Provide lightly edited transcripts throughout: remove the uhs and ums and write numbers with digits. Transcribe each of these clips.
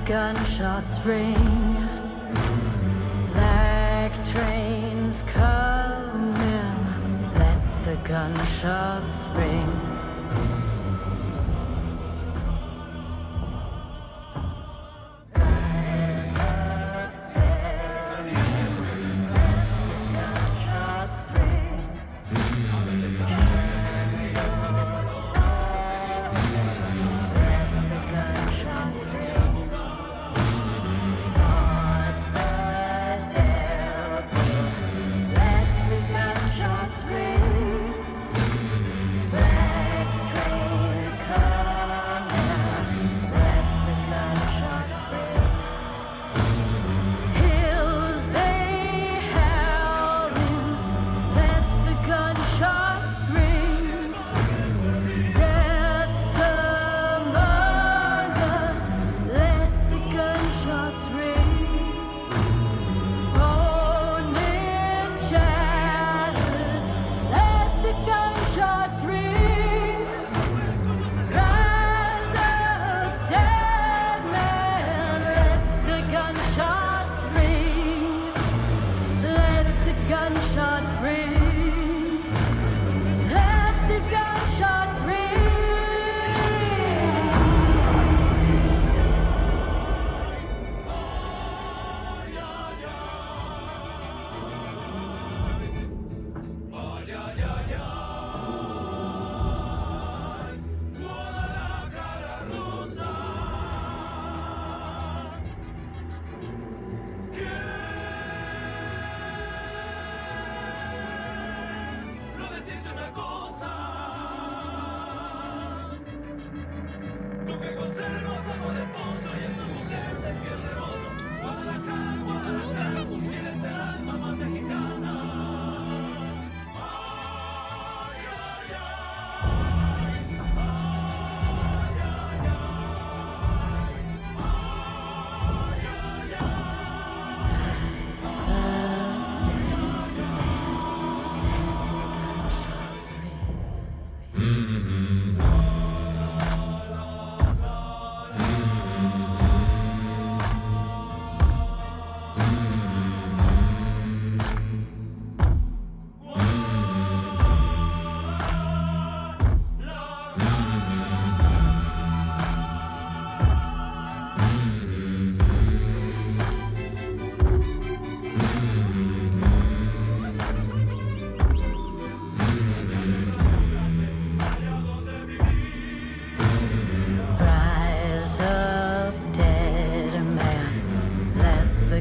gunshots ring. Black trains coming. Let the gunshots ring.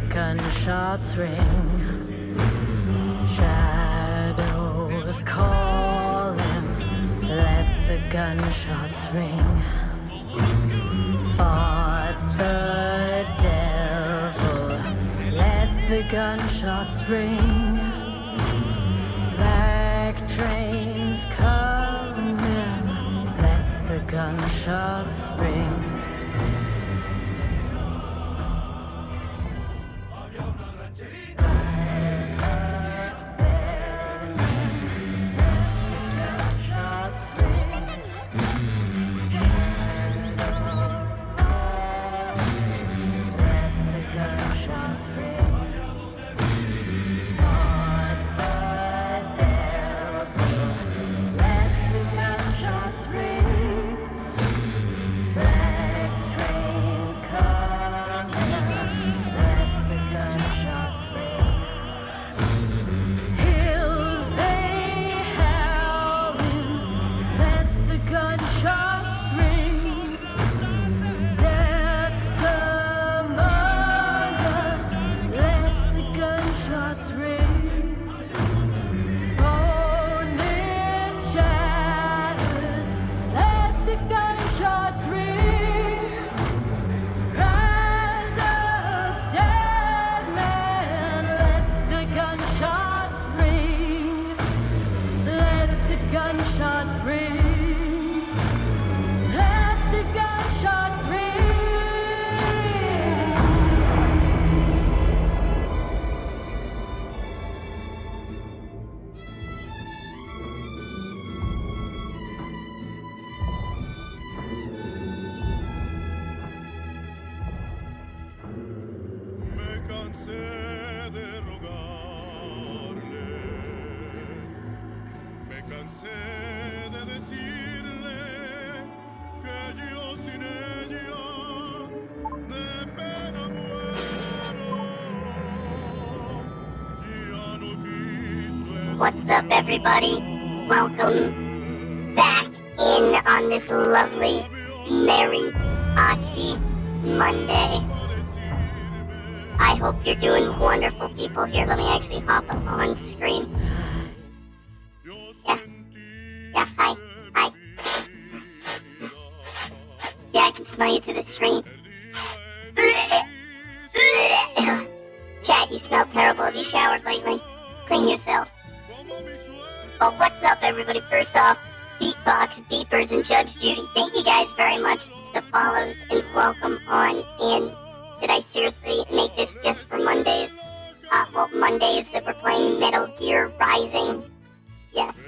Gunshots ring. Shadows calling. Let the gunshots ring. Fought the devil. Let the gunshots ring. Black trains coming. Let the gunshots ring. de rogarle, me cansé de decirle que yo sin ella de pena muero. Ya no quiso. What's up, everybody? Welcome back in on this lovely Mariachi Monday. I hope you're doing wonderful, people. Here, let me actually hop up on screen. Yeah, hi. Yeah, I can smell you through the screen. Chat, you smell terrible. Have you showered lately? Clean yourself. Well, what's up, everybody? First off, Beatbox, Beepers, and Judge Judy, thank you guys very much for the follows and welcome on in. Did I seriously make this just for Mondays? Well, Mondays that we're playing Metal Gear Rising. Yes.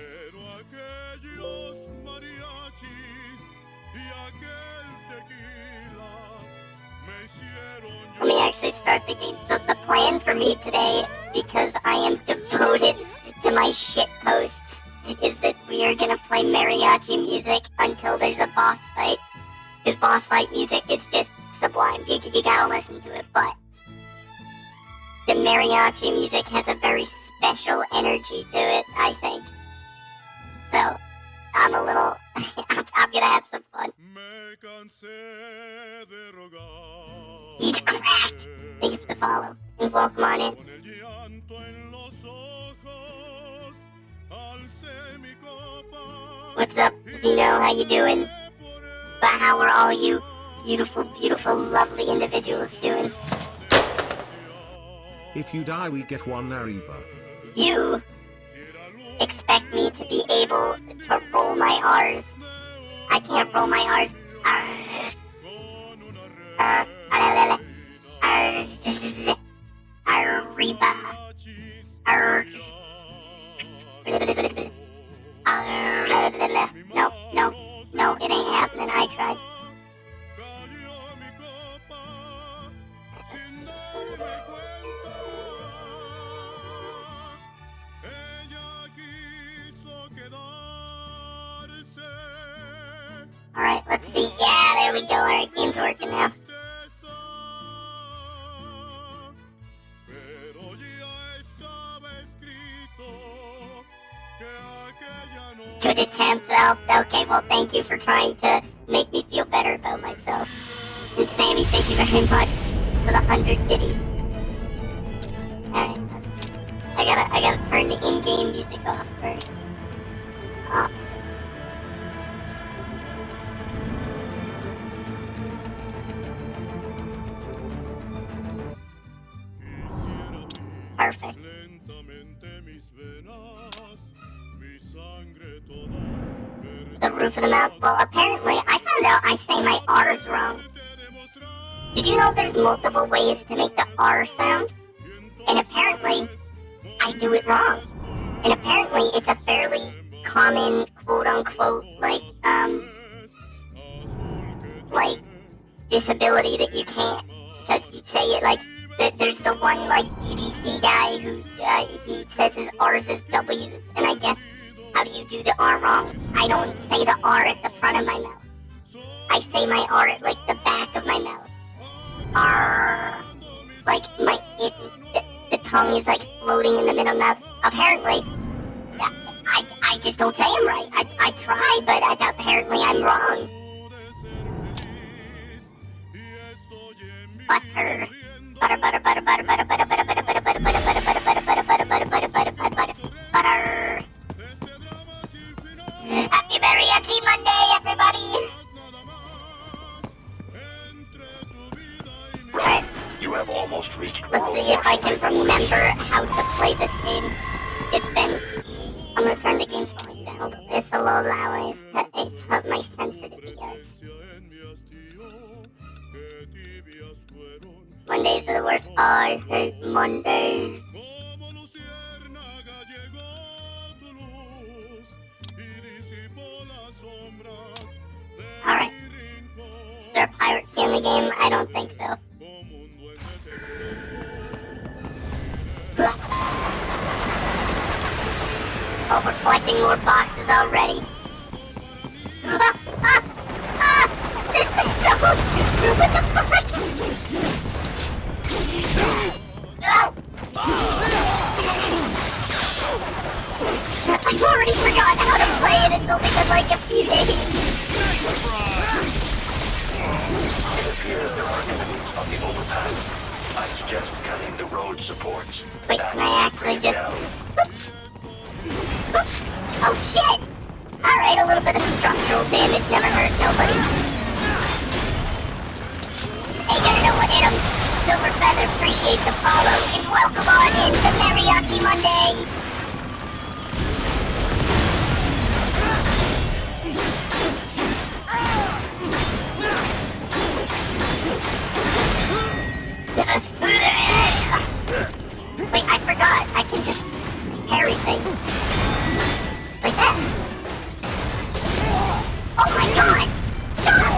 Let me actually start the game. So the plan for me today, because I am devoted to my shit posts, is that we are gonna play mariachi music until there's a boss fight. Because boss fight music is just sublime. You gotta listen to it, but the mariachi music has a very special energy to it, I think. So, I'm a little... I'm gonna have some fun. He's cracked! Thank you for the follow, and welcome on in. What's up, Zeno? How you doing? But how are all you beautiful, beautiful, lovely individuals doing? If you die, we get one Nariba. You expect me to be able to roll my R's. I can't roll my R's. Arriba. No, it ain't happening. I tried. Alright, let's see. Yeah, there we go. Alright, game's working now. Good attempt, though. Okay, well, thank you for trying to make me feel better about myself. And Sammy, thank you very much for the 100 biddies. Alright, I gotta turn the in-game music off first. Options. Perfect. The roof of the mouth? Well, apparently, I found out I say my R's wrong. Did you know there's multiple ways to make the R sound? And apparently, I do it wrong. And apparently, it's a fairly common, quote-unquote, like, disability that you can't. Because you say it like, there's the one, like, BBC guy who, he says his R's as W's. And I guess, how do you do the R wrong? I don't say the R at the front of my mouth. I say my R at, like, the back of my mouth. R. Like, the tongue is, like, floating in the middle of my mouth. Apparently, I just don't say them right. I try, but apparently I'm wrong. Butter. Butter. Happy Mariachi Monday, everybody! Alright. You have almost reached. Let's see if I can remember how to play this game. I'm gonna turn the game's volume down. It's a little loud. It's hurt my sensitivities. Mondays are the worst. I hate Mondays. Alright. Is there a pirate sea in the game? I don't think so. collecting more boxes already. This is so stupid. What the fuck? I've already forgotten how to play it. It's only been like a few days. It appears there are enemies on the overpass. I suggest cutting the road supports. Wait, can I actually just... Oh shit! Alright, a little bit of structural damage never hurt nobody. Hey, gotta know what hit him. Silver Feather, appreciate the follow, and welcome on into Mariachi Monday! Wait, I forgot. I can just parry things. Like that. Oh my god! Stop!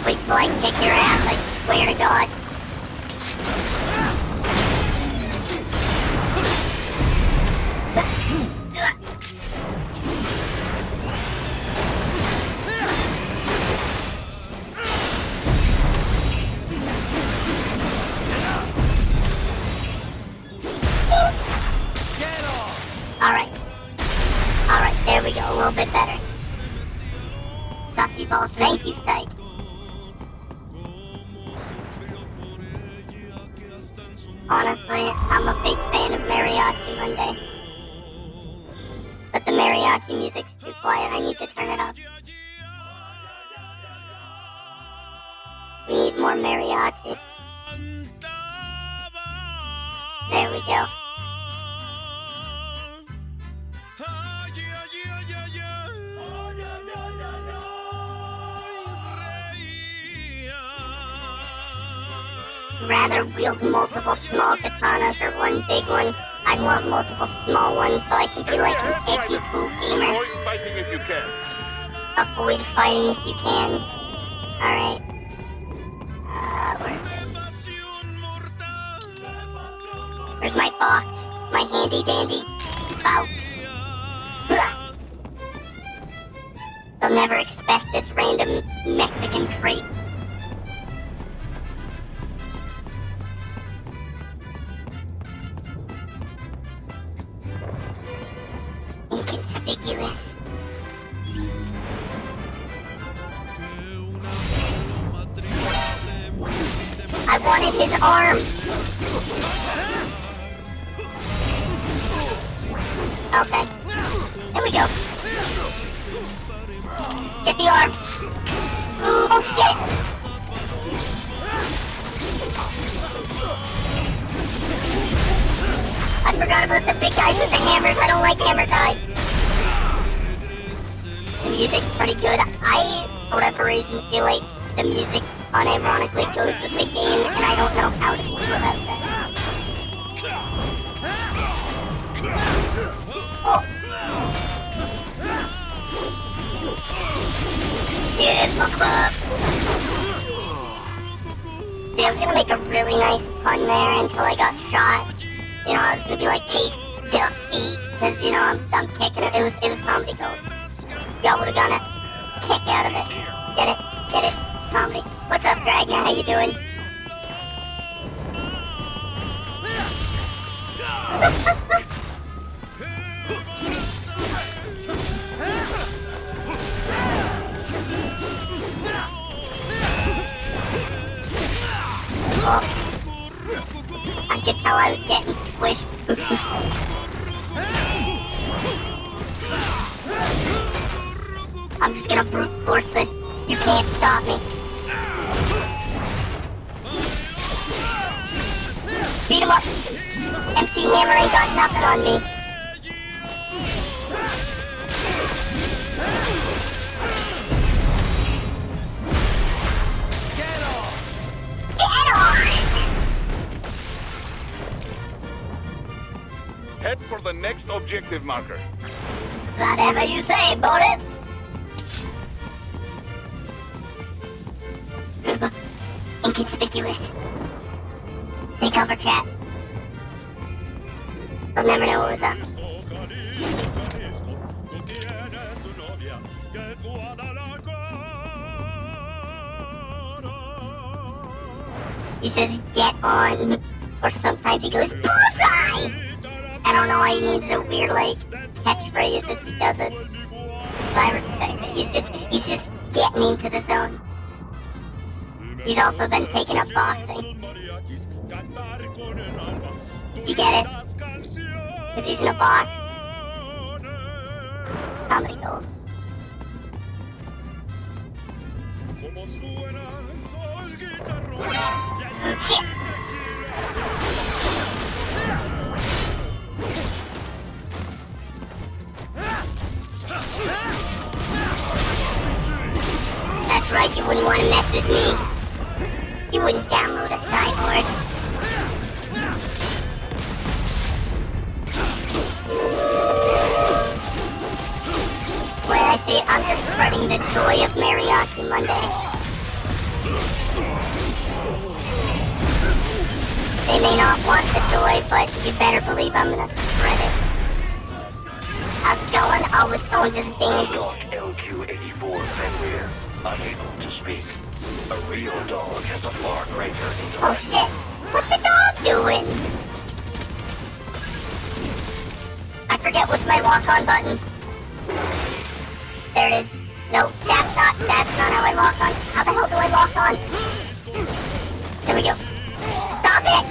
Wait till I kick your ass, I swear to god. Alright, there we go, a little bit better. Sussy balls, thank you, Psych. Honestly, I'm a big fan of Mariachi Monday. But the mariachi music's too quiet, I need to turn it up. We need more mariachi. There we go. Rather wield multiple small katanas or one big one. I'd want multiple small ones so I can be like an edgy cool gamer. Avoid fighting if you can. Avoid fighting if you can. Alright. Where's my box? My handy dandy box. They'll never expect this random Mexican crate. Inconspicuous. I wanted his arm. Okay. There we go. Get the arm. Oh shit. I forgot about the big guys with the hammers. I don't like hammer guys. The music's pretty good. I, for whatever reason, feel like the music unironically goes with the game, and I don't know how to feel about that. Oh. Yeah, fuck up. See, I was gonna make a really nice pun there until I got shot. You know, I was gonna be like, taste defeat, because, you know, I'm kicking it. It was comedy gold. Y'all would've gotten a kick out of it. Get it? Get it? Comedy. What's up, Dragna? How you doing? Oh. I could tell I was getting squished. I'm just gonna brute force this. You can't stop me. Beat him up. MC Hammer ain't got nothing on me. Get on! Head for the next objective marker. Whatever you say, Boris. Inconspicuous. Take cover, chat. They'll never know what was up. He says, get on, or sometimes he goes, bullseye! I don't know why he needs a weird, like, catchphrase as he does it. But I respect it. He's just getting into the zone. He's also been taking up boxing. You get it? Because he's in a box. Comedy gold. Shit! That's right, you wouldn't want to mess with me. You wouldn't download a cyborg. When I say it, I'm just spreading the joy of Mariachi Monday. They may not want the joy, but you better believe I'm gonna spread it. How's it going? Oh, it's going just dandy. LQ-84 Fenrir, unable to speak. A real dog has a far greater intellect. Oh shit! What's the dog doing? I forget what's my lock-on button. There it is. No, that's not how I lock on. How the hell do I lock on? There we go. Stop it!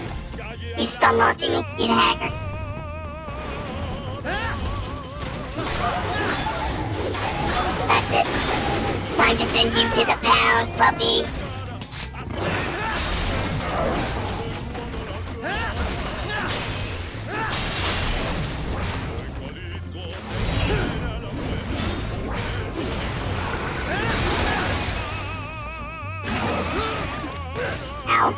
He's stun locking me. He's a hacker. That's it. Time to send you to the pound, puppy. Ow.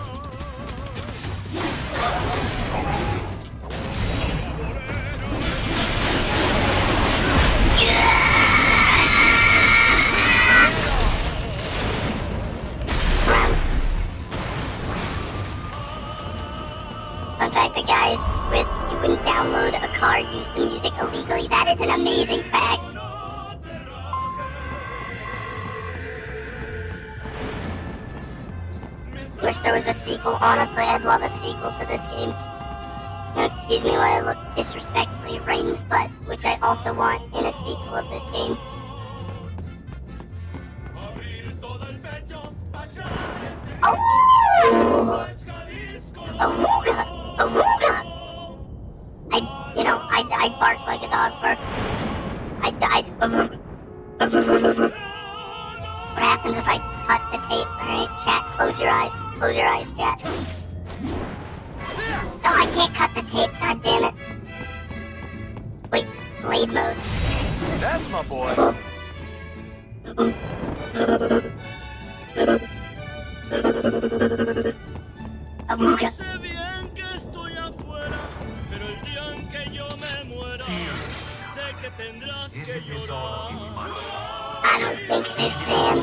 Fun fact, the guys with you can download a car, use the music illegally. That is an amazing fact. Wish there was a sequel. Honestly, I'd love a sequel to this game. Now, excuse me while I look disrespectfully at Raiden's butt, which I also want in a sequel of this game. Oh! Aruga! Aruga! I bark like a dog for... I died. What happens if I cut the tape? Alright, chat, close your eyes. Close your eyes, chat. No, I can't cut the tape, god damn it. Wait, blade mode. That's my boy. Aruga. I don't think so, Sam.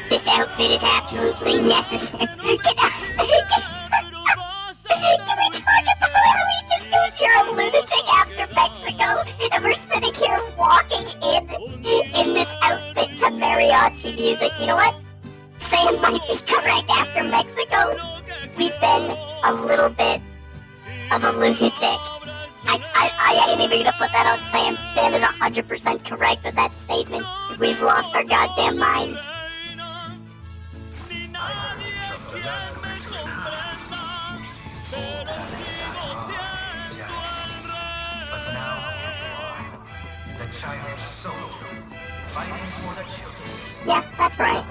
This outfit is absolutely necessary. Can we talk about how he just goes here a lunatic after Mexico, and we're sitting here walking in this outfit to mariachi music? You know what? Sam might be correct. After Mexico, we've been a little bit of a lunatic. I ain't even gonna put that on Sam. Sam is 100% correct with that statement. We've lost our goddamn minds. But now, the child's soul, fighting for the children. Yeah, that's right.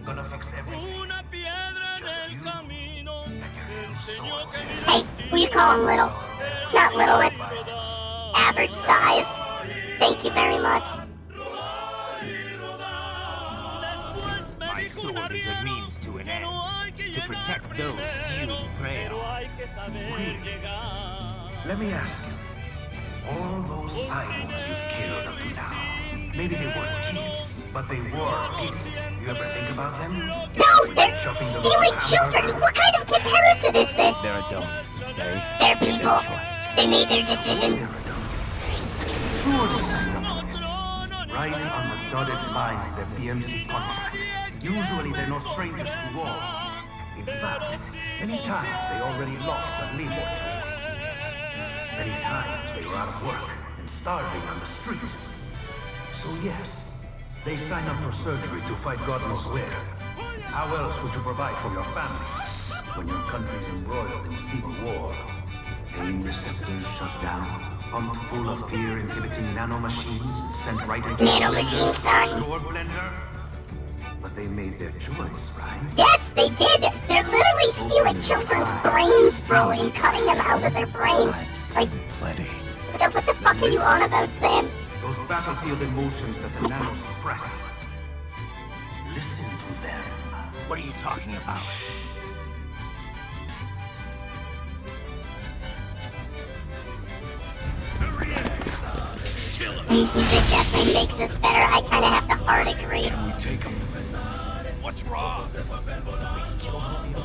Gonna fix everything. Hey, will you call him little? Not little, it's average size. Thank you very much. My sword is a means to an end, to protect those you prey on. Let me ask you, all those cyborgs you've killed up to now, maybe they weren't kids, but they were people. You ever think about them? No, they're stealing children! What kind of comparison is this? They're adults. They're made people. their choice. They made their decision. They're adults. Sure, they signed up for this. Right on the dotted line of their BMC contract. Usually they're no strangers to war. In fact, many times they already lost a limb or two. Many times they were out of work and starving on the street. So yes, they sign up for surgery to fight God knows where. How else would you provide for your family when your country's embroiled in civil war? Pain receptors shut down, pumped full of fear-inhibiting nanomachines and sent right into Nanomachines, son. your blender? But they made their choice, right? Yes, they did! They're literally stealing children's brains, bro, and cutting them out of their brains. Like, Plenty. what the fuck are you on about, Sam? Those battlefield emotions that the nanos suppress. Listen to them. What are you talking about? He definitely makes this better. I kind of have to hard agree. We take them. What's wrong? God.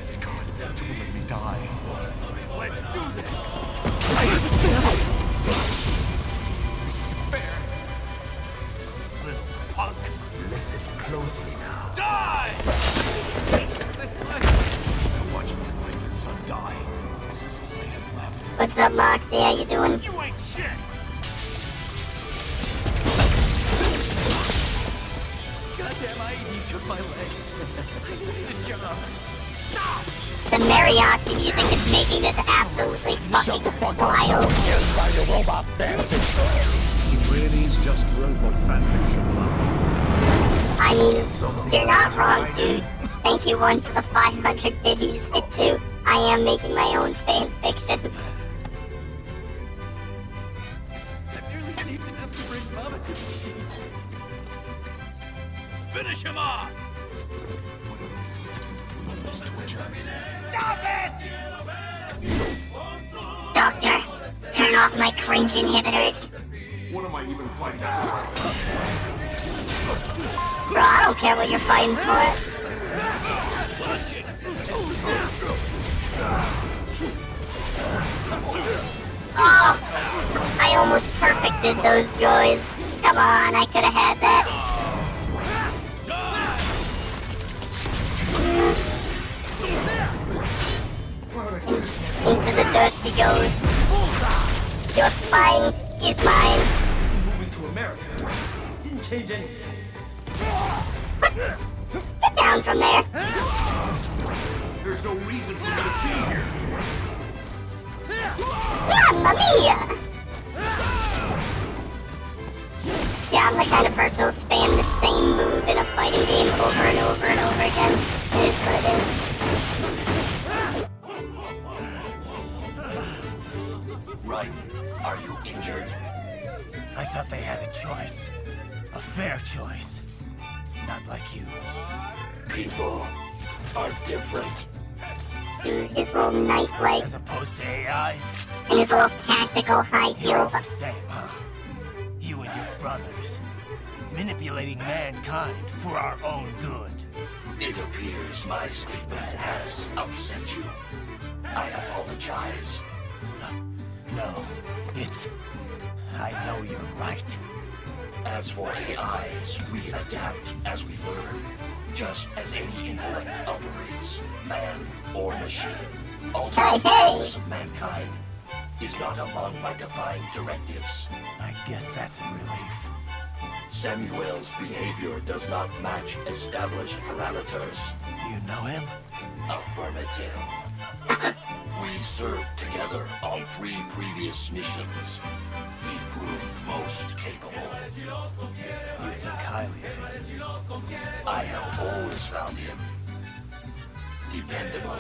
It's God. Don't let me die. Let's do this. This isn't fair. Little punk. Listen closely now. Die! I watch my wife and son die. This is all I have left. What's up, Moxie? How you doing? You ain't shit! Goddamn, he took my leg. I did the job. The mariachi music is making this absolutely fucking wild. He really is just robot fanfiction, love. I mean, you're not wrong, dude. Thank you, one, for the 500 biddies, and two, I am making my own fan fiction. I barely saved enough to bring Mama to the stage. Finish him off! Stop it! Doctor, turn off my cringe inhibitors. What am I even fighting Bro, I don't care what you're fighting for. Oh, I almost perfected those joys. Come on, I could have had that. Into the dirt he goes. Your spine is mine. Moving to America didn't change anything. Get down from there. There's no reason for me to be here. Mamma mia! Yeah, I'm the kind of person who'll spam the same move in a fighting game over and over and over again. It is what it is. Right. Are you injured? I thought they had a choice. A fair choice. Not like you. People are different. Dude, his little knife legs As opposed to AIs, and his little tactical high you're all heels. the same, huh? You and your brothers. Manipulating mankind for our own good. It appears my statement has upset you. I apologize. No, it's... I know you're right. As for AIs, we adapt as we learn. Just as any intellect operates, man or machine. Ultimate powers of mankind is not among my defined directives. I guess that's a relief. Samuel's behavior does not match established parameters. You know him? Affirmative. We served together on 3 previous missions. He proved most capable. You think highly of him. I have always found him dependable.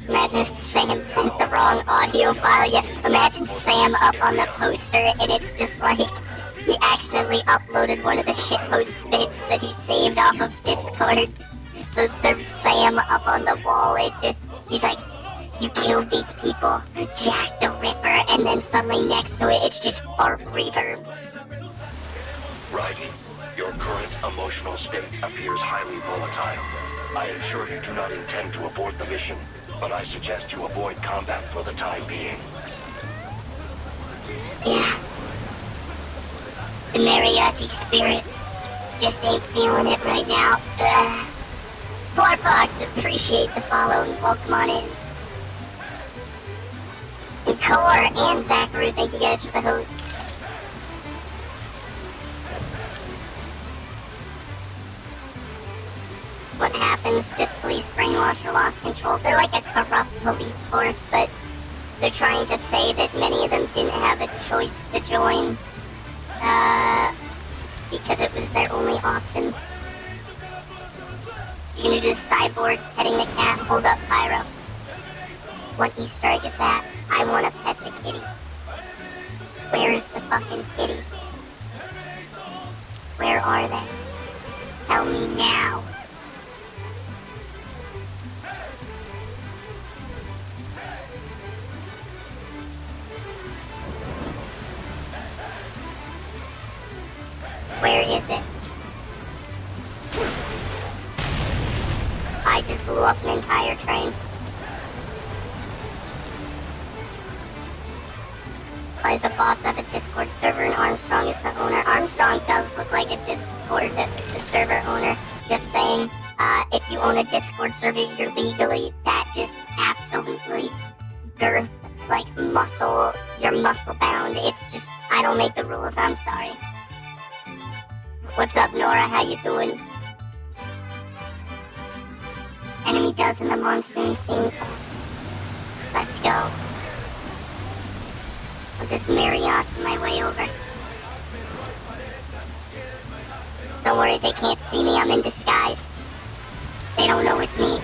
Imagine if Sam sent the wrong audio file. Yeah, imagine Sam up on the poster and it's just like he accidentally uploaded one of the shitpost bits that he saved off of Discord. So instead of Sam up on the wall, it just, he's like, you killed these people, Jack the Ripper, and then suddenly next to it, it's just Barb Reverb. Righty, your current emotional state appears highly volatile. I am sure you do not intend to abort the mission, but I suggest you avoid combat for the time being. Yeah. The mariachi spirit just ain't feeling it right now. Poor Fox, appreciate the follow and welcome on in. And Core and Zachary, thank you guys for the host. What happens, just police brainwash or lost control. They're like a corrupt police force, but they're trying to say that many of them didn't have a choice to join, because it was their only option. You gonna do the cyborg petting the cat? Hold up, Pyro. What Easter egg is that? I wanna pet the kitty. Where is the fucking kitty? Where are they? Tell me now. Where is it? I just blew up an entire train. Why does the boss have a Discord server and Armstrong is the owner? Armstrong does look like a Discord server owner. Just saying, if you own a Discord server, you're legally that just absolutely girth, like muscle, you're muscle bound. It's just, I don't make the rules, I'm sorry. What's up, Nora? How you doing? Enemy does in the monsoon scene. Let's go. I'll just mariachi my way over. Don't worry, they can't see me. I'm in disguise. They don't know it's me.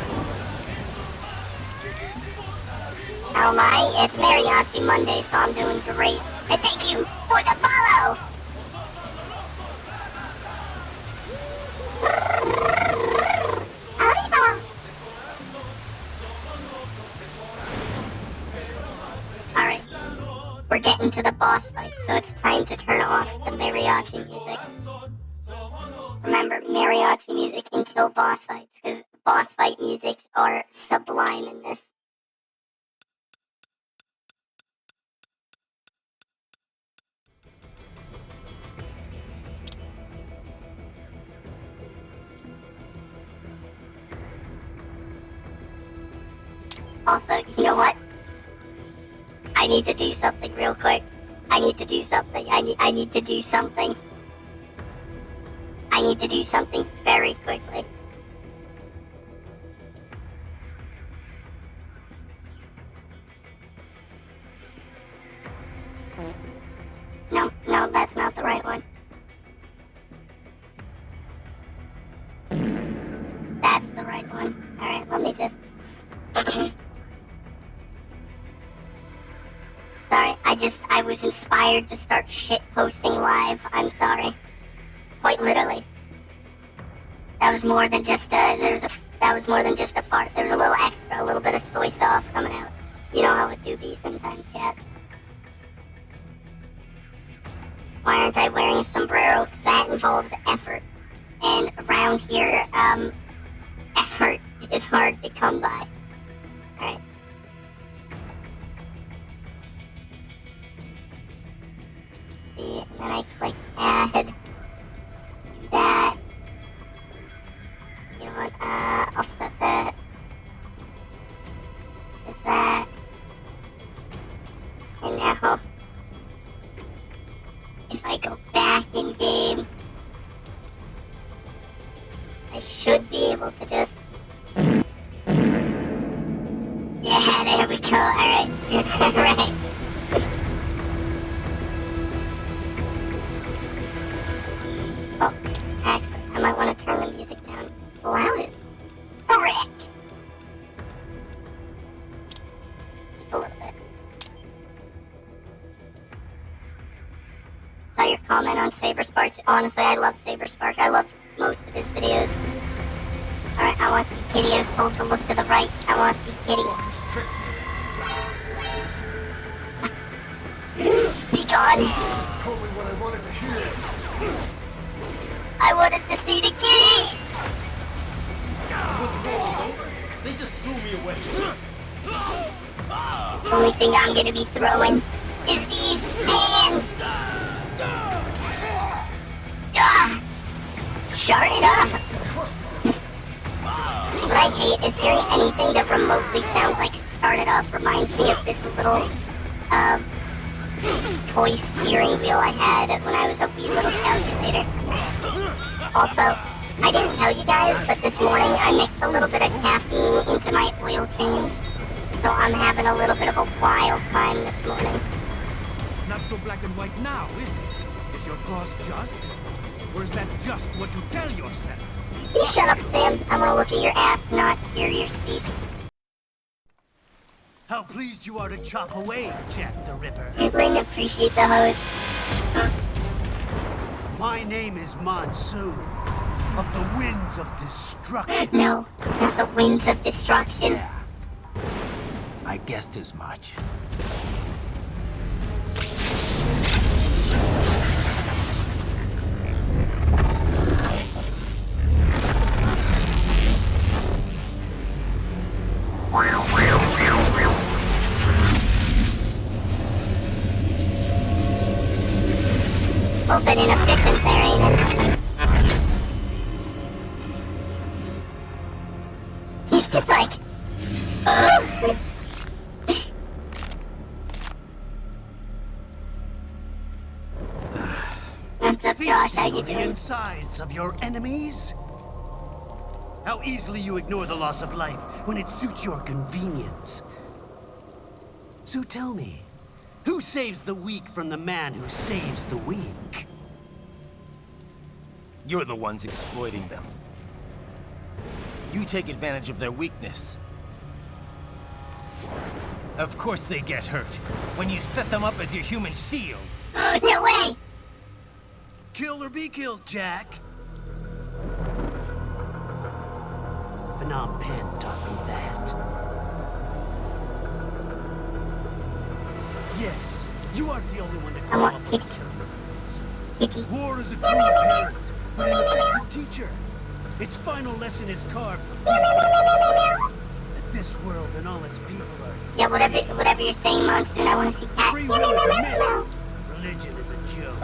How am I? It's Mariachi Monday, so I'm doing great. And thank you for the follow! Alright, we're getting to the boss fight, so it's time to turn off the mariachi music. Remember, mariachi music until boss fights, because boss fight musics are sublime in this. Also, you know what? I need to do something real quick. I need to do something. I need to do something. I need to do something very quickly. No, that's not the right one. That's the right one. Alright, let me just... Sorry, I was inspired to start shit posting live. I'm sorry. Quite literally. That was more than just that was more than just a fart. There was a little extra, a little bit of soy sauce coming out. You know how it do be sometimes, cat. Why aren't I wearing a sombrero? Because that involves effort. And around here, effort is hard to come by. Alright. See, and then I click add. Do that. You know what, I'll set that. Is that. And now, if I go back in game, I should be able to just... Yeah, there we go, alright. Alright. Oh, actually, I might want to turn the music down as loud as frick. Just a little bit. Saw your comment on Saberspark. Honestly, I love Saberspark. I love most of his videos. Alright, I want to see Kitty. I was told to look to the right. I want to see Kitty. Be gone. Told me what I wanted to hear. Only thing I'm gonna be throwing is these hands. Shut it up. What I hate is hearing anything that remotely sounds like start it up. Reminds me of this little toy steering wheel I had when I was a wee little calculator. Also, I didn't tell you guys, but this morning I mixed a little bit of caffeine into my oil change. So I'm having a little bit of a wild time this morning. Not so black and white now, is it? Is your cause just? Or is that just what you tell yourself? You shut up, Sam. I want to look at your ass, not hear your speech. How pleased you are to chop away, Jack the Ripper. I wouldn't appreciate the host. My name is Monsoon, of the Winds of Destruction. No, not the winds of destruction. Yeah. I guessed as much. Open inefficient there, ain't it? He's just like, ugh. What's up, Josh? How you The doing? insides of your enemies? How easily you ignore the loss of life when it suits your convenience. So tell me, who saves the weak from the man who saves the weak? You're the ones exploiting them. You take advantage of their weakness. Of course they get hurt when you set them up as your human shield. Oh, no way! Kill or be killed, Jack. Phnom Penh taught me that. Yes, you aren't the only one to I grow want up Kitty. with killers. Kitty. War is a cruel parent, but an effective teacher. Its final lesson is carved deep in us. That this world and all its people are Yeah, whatever you're saying, Monsoon, I want to see Cat. free will is a myth. Religion is a joke.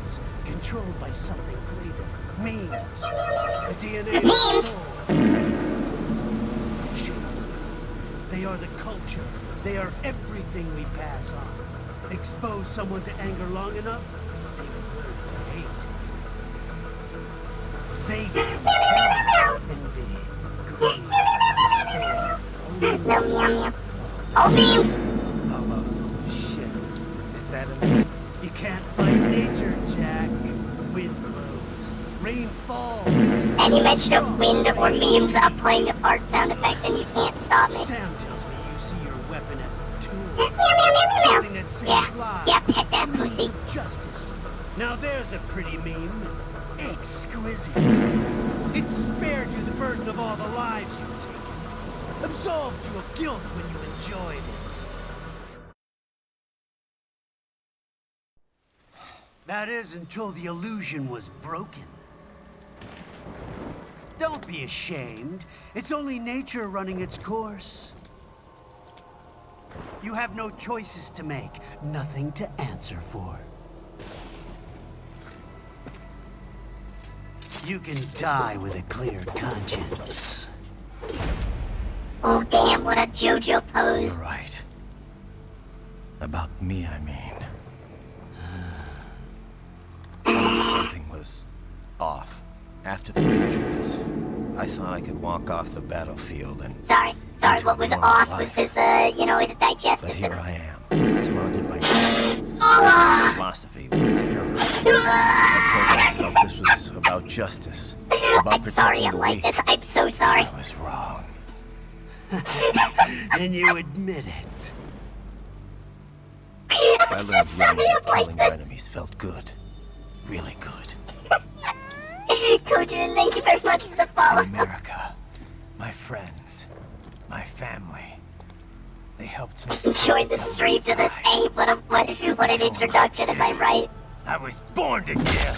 It's controlled by something greater. Memes. The DNA of the Memes? soul. They are the culture. They are everything we pass on. Expose someone to anger long enough, they will learn to hate. They can envy, greed, despair. No, meow, meow. Oh, memes! Oh, shit. Is that a myth? You can't fight nature, Jack. Wind blows. Rain falls. Any mention of wind or memes, I'm playing the fart sound effect and you can't stop me. Sam tells me you see your weapon as a tool. Meow, meow, meow, meow, Something meow. that saves Yeah, lives. yeah, pet that pussy. Justice. Now there's a pretty meme. Exquisite. It spared you the burden of all the lives you take. Absolved you of guilt when you enjoyed it. That is until the illusion was broken. Don't be ashamed. It's only nature running its course. You have no choices to make, nothing to answer for. You can die with a clear conscience. Oh, damn, what a JoJo pose. You're right. About me, I mean. I knew something was off. After the Patriots, I thought I could walk off the battlefield and... Sorry, what was off was his, his digestive But here system. I am, surrounded by philosophy with terrorists. I told myself this was about justice, about I'm sorry protecting I'm the like weak. this. I'm so sorry. I was wrong. And you admit it. I learned young that killing your enemies felt good. Really good. Kojin, thank you very much for the follow. In America, my friends, my family, they helped me. Enjoyed the stream to this. Hey, what an introduction, am I right? I was born to kill.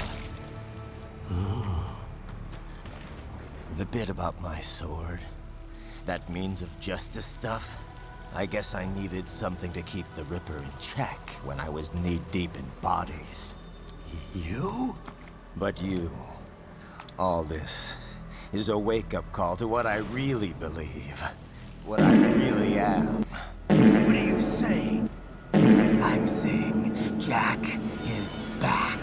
The bit about my sword, that means of justice stuff, I guess I needed something to keep the Ripper in check when I was knee-deep in bodies. You? But you... all this is a wake-up call to what I really believe. What I really am. What are you saying? I'm saying Jack is back.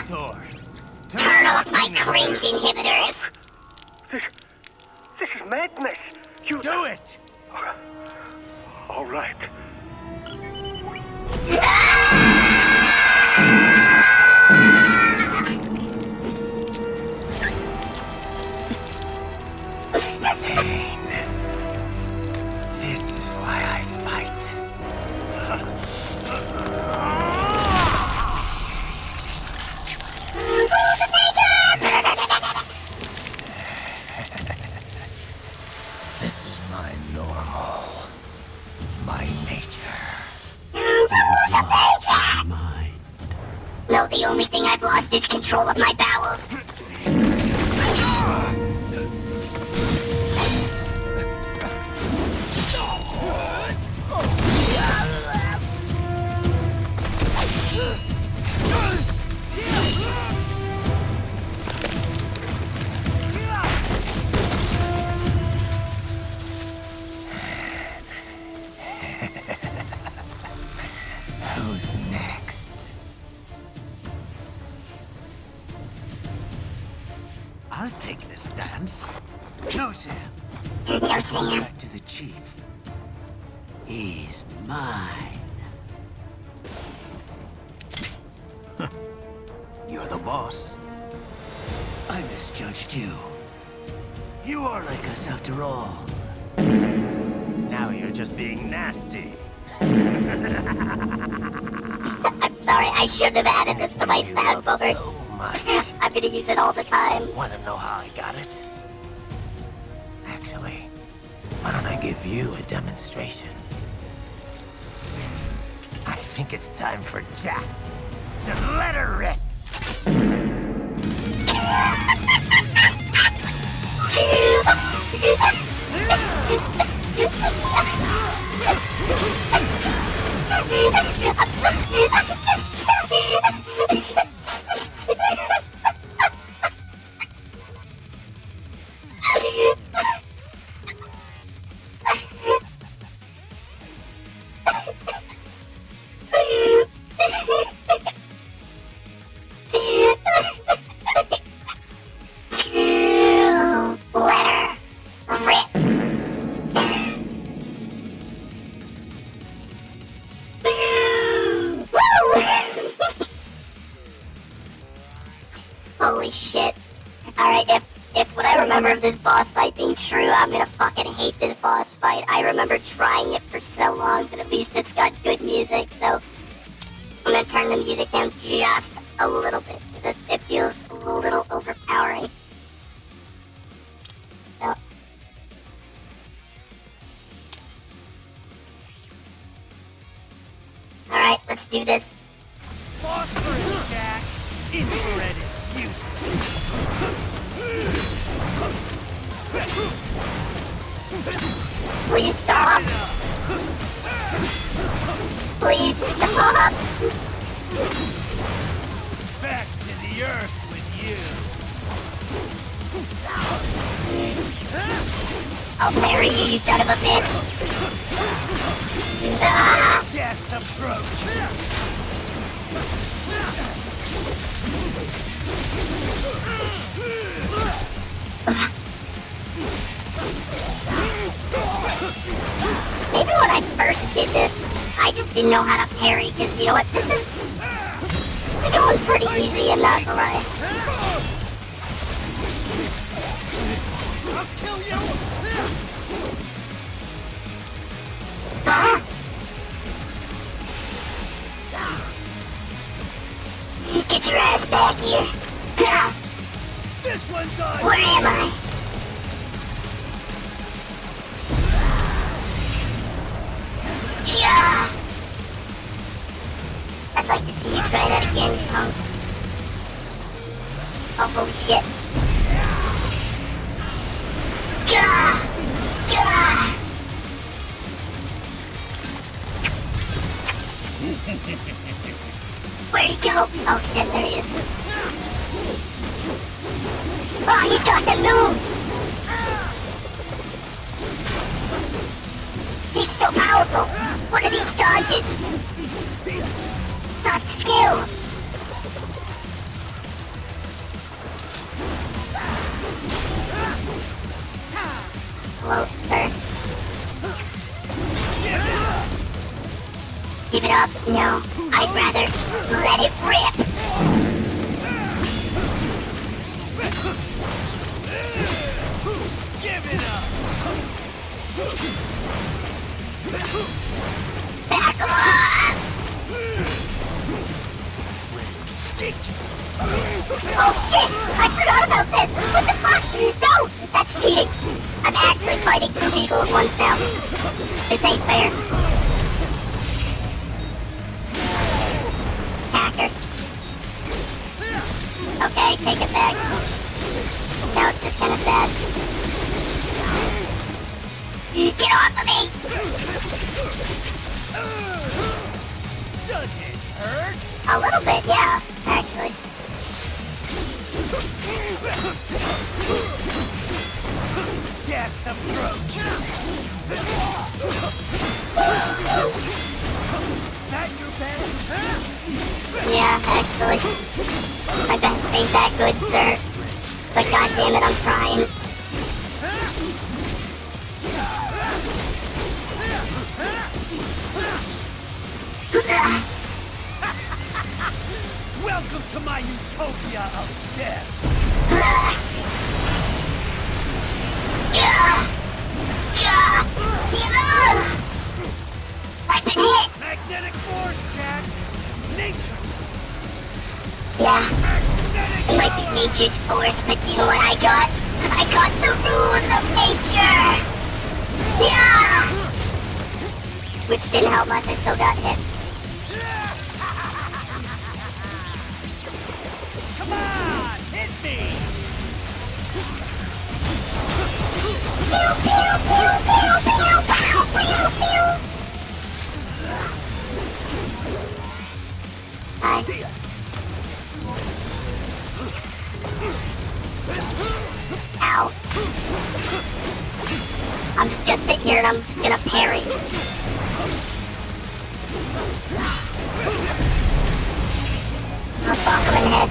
Door. Turn off my cringe inhibitors! This is madness. You Do it! all right? Pain. This is why I fight. This is my normal. My nature. Mine. No, the only thing I've lost is control of my bowels. Who's next? I'll take this dance. No, Sam. No, Sam. Back to the chief. He's mine. You're the boss. I misjudged you. You are like us after all. Now you're just being nasty. I'm sorry, I shouldn't have added this to my You love soundboard. so much. I'm gonna use it all the time. Want to know how I got it? Actually, why don't I give you a demonstration? I think it's time for Jack to let her rip. Let her rip. Holy shit. Alright, if what I remember of this boss fight being true, I'm gonna fucking hate this boss fight. I remember trying it for so long, but at least it's got good music, so I'm gonna turn the music down just a little bit, because it feels a little overpowering. So. Alright, let's do this. Boss first, Jack. Infrared is useless. Please stop. Please stop. Back to the earth with you. I'll bury you, you son of a bitch. Ah, Death approaches. maybe when I first did this, I just didn't know how to parry, because you know what, this is going pretty easy, I'm not gonna lie. I'll kill you. Ah! Get your ass back here. Ah, This one's on. where am I? Yeah. I'd like to see you try that again, punk. Oh, holy shit. Gah! Gah! Where'd he go? Oh shit, there he is. Oh, he's got the move! He's so powerful! What are these dodges? Such skill! Hello, sir. Give it up? No. I'd rather let it rip. Give it up! Back off! Oh shit! I forgot about this! What the fuck? No! That's cheating! I'm actually fighting two people at once now. This ain't fair. Hacker. Okay, take it back. Now it's just kinda sad. Get off of me! Does it hurt? A little bit, yeah, actually. Death approach! That your best? Yeah, actually. My best ain't that good, sir. But goddammit, I'm trying. Welcome to my utopia of death! I've been hit! Magnetic force, Jack! Nature! Yeah, it might be nature's force, but you know what I got? I got the rules of nature! Yeah! Which didn't help much, I still got hit. Come on! Hit me! Pew, pew, pew, pew, pew, pew, pew, pew. Hi. Ow. I'm just gonna sit here and I'm just gonna parry. I'll bonk him in the head.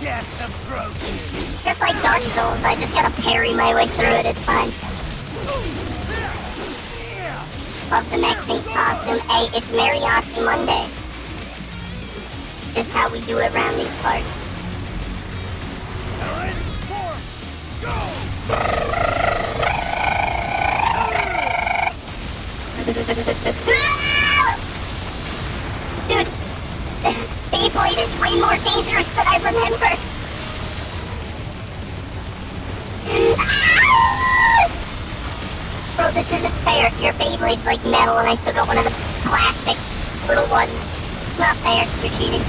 Death approaches! It's just like Dark Souls, I just gotta parry my way through it, it's fine. Love the Mexican costume. Hey, it's Mariachi Monday. Just how we do it around these parts. Current force! Go! Dude, Beyblade is way more dangerous than I remember. Bro, this isn't fair. Your Beyblade's like metal and I still got one of the plastic little ones. It's not fair. You're cheating.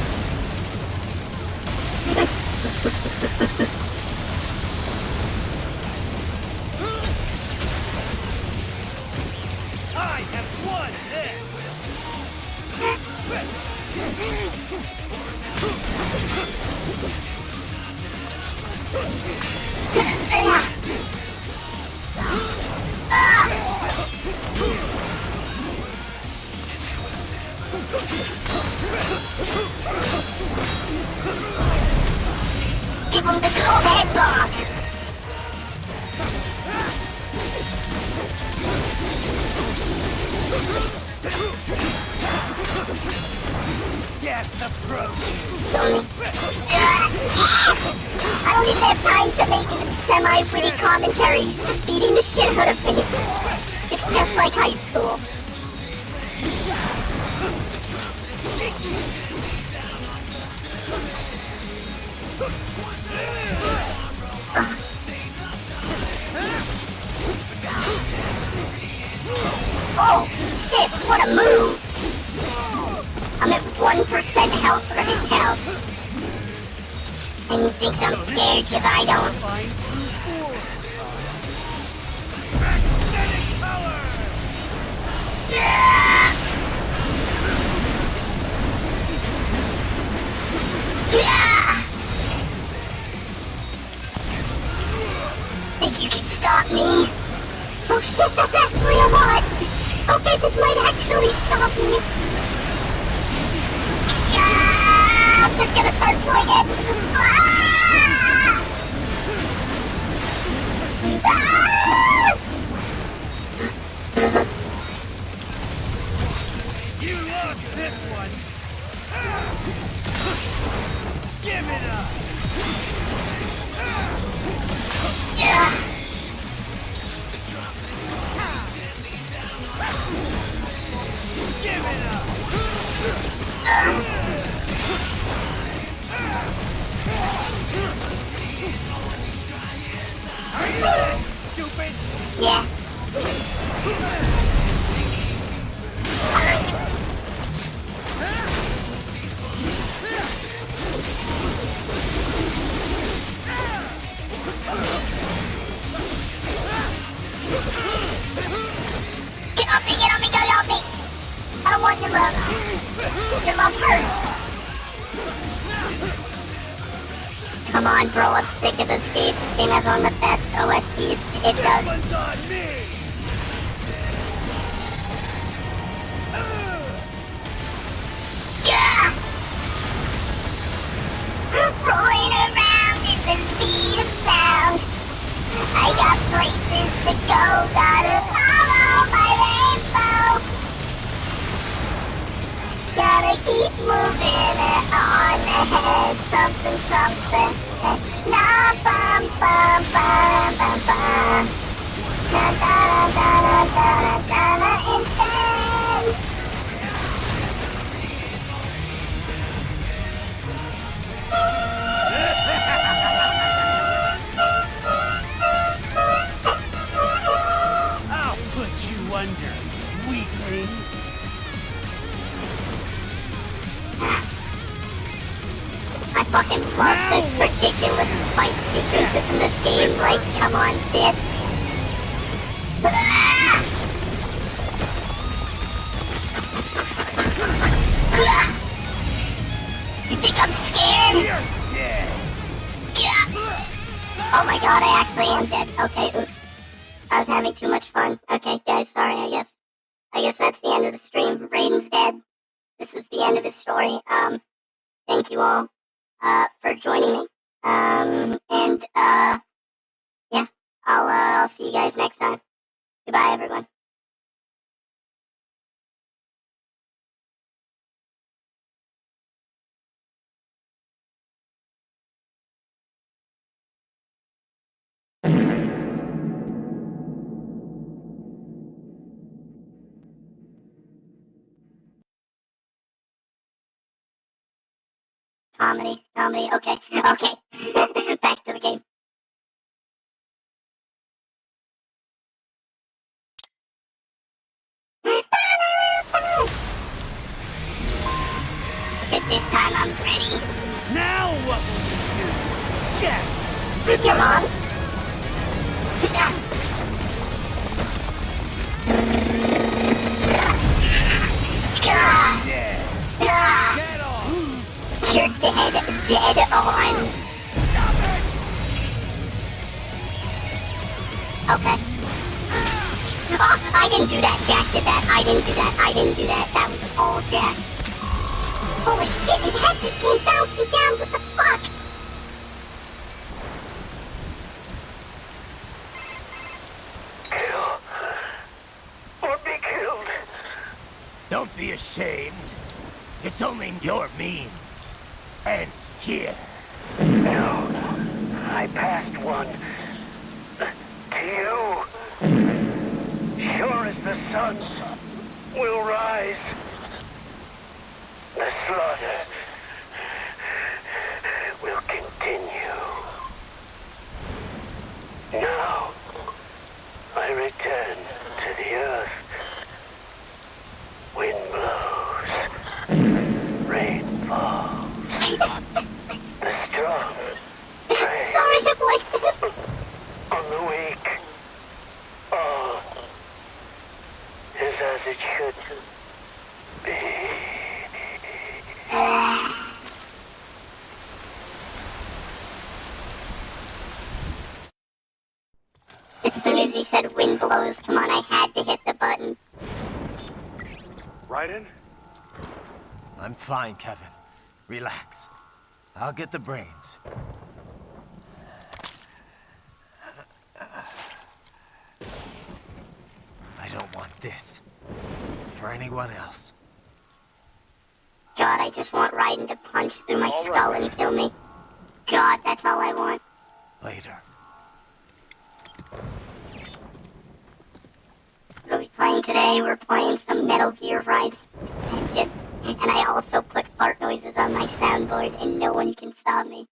I have won this! Give him the gold headlock! Death approaches! I don't even have time to make semi-witty commentary. He's just beating the shit out of me. It's just like high school. Oh, shit, what a move! I'm at 1% health right now. And he thinks I'm scared because I don't. Think you can stop me? Oh shit, that's actually a lot! Okay, this might actually stop me. I'm just gonna start swinging! You lost this one! Give it up! Give it up! Are you dead, stupid? Yeah. Get off me, get off me, get off me! I don't want your love. Your love hurts. Come on, bro, I'm sick of this game. This game has one of the best OSTs. It does. One's on me! Yeah! Rolling around at the speed of sound. I got places to go, gotta follow my rainbow. Gotta keep moving on ahead, something, something. Na bum bum bum bum bum. Na da da da da da da instead. I'll put you under, weakling. I fucking love the ridiculous fight sequences in this game. Like, come on, this. You think I'm scared? You're dead! Oh my god, I actually am dead. Okay, oops. I was having too much fun. Okay, guys, sorry, I guess that's the end of the stream. Raiden's dead. This was the end of his story. Thank you all, for joining me. Yeah, I'll see you guys next time. Goodbye, everyone. Comedy, okay. Back to the game. Okay, this time I'm ready. Now what will you do? Jack! With your mom. Dead! Get off! You're dead on. Okay. Oh, I didn't do that, Jack did that. I didn't do that. That was all Jack. Holy shit, his head just came bouncing down. What the fuck? Kill. Or be killed. Don't be ashamed. It's only your means. And here. No. I passed one. To you. Sure as the sun will rise. The slaughter will continue. to return to the earth. Wind blows, rain falls. The strong prey Sorry, I'm like this. on the weak. All is as it should be. As soon as he said wind blows, come on, I had to hit the button. Raiden? I'm fine, Kevin. Relax. I'll get the brains. I don't want this. For anyone else. God, I just want Raiden to punch through my skull and kill me. God, that's all I want. Later. What are we playing today? We're playing some Metal Gear Rising. And I also put fart noises on my soundboard, and no one can stop me.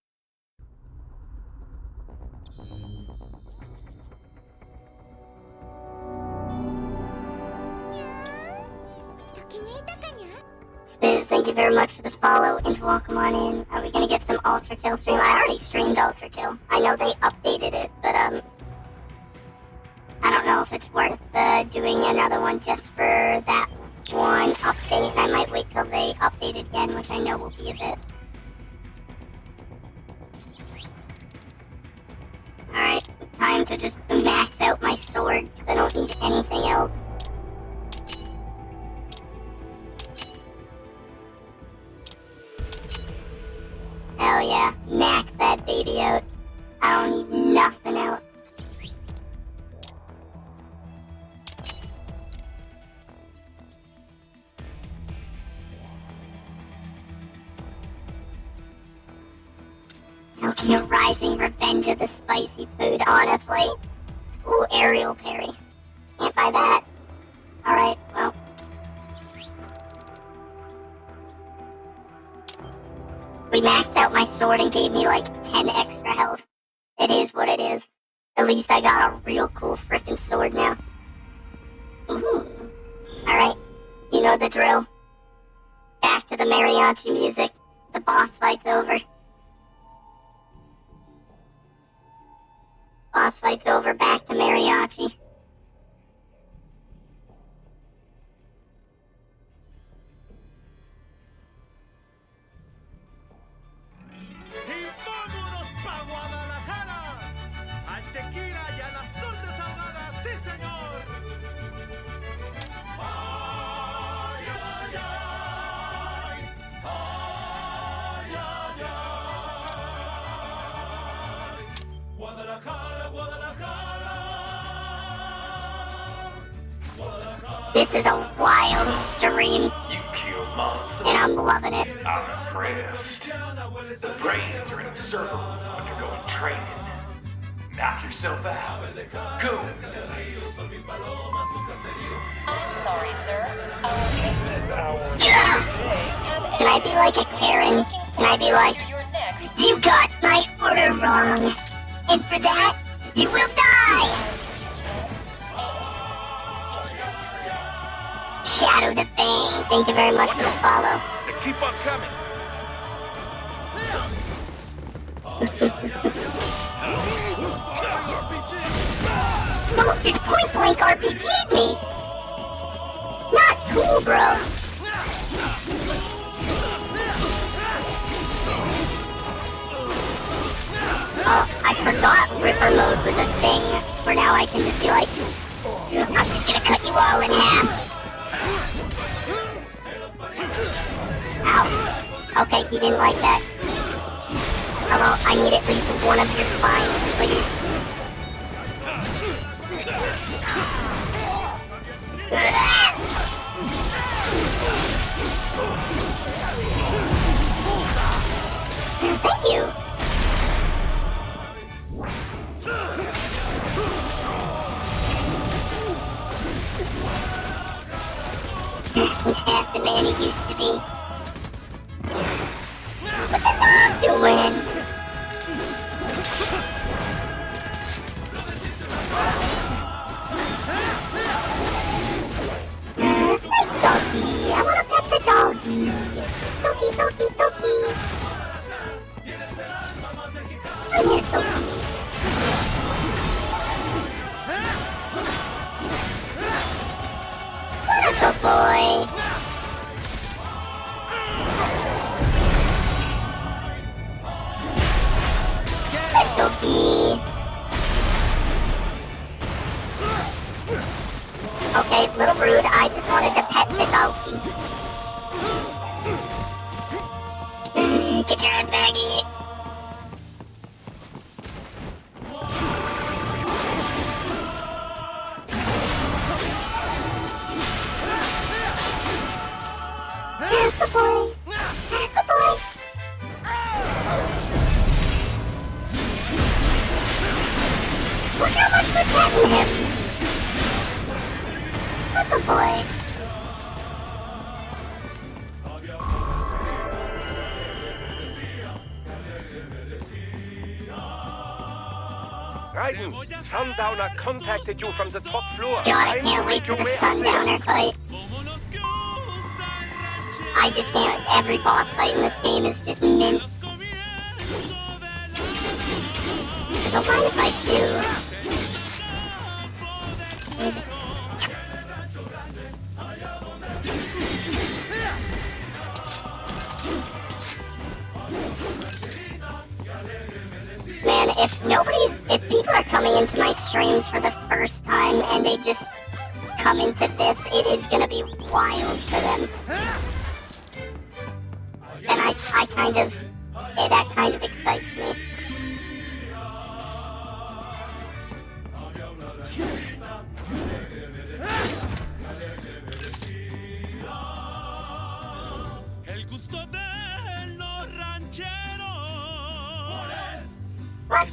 Spiz, thank you very much for the follow, and welcome on in. Are we gonna get some Ultra Kill stream? I already streamed Ultra Kill. I know they updated it, but I don't know if it's worth doing another one just for that one update. I might wait till they update it again, which I know will be a bit. Alright, time to just max out my sword, because I don't need anything else. Hell yeah, max that baby out. I don't need nothing else. Okay, Rising Revenge of the Spicy Food, honestly. Ooh, aerial parry. Can't buy that. Alright, well. We maxed out my sword and gave me like 10 extra health. It is what it is. At least I got a real cool frickin' sword now. Ooh. Alright, you know the drill. Back to the mariachi music. The boss fight's over. Boss fight's over, back to mariachi. This is a wild stream, You kill monsters. and I'm loving it. I'm impressed. The brains are in the server room undergoing training. Knock yourself out. Go. Can I be like a Karen? Can I be like, you got my order wrong, and for that, you will die! Shadow the Fang, thank you very much for the follow. They keep on coming. Don't just point blank RPG'd me! Not cool, bro. Oh, I forgot Ripper mode was a thing, where now I can just be like, I'm just gonna cut you all in half. Ow. Okay, he didn't like that. Hello, I need at least one of your spines, please. Thank you. He's half the man he used to be. What the dog doing? Toki, Toki, Toki. Come here, Toki. Good boy. Good Toki. Okay, little rude. I just wanted to pet the doggy. Get your ass baggy. Good boy. Good boy. Look how much we're petting him. Good boy. Raiden, Sundowner contacted you from the top floor. God, I can't wait for the Sundowner fight. I just can't. Every boss fight in this game is just mint. Don't mind if I do. Man, if people are coming into my streams for the first time and they just come into this, it is gonna be wild for them. And that kind of excites me. What?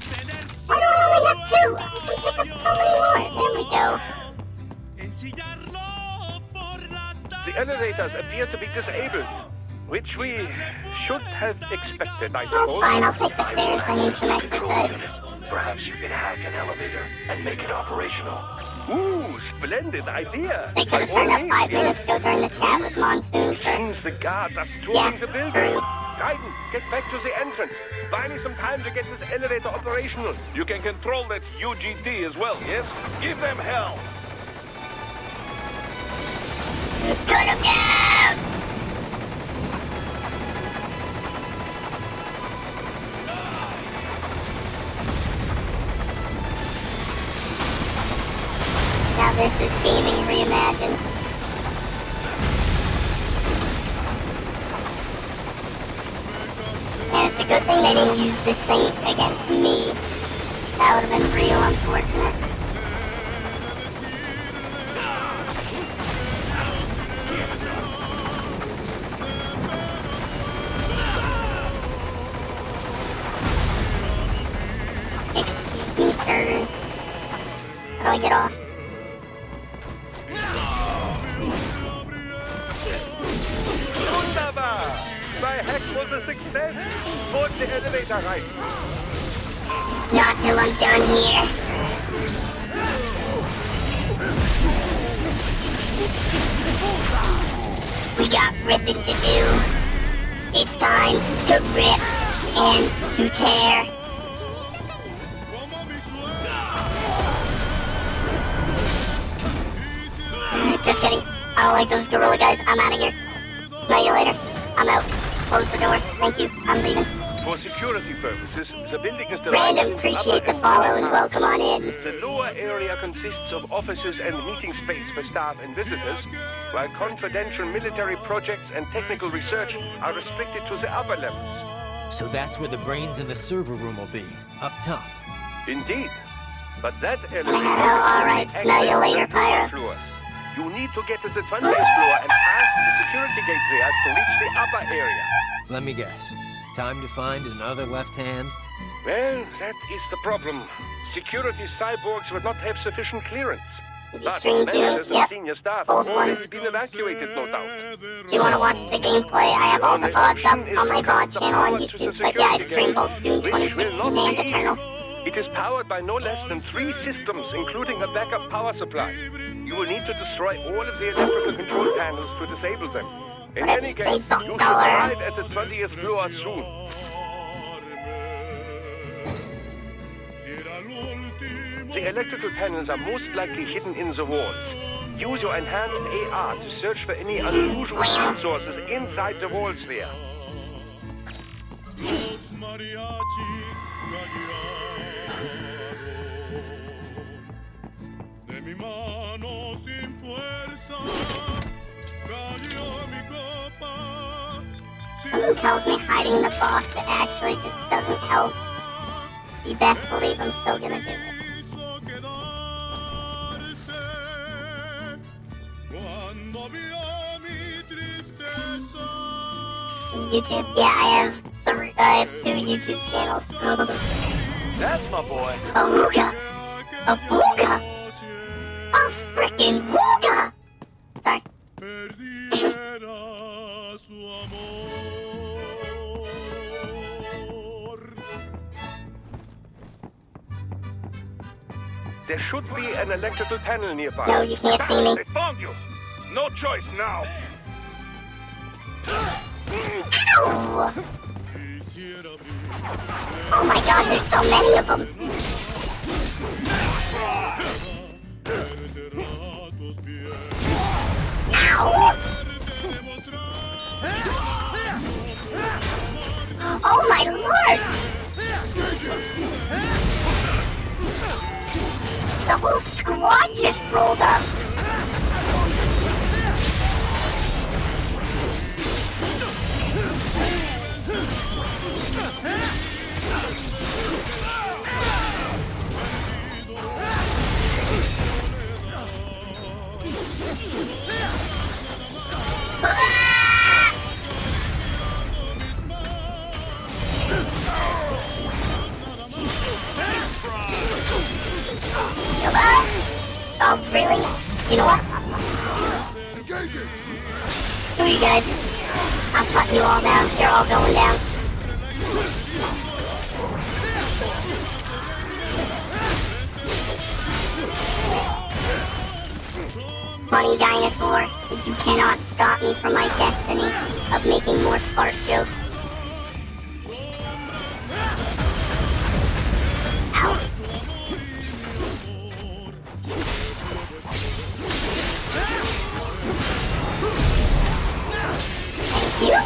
Why do I only have two? I can pick up so many more. There we go. The elevators appear to be disabled, which we should have expected, I That's suppose. fine, I'll take the stairs. I need some exercise. Perhaps you can hack an elevator and make it operational. Ooh, splendid idea. They could have turned up 5 minutes ago during the chat with Monsoon for... Seems the guards are storming Yeah, the building. true. Raiden, get back to the entrance. Buy me some time to get this elevator operational. You can control that UGT as well, yes? Give them hell. Cut him down! Now this is gaming reimagined. And it's a good thing they didn't use this thing against me. That would have been real unfortunate. Excuse me, sirs. How do I get off? Wunderbar. My hack was a success. Put the elevator right. Not till I'm done here. We got ripping to do. It's time to rip and to tear. Just kidding. I don't like those gorilla guys. I'm out of here. Smell you later. I'm out. Close the door. Thank you. I'm leaving. For security purposes, the building is divided Random, into appreciate upper the follow and welcome on in. The lower area consists of offices and meeting space for staff and visitors, while confidential military projects and technical research are restricted to the upper levels. So that's where the brains in the server room will be, up top. Indeed. But that elevator All right, smell you later, Pyro. floors. You need to get to the 20th floor and pass the security gate there to reach the upper area. Let me guess. Time to find another left hand? Well, that is the problem. Security cyborgs would not have sufficient clearance. But Stream managers too, and yep. senior staff Both have ones. already been evacuated, no doubt. If you want to watch the gameplay, I have all the VODs up on my VOD channel on YouTube. But yeah, I stream both Doom 2016 and Eternal. It is powered by no less than 3 systems, including a backup power supply. You will need to destroy all of the electrical control panels to disable them. In Whatever any you say, case, you should $1. arrive at the 20th floor soon. The electrical panels are most likely hidden in the walls. Use your enhanced AR to search for any unusual resources inside the walls there. Los mariachis de mi mano sin fuerza cayó mi copa. Something tells me hiding the box actually just doesn't help. You best believe I'm still gonna do it. YouTube? Yeah, I have 2 YouTube channels. That's my boy. A wooga! A wooga! A frickin' wooga! Sorry. There should be an electrical panel nearby. No, you can't see me. They found you. No choice now. Ow! Oh my god, there's so many of them. Ow! Oh my lord! The whole squad just rolled up. Oh, really? You know what? Screw you guys. I'm putting you all down. You're all going down. Funny dinosaur, you cannot stop me from my destiny of making more fart jokes. Ow. Thank you.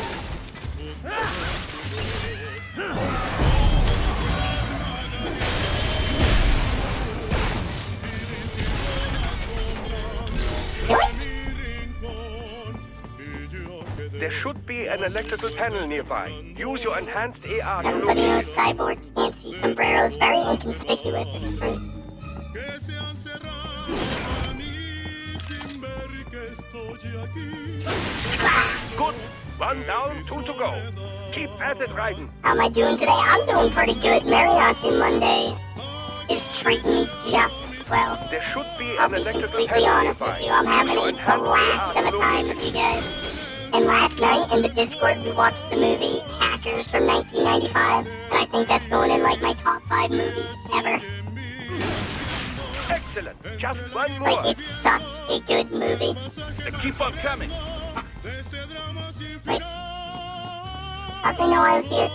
There should be an electrical panel nearby. Use your enhanced AR to Everybody locate knows Cyborg can't see sombreros. Very inconspicuous. It's true. Good. 1 down, 2 to go. Keep at it, Raiden. How am I doing today? I'm doing pretty good. Mariachi Monday is treating me just well. There should be I'll an be electrical completely panel honest nearby. with you. I'm having Use your a enhanced blast AR of to a time locate with you guys. And last night in the Discord, we watched the movie Hackers from 1995, and I think that's going in like my top 5 movies ever. Excellent. Just one more. Like, it's such a good movie. Keep on coming. Wait. How'd they know I was here?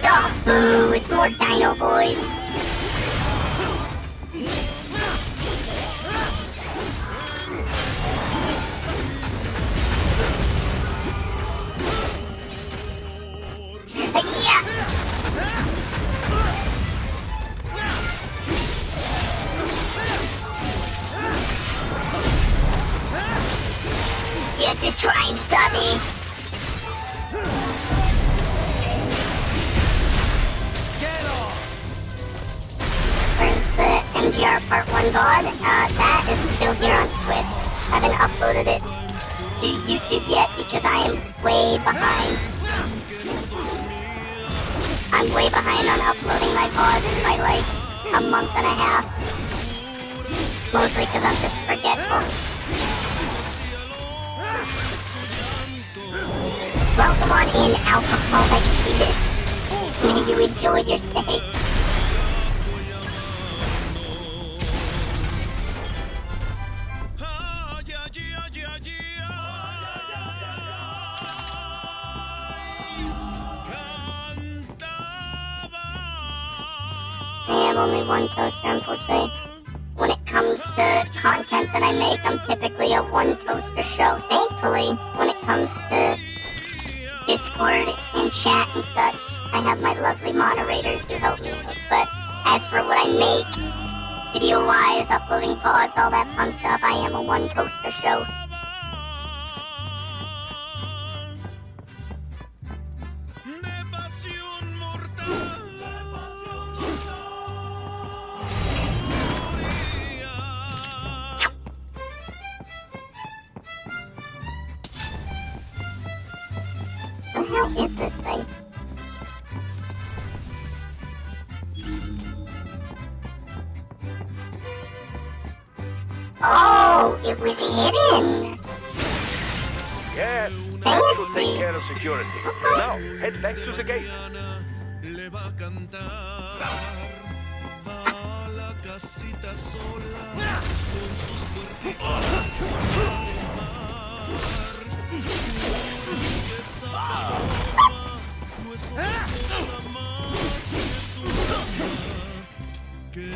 Oh, boo, it's more Dino Boys. Yeah. Yeah, just try and stop me. Where's the MGR Part 1 VOD? That is still here on Twitch. I haven't uploaded it to YouTube yet because I am way behind. I'm way behind on uploading my VODs by like a month and a half. Mostly because I'm just forgetful. Welcome on in, alcoholic fetus. May you enjoy your stay. only one toaster, unfortunately. When it comes to content that I make, I'm typically a one toaster show. Thankfully, when it comes to Discord and chat and such, I have my lovely moderators who help me out. But as for what I make, video-wise, uploading VODs, all that fun stuff, I am a one toaster show. What the hell is this thing? Oh, it was hidden! Yes, that should take care of security. Now, head back to the gate. Le va a cantar a la casita sola con sus puertitas al mar. Esa paloma no es otra cosa más que su alma que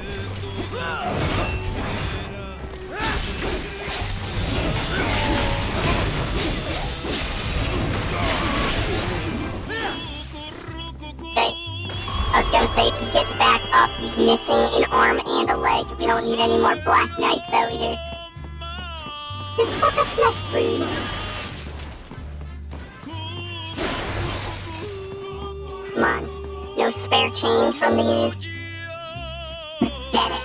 toda espera. Okay. I was gonna say, if he gets back up, he's missing an arm and a leg. We don't need any more Black Knights out here. Just put the flesh wound. Come on. No spare change from these. Pathetic.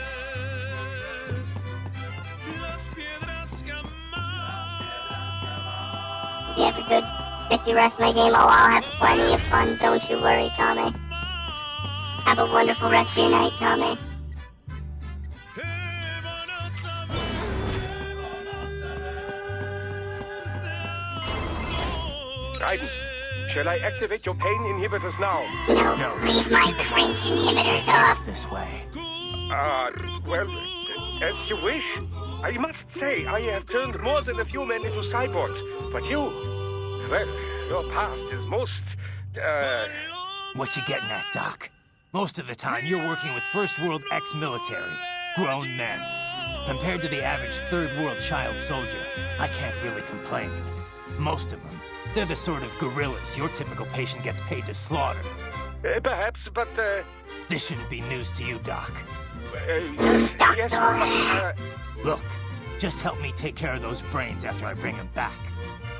You have a good sticky rest of my game. Oh, I'll have plenty of fun. Don't you worry, Kame. Have a wonderful rest of your night, Kame. Raiden, shall I activate your pain inhibitors now? No, leave my cringe inhibitors off. This way. Well, as you wish. I must say, I have turned more than a few men into cyborgs, but you, well, your past is most, What you getting at, Doc? Most of the time, you're working with First World ex-military, grown men. Compared to the average Third World child soldier, I can't really complain. Most of them, they're the sort of guerrillas your typical patient gets paid to slaughter. Perhaps, but, This shouldn't be news to you, Doc. Yes, but, Look, just help me take care of those brains after I bring them back.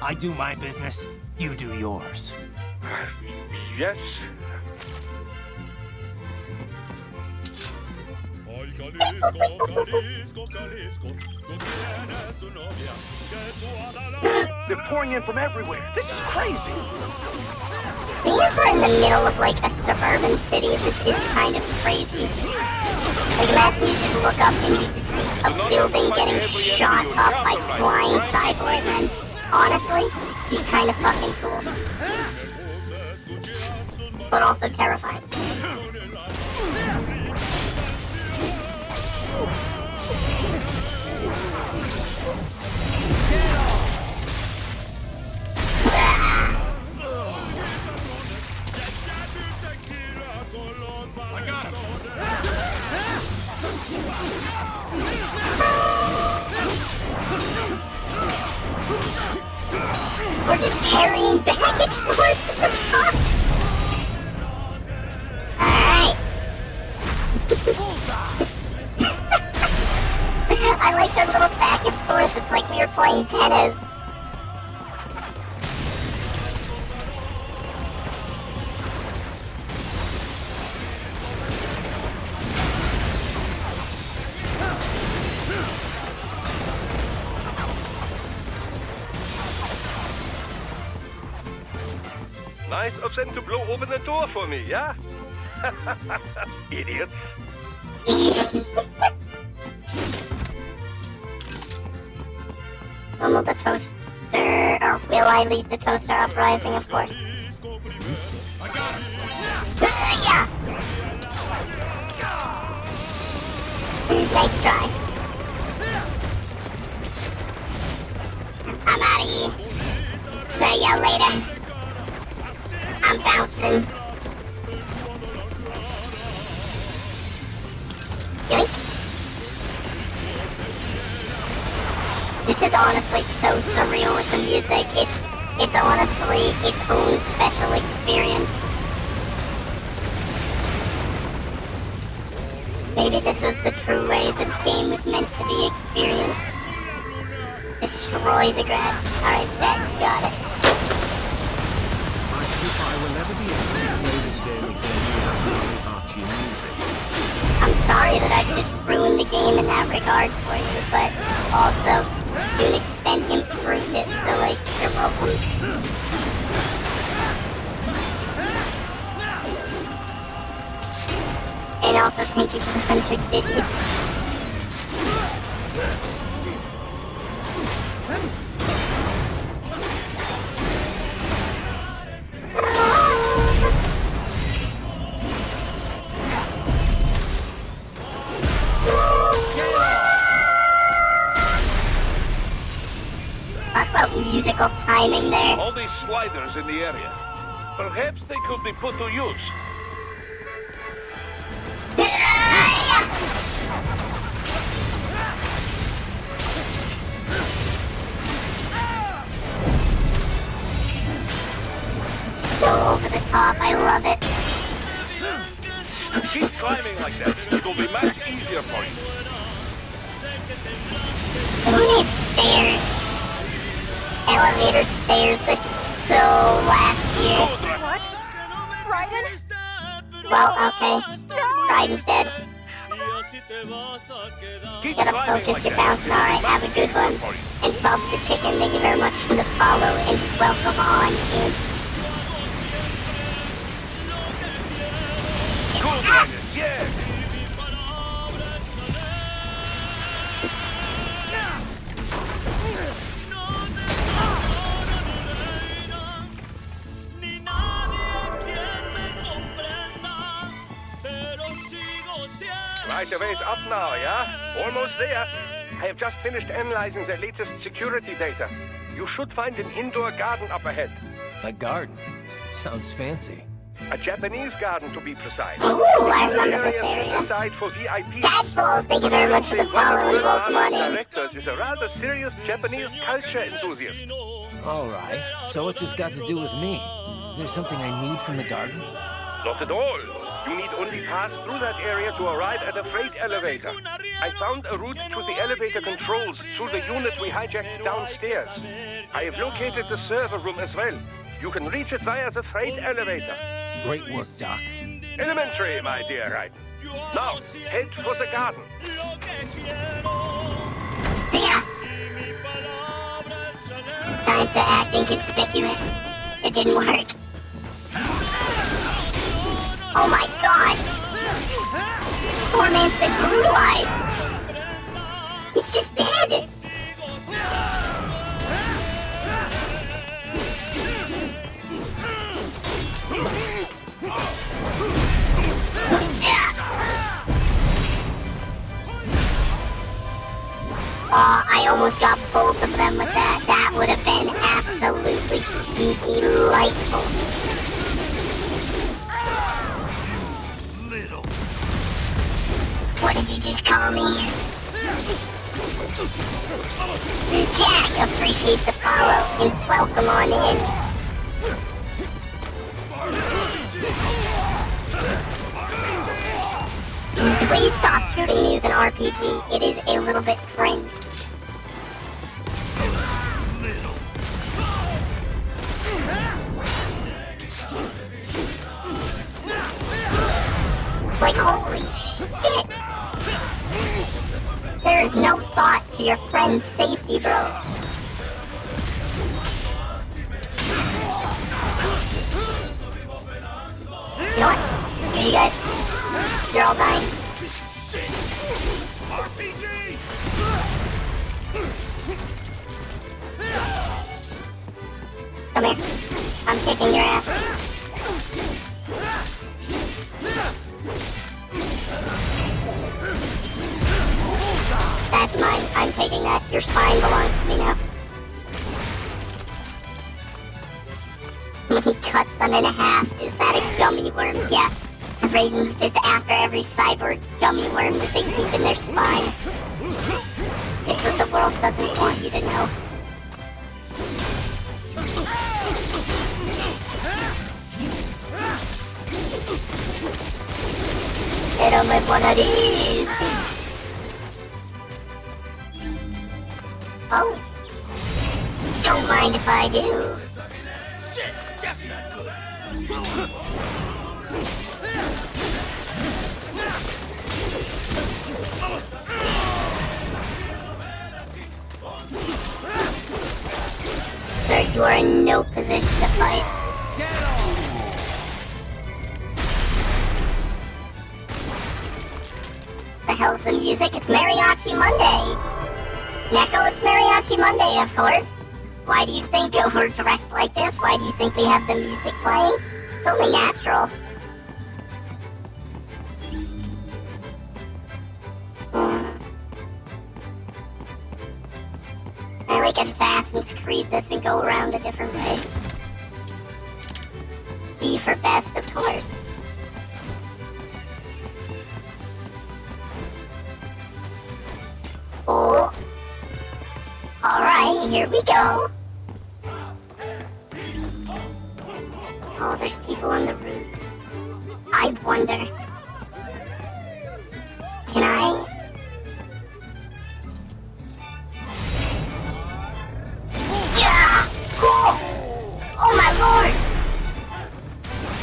I do my business, you do yours. Yes. Ay, Jalisco, Jalisco, Jalisco, tú tienes tu novia, que tú adala. They're pouring in from everywhere. This is crazy. Being if we're in the middle of, like, a suburban city, this is kind of crazy. Like, imagine you just look up and you just see a building getting shot up by flying cyborg men. Honestly, be kind of fucking cool. But also terrifying. I got him. We're just carrying back and forth. What the fuck? Alright. I like that little back and forth. It's like we were playing tennis. Nice of them to blow open the door for me, yeah? Idiots. When will the toaster, or will I lead the toaster uprising, of course? Yeah! Nice try. I'm out of here. Smell y'all later. I'm bouncing. Yoink. This is honestly so surreal with the music. It's honestly its own special experience. Maybe this was the true way the game was meant to be experienced. Destroy the grass. Alright, that got it. I hope I will never be able to play this game again without Mariachi music. I'm sorry that I just ruined the game in that regard for you, but also, to an extent, improved it, so, like, you're welcome. And also, thank you for the 100 biddies. Talk about musical timing there. All these sliders in the area. Perhaps they could be put to use. So over the top, I love it. Keep climbing like that. It will be much easier for you. Who needs stairs? Elevator stairs were so last year. What? Raiden? Well, okay. Raiden's dead. Keep Gotta climbing focus like your that. bounce. Alright, have a good one. And Bob the Chicken, thank you very much for the follow and welcome on in. Cool, Brandon. Yeah. Right the ways up now, yeah? Almost there. I have just finished analyzing the latest security data. You should find an indoor garden up ahead. A garden? Sounds fancy. A Japanese garden, to be precise. Ooh, I remember this area. Aside for VIPs. Tadpole, thank you very much for the follow and welcome on in. Directors is a rather serious Japanese culture enthusiast. Alright, so what's this got to do with me? Is there something I need from the garden? Not at all. You need only pass through that area to arrive at a freight elevator. I found a route to the elevator controls through the unit we hijacked downstairs. I have located the server room as well. You can reach it via the freight elevator. Great work, Doc. Elementary, my dear Raiden. Now, head for the garden. Yeah. Time to act inconspicuous. It didn't work. Oh my god! Poor man's been brutalized! He's just dead! Oh, I almost got both of them with that. That would have been absolutely delightful. What did you just call me? Jack, appreciate the follow and welcome on in. Please stop shooting me with an RPG. It is a little bit cringe. Like, holy shit! There is no thought to your friend's safety, bro. You know what? Screw you guys. You're all dying. Come here. I'm kicking your ass. That's mine. I'm taking that. Your spine belongs to me now. When he cuts them in half, is that a gummy worm? Yeah. Raiden's just after every cyborg gummy worm that they keep in their spine. It's what the world doesn't want you to know. Hit him with one of these! Oh. Don't mind if I do. Shit, that's not good. Sir, you are in no position to fight. The hell's the music? It's Mariachi Monday! Neko, it's Mariachi Monday, of course. Why do you think we're dressed like this? Why do you think we have the music playing? It's only natural. I like Assassin's Creed this and go around a different way. B for best, of course. Oh. Alright, here we go. Oh, there's people on the roof. I wonder. Can I? Yeah! Cool! Oh my lord!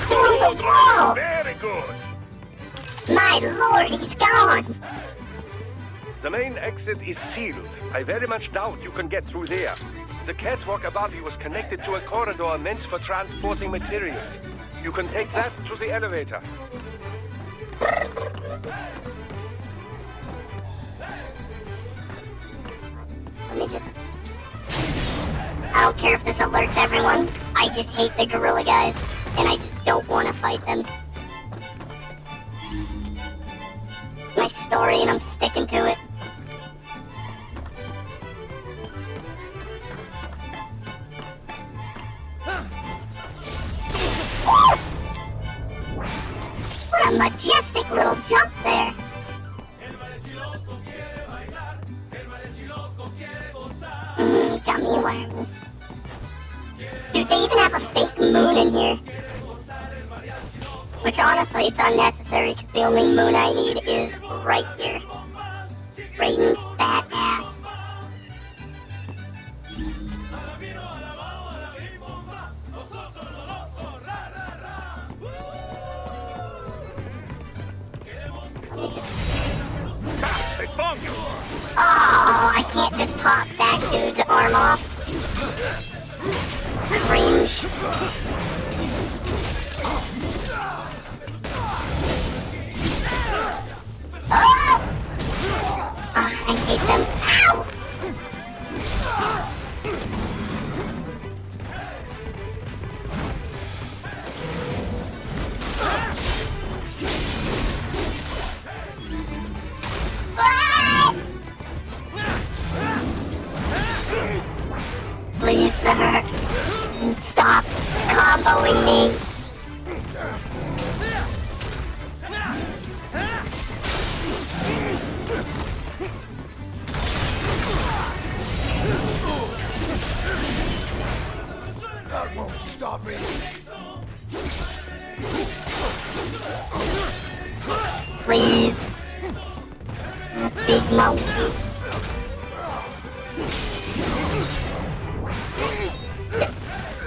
Through the wall! Very good. My lord, he's gone! The main exit is sealed. I very much doubt you can get through there. The catwalk above you was connected to a corridor meant for transporting materials. You can take that to the elevator. Let me just... I don't care if this alerts everyone. I just hate the gorilla guys, and I just don't want to fight them. It's my story, and I'm sticking to it. What a majestic little jump there. Gummy worms. Dude, they even have a fake moon in here. Which honestly, it's unnecessary because the only moon I need is right here. Raiden's badass. Oh, I can't just pop that dude's arm off. Cringe. Oh! I hate them. Ow! Please, sir, stop comboing me. That won't stop me. Please. Big monkey.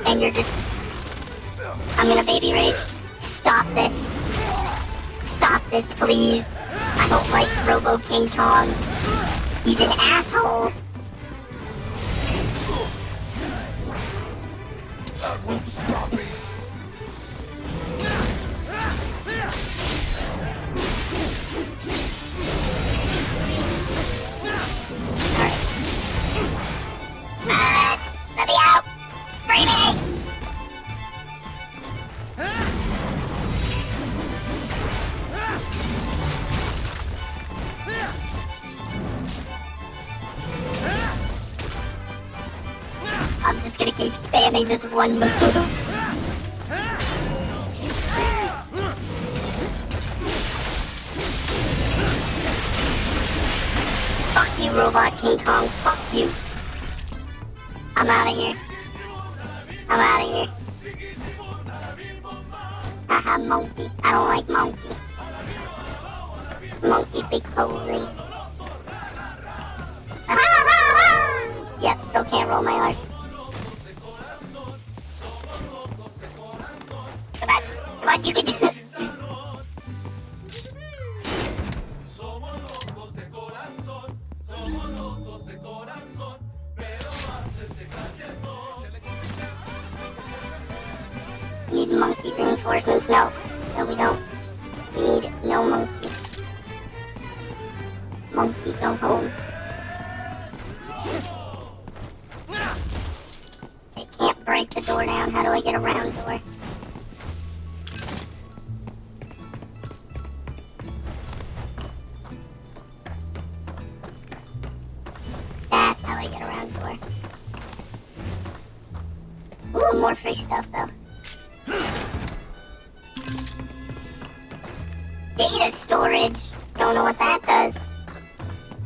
And you're just... I'm gonna baby rage. Stop this. Stop this, please. I don't like Robo King Kong. He's an asshole. That won't stop me. Let me out! Free me! I'm just gonna keep spamming this one move. Fuck you, Robot King Kong. Fuck you. I'm out of here. I'm out of here. Haha, monkey. I don't like monkey. Monkey big holy. Yep, still can't roll my R's. Come on, you can do it. Need monkey reinforcements? No. No, we don't. We need no monkey. Monkey, go home. I can't break the door down. How do I get around door? That's how I get around door. Ooh, more free stuff though. Data storage. Don't know what that does.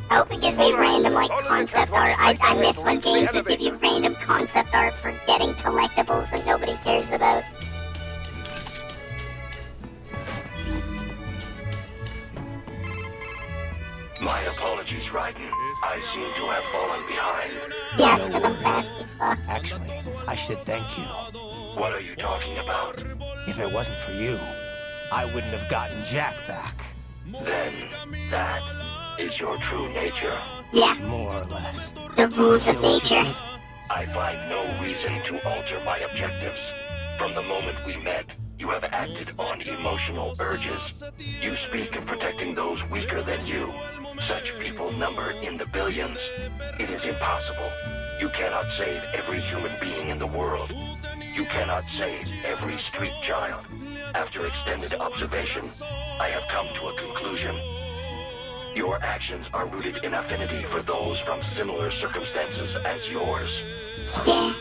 I hope it gives me random, like, concept art. I miss when games would give you random concept art for getting collectibles that nobody cares about. My apologies, Raiden. I seem to have fallen behind. Yeah, because I'm fast as fuck. Actually, I should thank you. What are you talking about? If it wasn't for you, I wouldn't have gotten Jack back. Then, that is your true nature. Yeah. More or less. The rules of nature. I find no reason to alter my objectives. From the moment we met, you have acted on emotional urges. You speak of protecting those weaker than you. Such people number in the billions. It is impossible. You cannot save every human being in the world. You cannot save every street child. After extended observation, I have come to a conclusion. Your actions are rooted in affinity for those from similar circumstances as yours. Yeah.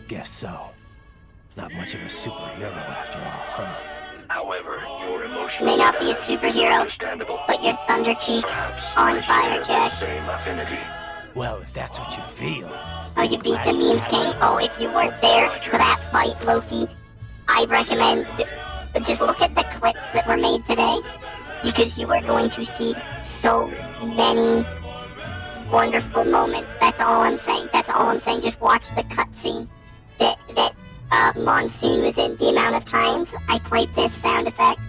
Guess so. Not much of a superhero after all, huh? However, your emotions May not be a superhero, understandable. but your thunder cheeks on fire, Jack. Same affinity. Well, if that's what you feel. Oh, you beat the memes king. Oh, if you weren't there for that fight, Loki, I recommend just look at the clips that were made today, because you are going to see so many wonderful moments. That's all I'm saying. That's all I'm saying. Just watch the cutscene that Monsoon was in. The amount of times I played this sound effect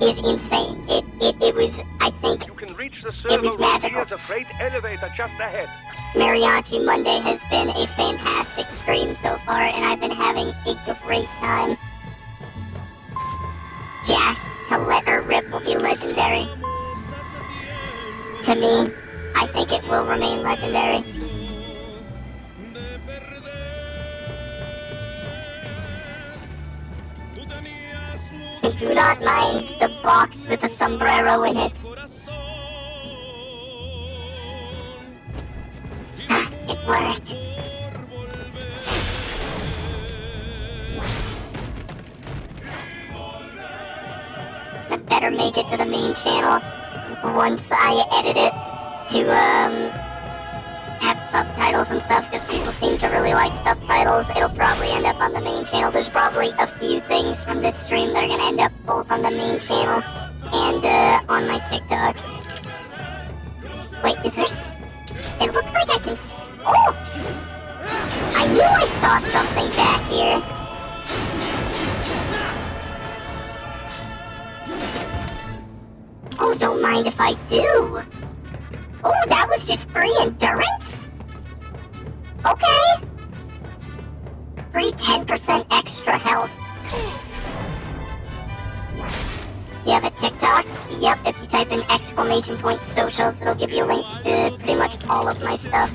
is insane. It was, I think, You can reach the it server was room magical. via the freight elevator just ahead. Mariachi Monday has been a fantastic stream so far, and I've been having a great time. Jack, to let her rip will be legendary. To me, I think it will remain legendary. Do not mind the box with a sombrero in it. It worked. I better make it to the main channel once I edit it to have subtitles and stuff, because people seem to really like subtitles. It'll probably end up on the main channel. There's probably a few things from this stream that are going to end up both on the main channel and on my TikTok. Wait, is there... It looks like I can... Oh! I knew I saw something back here. Oh, don't mind if I do. Oh, that was just free endurance? Okay. Free 10% extra health. You have a TikTok? Yep, if you type in !socials, it'll give you links to pretty much all of my stuff.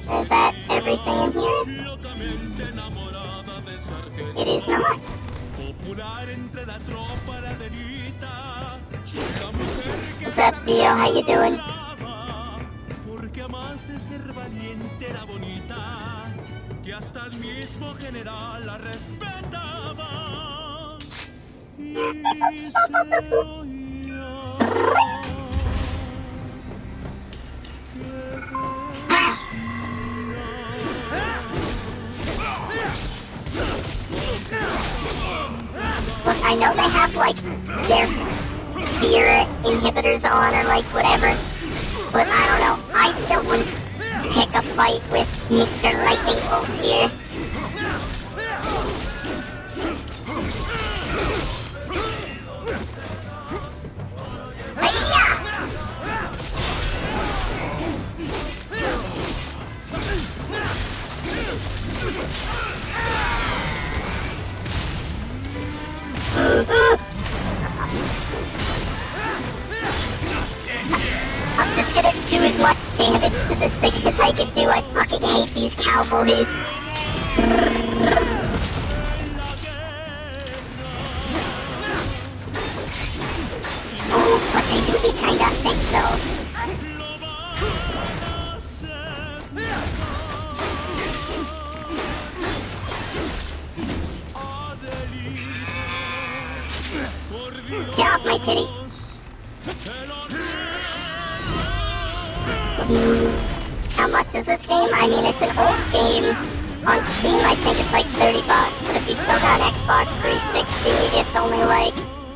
Is that everything in here? It is not. What's up, Theo? How you doing? hasta el mismo general la respetaba. Y se oía Look, I know they have, like, their fear inhibitors on or, like, whatever. But I don't know. I still wouldn't pick a fight with Mr. Lightning Bolt here. I'm just gonna do as much damage to this thing as I can do. I fucking hate these cowboys. Oh, but they do be kinda thick though. Get off my titty. How much is this game? I mean, it's an old game. On Steam, I think it's like $30, but if you still got an Xbox 360, it's only like,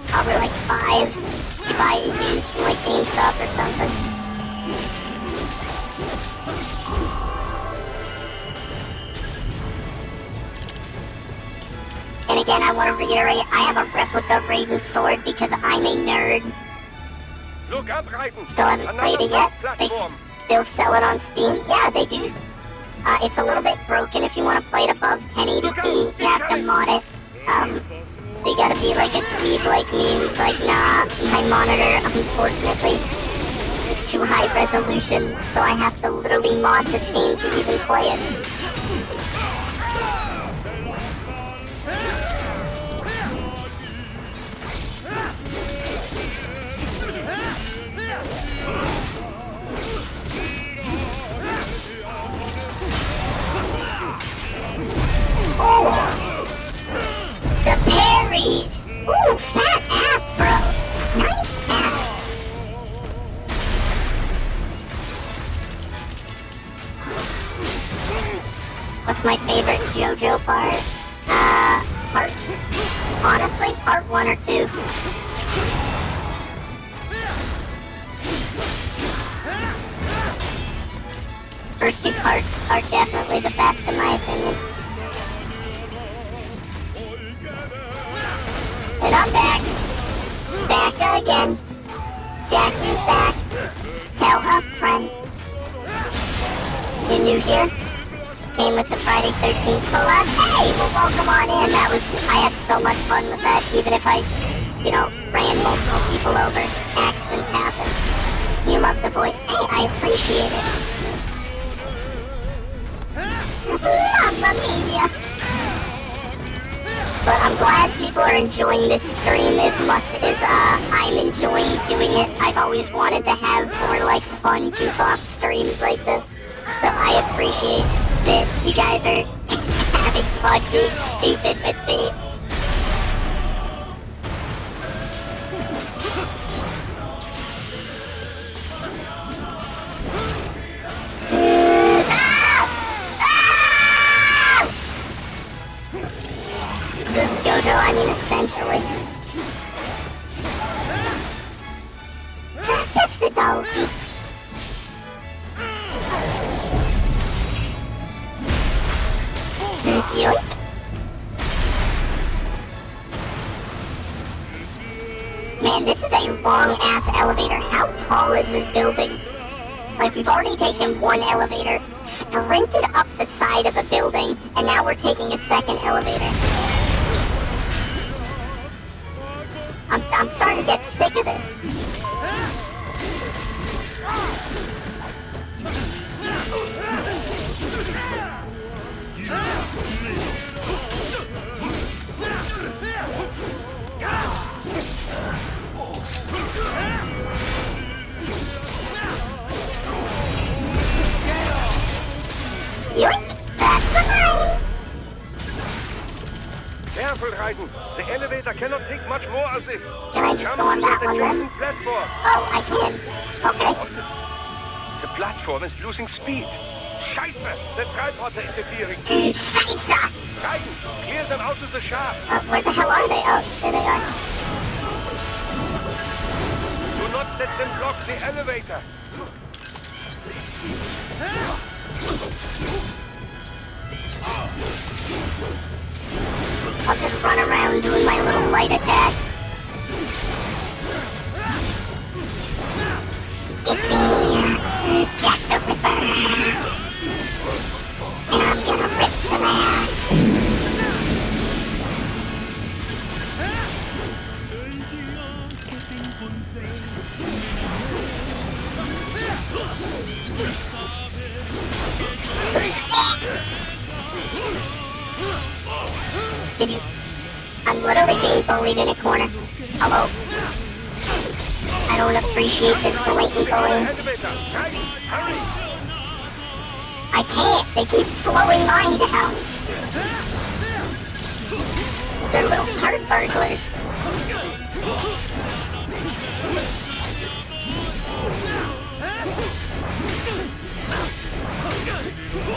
probably like $5. You buy it used from like GameStop or something. And again, I want to reiterate, I have a replica Raiden sword because I'm a nerd. Look up, Raiden. Still haven't played it yet. They still sell it on Steam. Yeah, they do. It's a little bit broken if you want to play it above 1080p. You have to mod it. You gotta be like a dweeb like me who's like, nah, my monitor, unfortunately, is too high resolution, so I have to literally mod this game to even play it. Oh! The parries! Ooh, fat ass, bro! Nice ass! What's my favorite JoJo part? Honestly, part 1 or 2. First 2 parts are definitely the best in my opinion. And I'm back. Back again. Jackie's back. Tell a friend. You're new here? Came with the Friday 13th collab. Hey, well welcome on in. I had so much fun with that, even if I, ran multiple people over. Accidents happen. You love the voice. Hey, I appreciate it. Mamma mia. But I'm glad people are enjoying this stream as much as I'm enjoying doing it. I've always wanted to have more like fun goof-off streams like this. So I appreciate that you guys are having fun being stupid with me. This is JoJo, I mean essentially. That's the doggy. Yoink. Man, this is a long-ass elevator. How tall is this building? Like, we've already taken one elevator, sprinted up the side of a building, and now we're taking a second elevator. I'm starting to get sick of this. Yoink! That's mine! Careful, Raiden. The elevator cannot take much more of this. Can I just go on that one then? Platform. Oh, I can. Okay. The platform is losing speed. Scheiße! The triporter is appearing. Scheiße! Raiden, clear them out of the shaft. Where the hell are they? Oh, there they are. Do not let them block the elevator. I'll just run around doing my little light attack. It's me, Jack the Ripper. And I'm gonna rip some ass. Did you? I'm literally being bullied in a corner. Hello? I don't appreciate this blatant bullying. I can't. They keep slowing mine down. They're little cart burglars.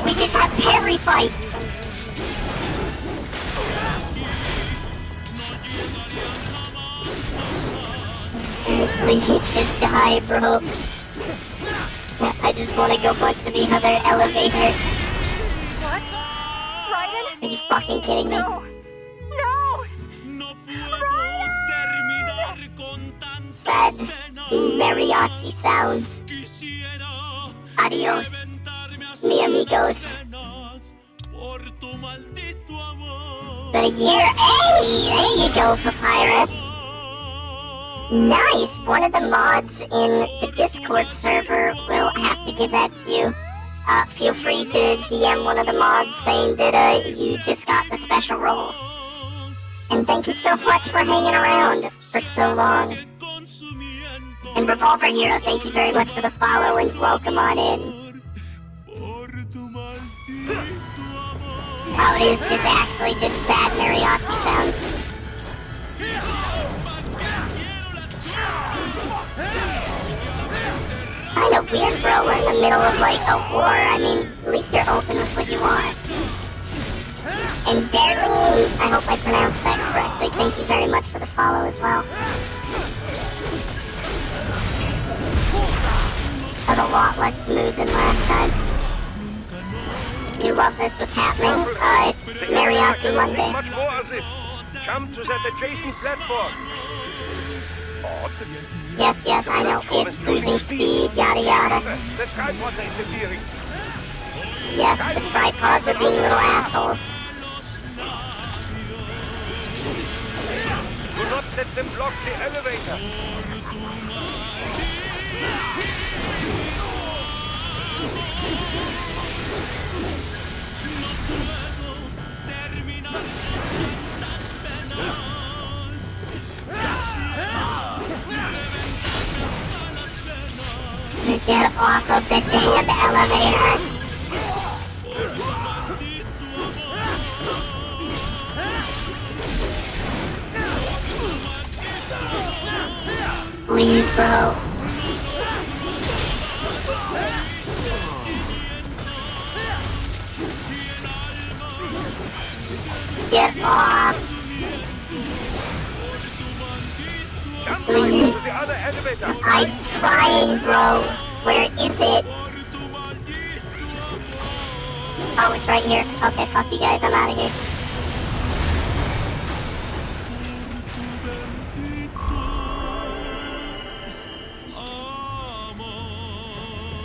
We just have parry fights. Please just die, bro. I just want to go back to the other elevator. What? Raiden? Are you fucking kidding me? No! Sad mariachi sounds. Adios, mi amigos. But a year, hey, there you go, Papyrus. Nice! One of the mods in the Discord server will have to give that to you. Feel free to DM one of the mods saying that you just got the special role. And thank you so much for hanging around for so long. And Revolver Hero, thank you very much for the follow and welcome on in. Oh, it is just actually just sad mariachi sounds. Kind of weird, bro. We're in the middle of, like, a war. I mean, at least you're open with what you want. And Darren, I hope I pronounced that correctly. Thank you very much for the follow as well. That was a lot less smooth than last time. You love this, what's happening? It's Mariachi Monday. Much more of this. Jump to that adjacent platform. Yes, I know. It's losing speed, yada yada. The tripods are interfering. Yes, the tripods are being little assholes. Do not let them block the elevator. Get off of the damn elevator! Please, bro. Get off! Please. I'm trying, bro. Where is it? Oh, it's right here. Okay, fuck you guys. I'm out of here.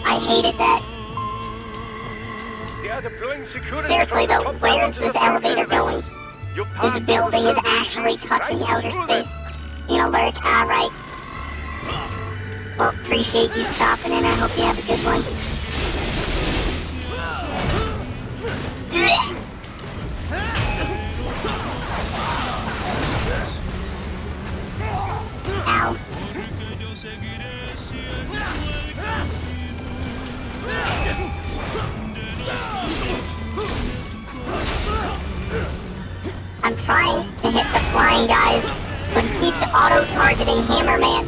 I hated that. Seriously though, where is this elevator going? This building is actually touching outer space. You know, Lurk, alright. Well, appreciate you stopping in. I hope you have a good one. Ow. I'm trying. to hit the flying guys, but he keeps auto-targeting Hammerman.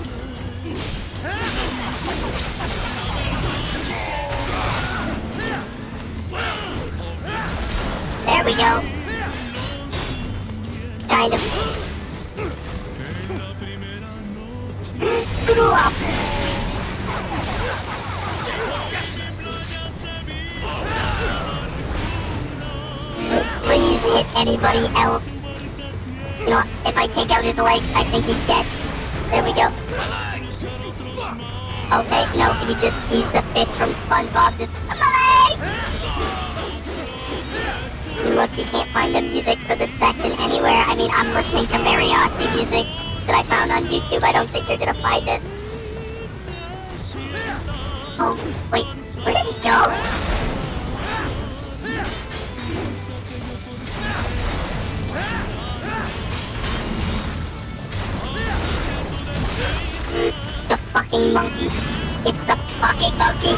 There we go. Kind of. Screw up. Please hit anybody else. You know, if I take out his leg, I think he's dead. There we go. Okay, no, he's the fish from SpongeBob. Look, you can't find the music for the section anywhere. I mean, I'm listening to mariachi music that I found on YouTube. I don't think you're gonna find it. Oh, wait, where did he go? The fucking monkey. It's the fucking monkey.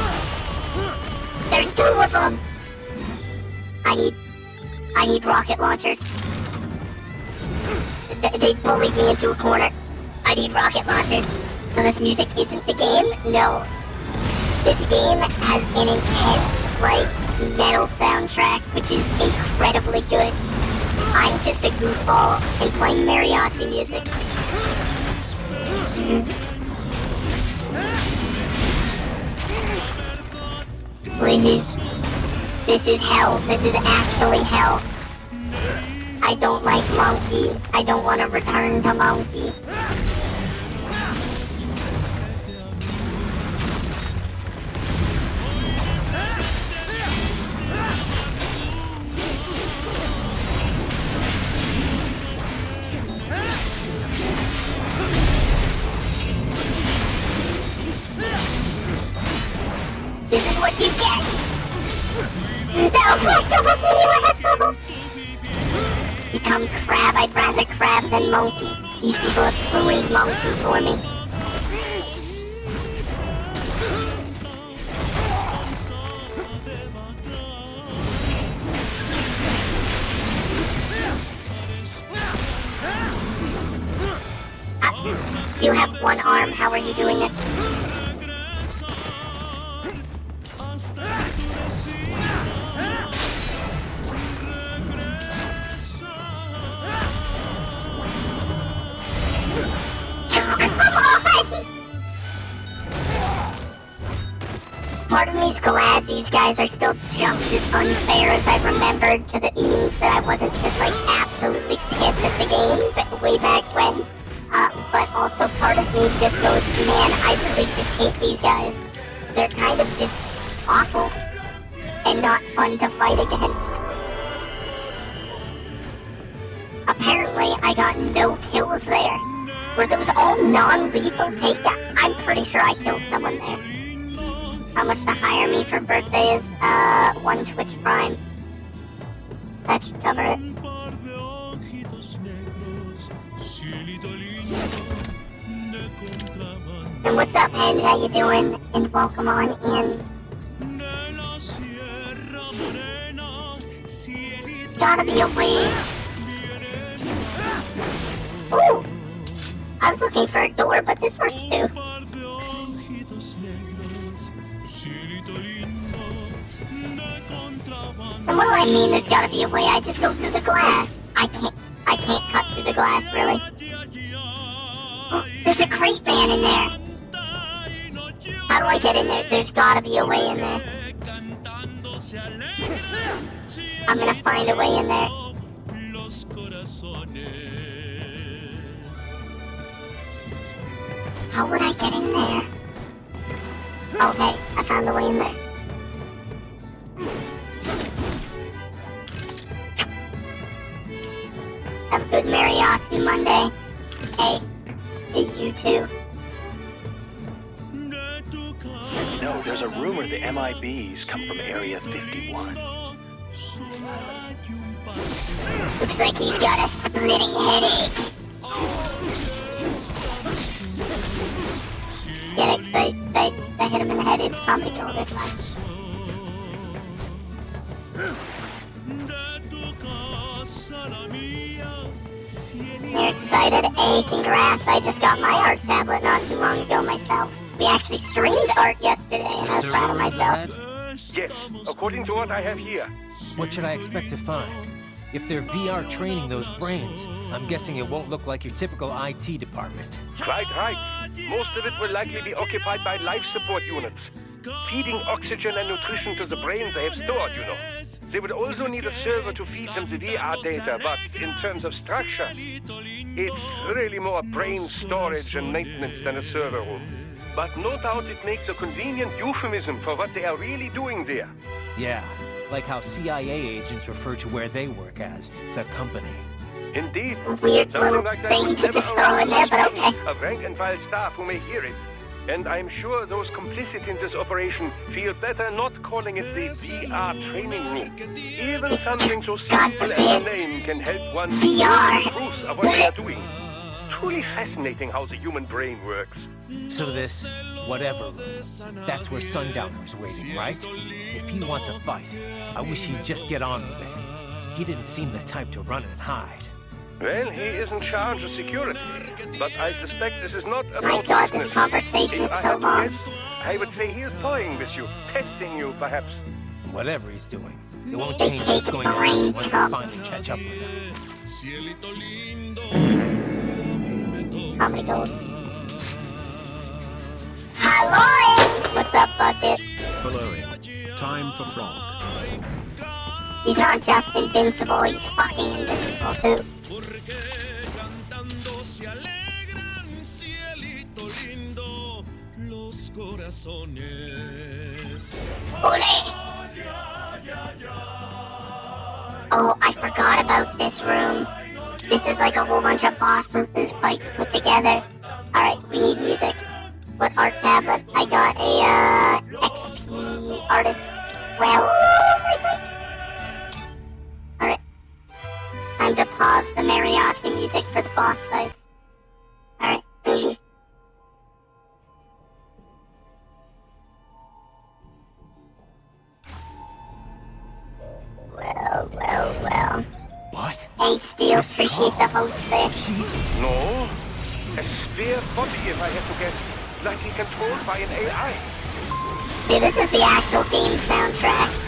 There's two of them. I need rocket launchers. They bullied me into a corner. I need rocket launchers. So this music isn't the game? No. This game has an intense, like, metal soundtrack, which is incredibly good. I'm just a goofball and playing mariachi music. Please. This is hell. This is actually hell. I don't like Monkey. I don't want to return to Monkey. This is what you get! No, become crab. I'd rather crab than monkey. These people have ruined monkey for me. You have one arm. How are you doing this? Part of me's glad these guys are still just as unfair as I remembered, because it means that I wasn't just like absolutely pissed at the game way back when. But also part of me just goes, man, I really just hate these guys. They're kind of just awful and not fun to fight against. Apparently, I got no kills there. Where there was all non-lethal takedown. I'm pretty sure I killed someone there. How much to hire me for birthday is, 1 Twitch Prime. That should cover it. And what's up, Hen? How you doing? And welcome on in. Gotta be a way. Ooh! I was looking for a door, but this works too. And what do I mean there's gotta be a way? I just go through the glass. I can't cut through the glass, really. Oh, there's a crate man in there. How do I get in there? There's gotta be a way in there. I'm gonna find a way in there. How would I get in there? Okay, I found the way in there. Have a good Mariachi Monday. Hey, it's you too. You know, there's a rumor the MIBs come from Area 51. Looks like he's got a splitting headache. Get it? They hit him in the head. It's comedy gold. It's fine. excited. Hey, congrats. I just got my art tablet not too long ago myself. We actually streamed art yesterday, and I was proud of myself. Yes, according to what I have here. What should I expect to find? If they're VR training those brains, I'm guessing it won't look like your typical IT department. Quite right. Most of it will likely be occupied by life support units. Feeding oxygen and nutrition to the brains they have stored, you know. They would also need a server to feed them the VR data, but in terms of structure, it's really more brain storage and maintenance than a server room. But no doubt it makes a convenient euphemism for what they are really doing there. Yeah, like how CIA agents refer to where they work as the company. Indeed. Weird Something little like that thing would to never just throw in there, but okay. of rank and file staff who may hear it. And I'm sure those complicit in this operation feel better not calling it the VR training room. Even something so simple as a name can help one see the truth of what they are doing. Truly fascinating how the human brain works. So this, whatever room, that's where Sundowner's waiting, right? If he wants a fight, I wish he'd just get on with it. He didn't seem the type to run and hide. Well, he is in charge of security, but I suspect this is not My about God, business. this conversation If is I so had to long. guess, I would say he is toying with you, testing you, perhaps. Whatever he's doing, it won't change what's going on once I finally catch up with him. Comedy gold. Hello! What's up, Bucket? Following. Time for Frog. He's not just invincible, he's fucking invincible too. Oh, I forgot about this room. This is like a whole bunch of boss fights put together. Alright, we need music. What art tablet? I got a XP artist. Well, alright. Time to pause the mariachi music for the boss fights. Alright. Well. What? Hey, Steel, appreciate the host there. No, a spare body, if I have to guess, likely controlled by an AI. See, this is the actual game soundtrack.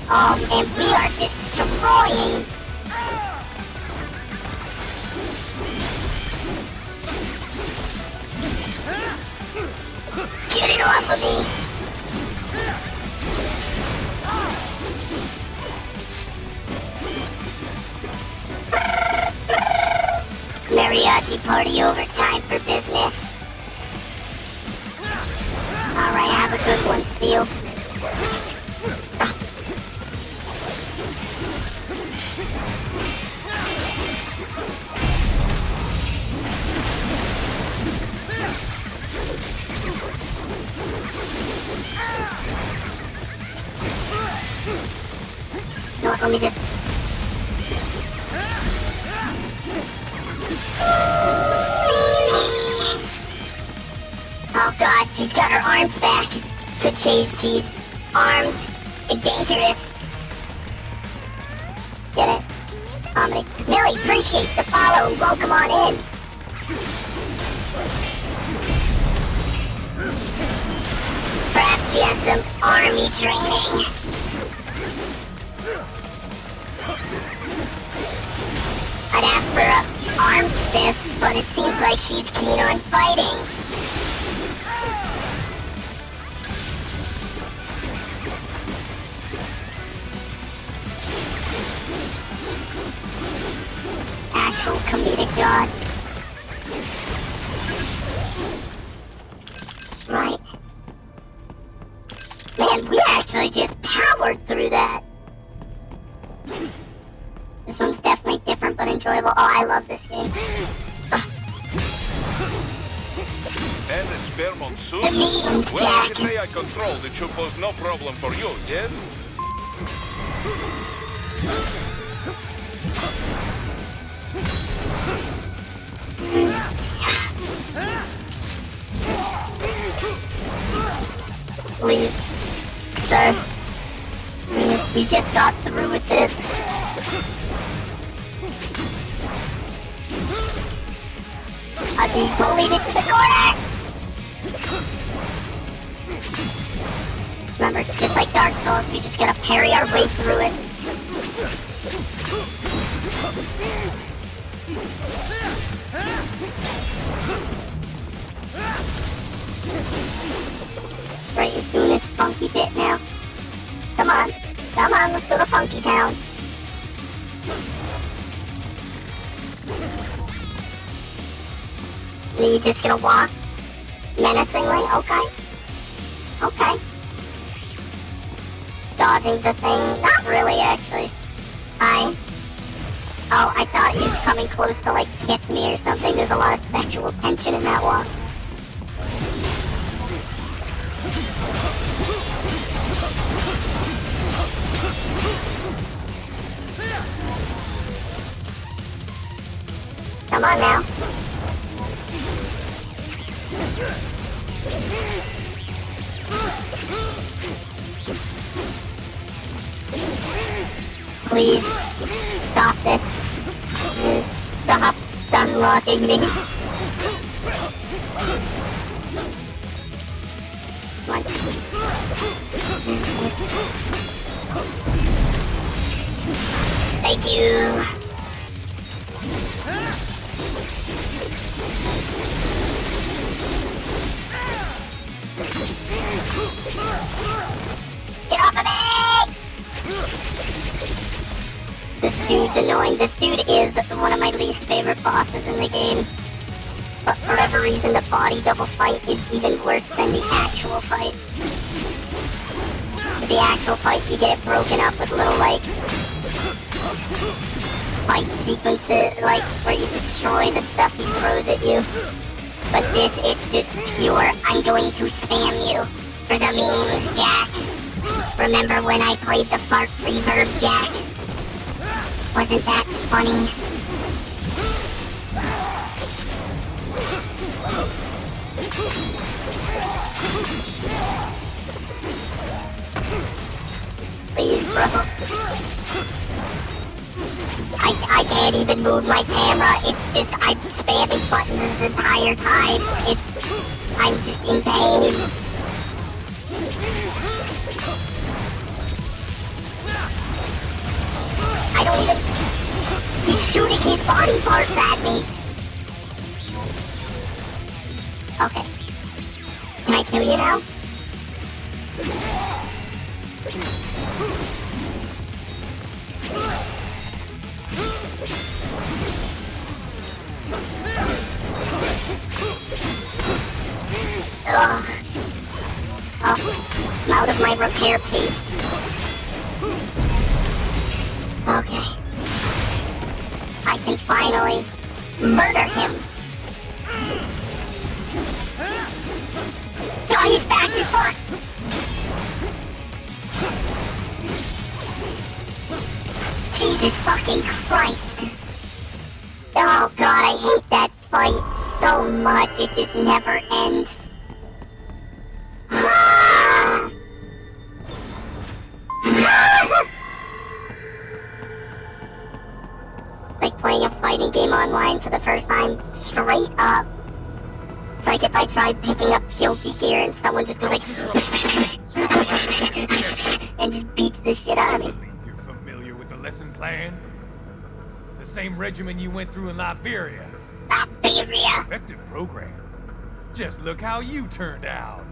Oh, and we are destroying. Get it off of me. Mariachi party over, time for business. Alright, have a good one, Steel. No, let me just... Oh god, she's got her arms back. Good chase, she's armed and dangerous. Get it? Comedy. Millie, appreciate the follow. Welcome on in. Perhaps she has some army training. I'd ask for a armistice, but it seems like she's keen on fighting. Actual comedic god. Right. Man, we actually just powered through that. This one's definitely different, but enjoyable. Oh, I love this game. And a spare monsoon? The memes, Well, I Jack. can say I controlled. It should pose no problem for you, yes? Please, sir. We just got through with this. I'm being bullied into the corner! Remember, it's just like Dark Souls, we just gotta parry our way through it. Right, he's doing this funky bit now. Come on, let's go to Funky Town. And then you're just gonna walk menacingly? Okay. Dodging's a thing. Not really, actually. Hi. Oh, I thought he was coming close to, like, kiss me or something. There's a lot of sexual tension in that walk. Come on now. Please, stop this. Stop stun-locking me. Come on. Thank you. Get off of me! This dude's annoying. This dude is one of my least favorite bosses in the game. But for whatever reason, the body double fight is even worse than the actual fight. The actual fight, you get it broken up with little, like, fight sequences, like, where you destroy the stuff he throws at you. But this, it's just pure, I'm going to spam you. For the memes, Jack. Remember when I played the fart reverb, Jack? Wasn't that funny? Please, bro. I can't even move my camera. It's just, I'm spamming buttons this entire time. I'm just in pain. I don't even... He's shooting his body parts at me. Okay. Can I kill you now? Ugh. Oh, I'm out of my repair paste. Okay. I can finally murder him. Oh, he's fast as fuck! Jesus fucking Christ! Oh god, I hate that fight so much, it just never ends. Like playing a fighting game online for the first time, straight up. It's like if I tried picking up guilty gear and someone just goes like and just beats the shit out of me. I believe you're familiar with the lesson plan? The same regimen you went through in Liberia. Liberia? Effective program. Just look how you turned out.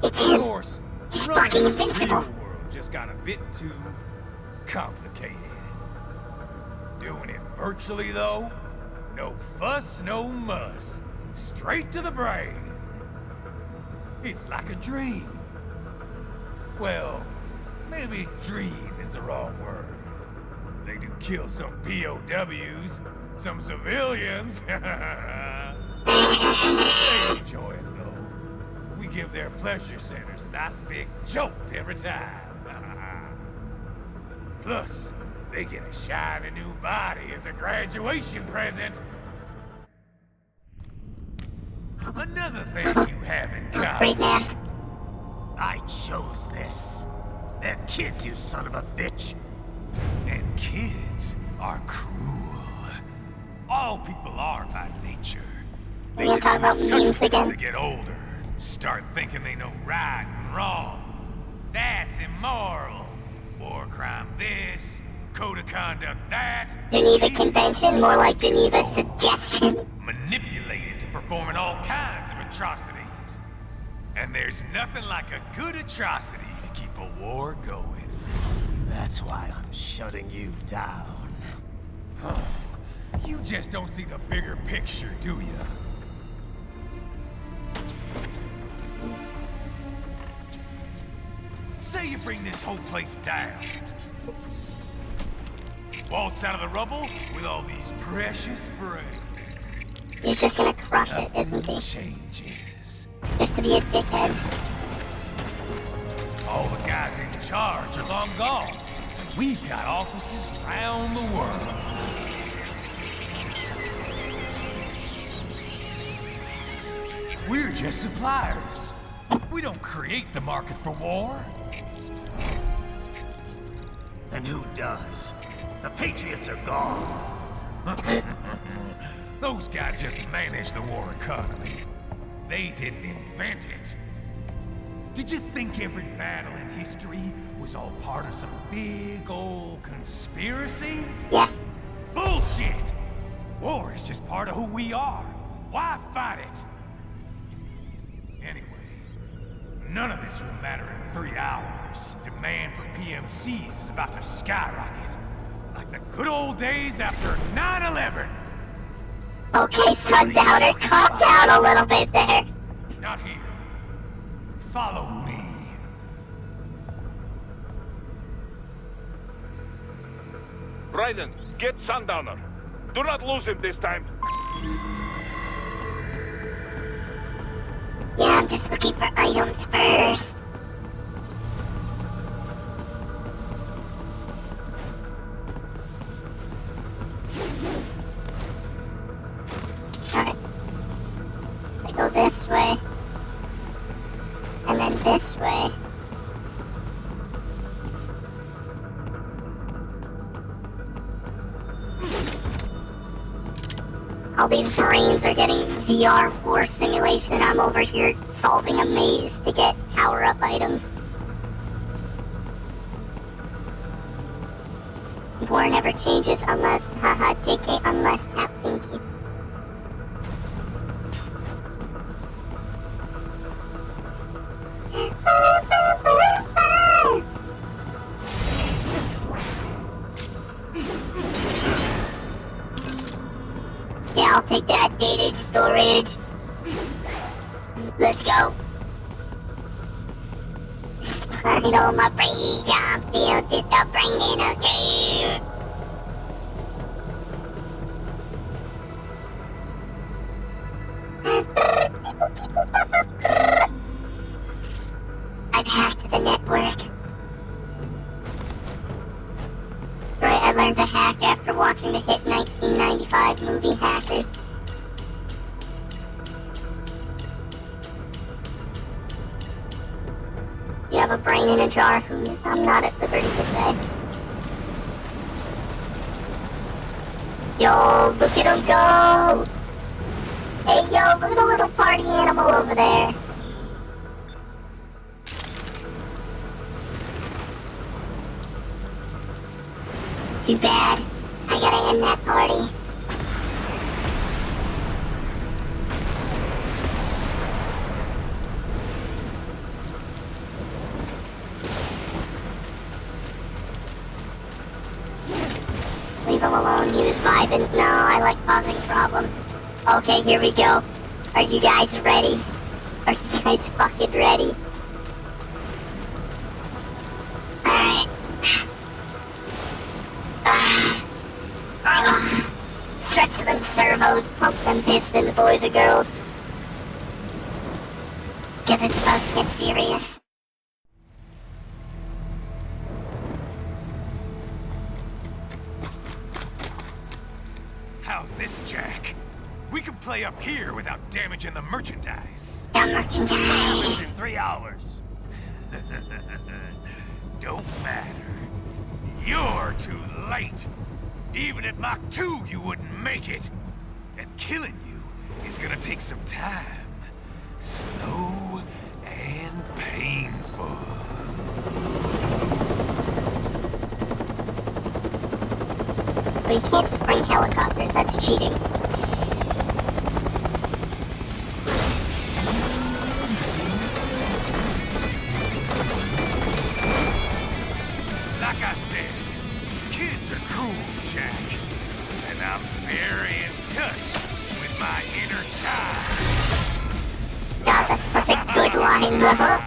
It's him. Of course, He's running fucking the invincible. real world just got a bit too complicated. Doing it virtually though, no fuss, no muss. Straight to the brain. It's like a dream. Well, maybe dream is the wrong word. They do kill some POWs, some civilians. They enjoy it, though. We give their pleasure centers a nice big jolt every time. Plus, they get a shiny new body as a graduation present. Another thing you have in common. I chose this. They're kids, you son of a bitch. And kids are cruel. All people are by nature. They just lose touch with as they get older. Start thinking they know right and wrong. That's immoral. War crime this, code of conduct that. Geneva Convention, more like Geneva Suggestion. Manipulated to performing all kinds of atrocities. And there's nothing like a good atrocity to keep a war going. That's why I'm shutting you down. Oh, you just don't see the bigger picture, do you? Say you bring this whole place down. Waltz out of the rubble with all these precious brains. He's just gonna crush it, isn't he? Changes. Just to be a dickhead. All the guys in charge are long gone. We've got offices around the world. We're just suppliers. We don't create the market for war. And who does? The Patriots are gone. Those guys just manage the war economy. They didn't invent it. Did you think every battle in history was all part of some big old conspiracy? Yes. Bullshit! War is just part of who we are. Why fight it? Anyway, none of this will matter in 3 hours. Demand for PMCs is about to skyrocket. Like the good old days after 9/11. Okay, Sundowner, calm down a little bit there. Not here. Follow me. Raiden, get Sundowner. Do not lose him this time. Yeah, I'm just looking for items first. Alright. I go this way. And then this way. All these brains are getting VR war simulation, and I'm over here solving a maze to get power-up items. War never changes unless, haha, JK, unless Captain keeps. Yeah, I'll take that dated storage. Let's go. Sprite all my brain jobs, still just a brain in a game. I've hacked the network. Right, I learned to hack after watching the hit 1995 movie Hackers. You have a brain in a jar, whose I'm not at liberty to say. Yo, look at him go! Hey yo, look at the little party animal over there. Too bad. I gotta end that party. Leave him alone, he was vibing. No, I like causing problems. Okay, here we go. Are you guys ready? Are you guys fucking ready? Alright. Catch them servos, pump them pistons, boys and girls. Cause it's about to get serious. How's this, Jack? We can play up here without damaging the merchandise. The merchandise. Happens in 3 hours. Don't matter. You're too late. Even at Mach 2, you wouldn't make it. And killing you is gonna take some time. Slow and painful. But you can't spring helicopters, that's cheating. Like I said, kids are cruel, Jack. And I'm very in touch with my inner child. God, that's such a good line, though.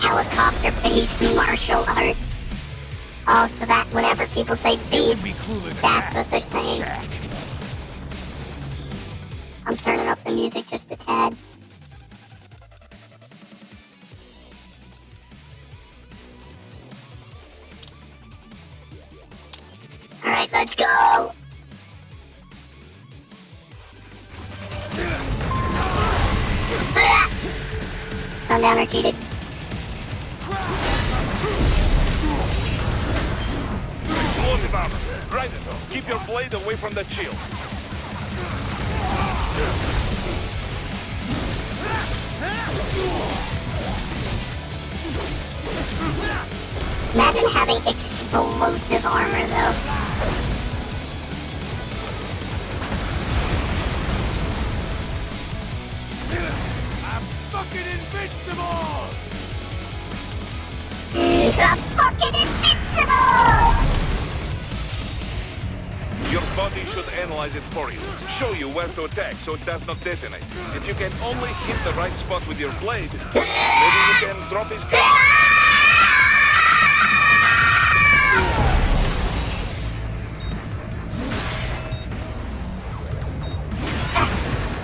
Helicopter-based martial arts. Oh, so that whenever people say beast, that's what they're saying. I'm turning up the music just a tad. Alright, let's go! Calm down or cheated. Explosive armor. Right, keep your blade away from that shield. Imagine having explosive armor, though. I'm fucking invincible! I'm fucking invincible! Your body should analyze it for you. Show you where to attack so it does not detonate. If you can only hit the right spot with your blade, maybe you can drop his gun.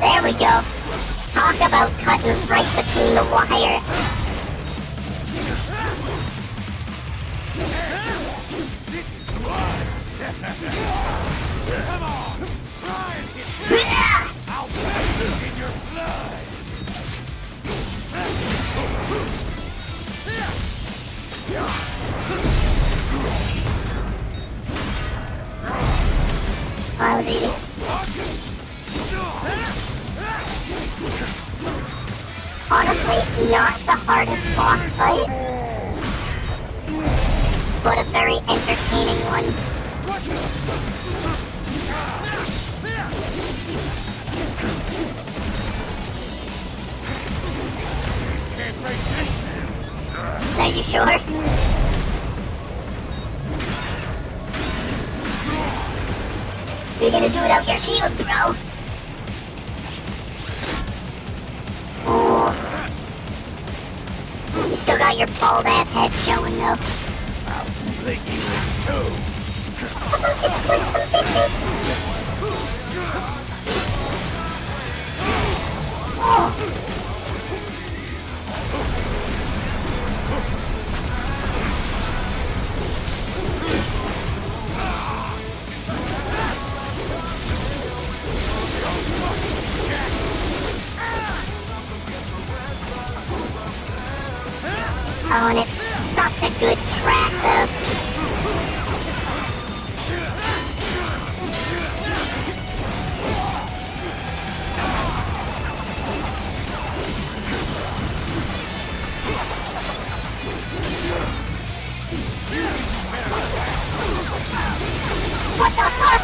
There we go. Talk about cutting right between the wire. This is fun! Come on! Try and get me! I'll bathe in your blood! I was eating. Honestly, not the hardest boss fight, but a very entertaining one. Are you sure? You're gonna do it out your shield, bro. Oh. You still got your bald ass head showing though. I'll slit you in two! Oh, and it's such a good track, though. What the fuck?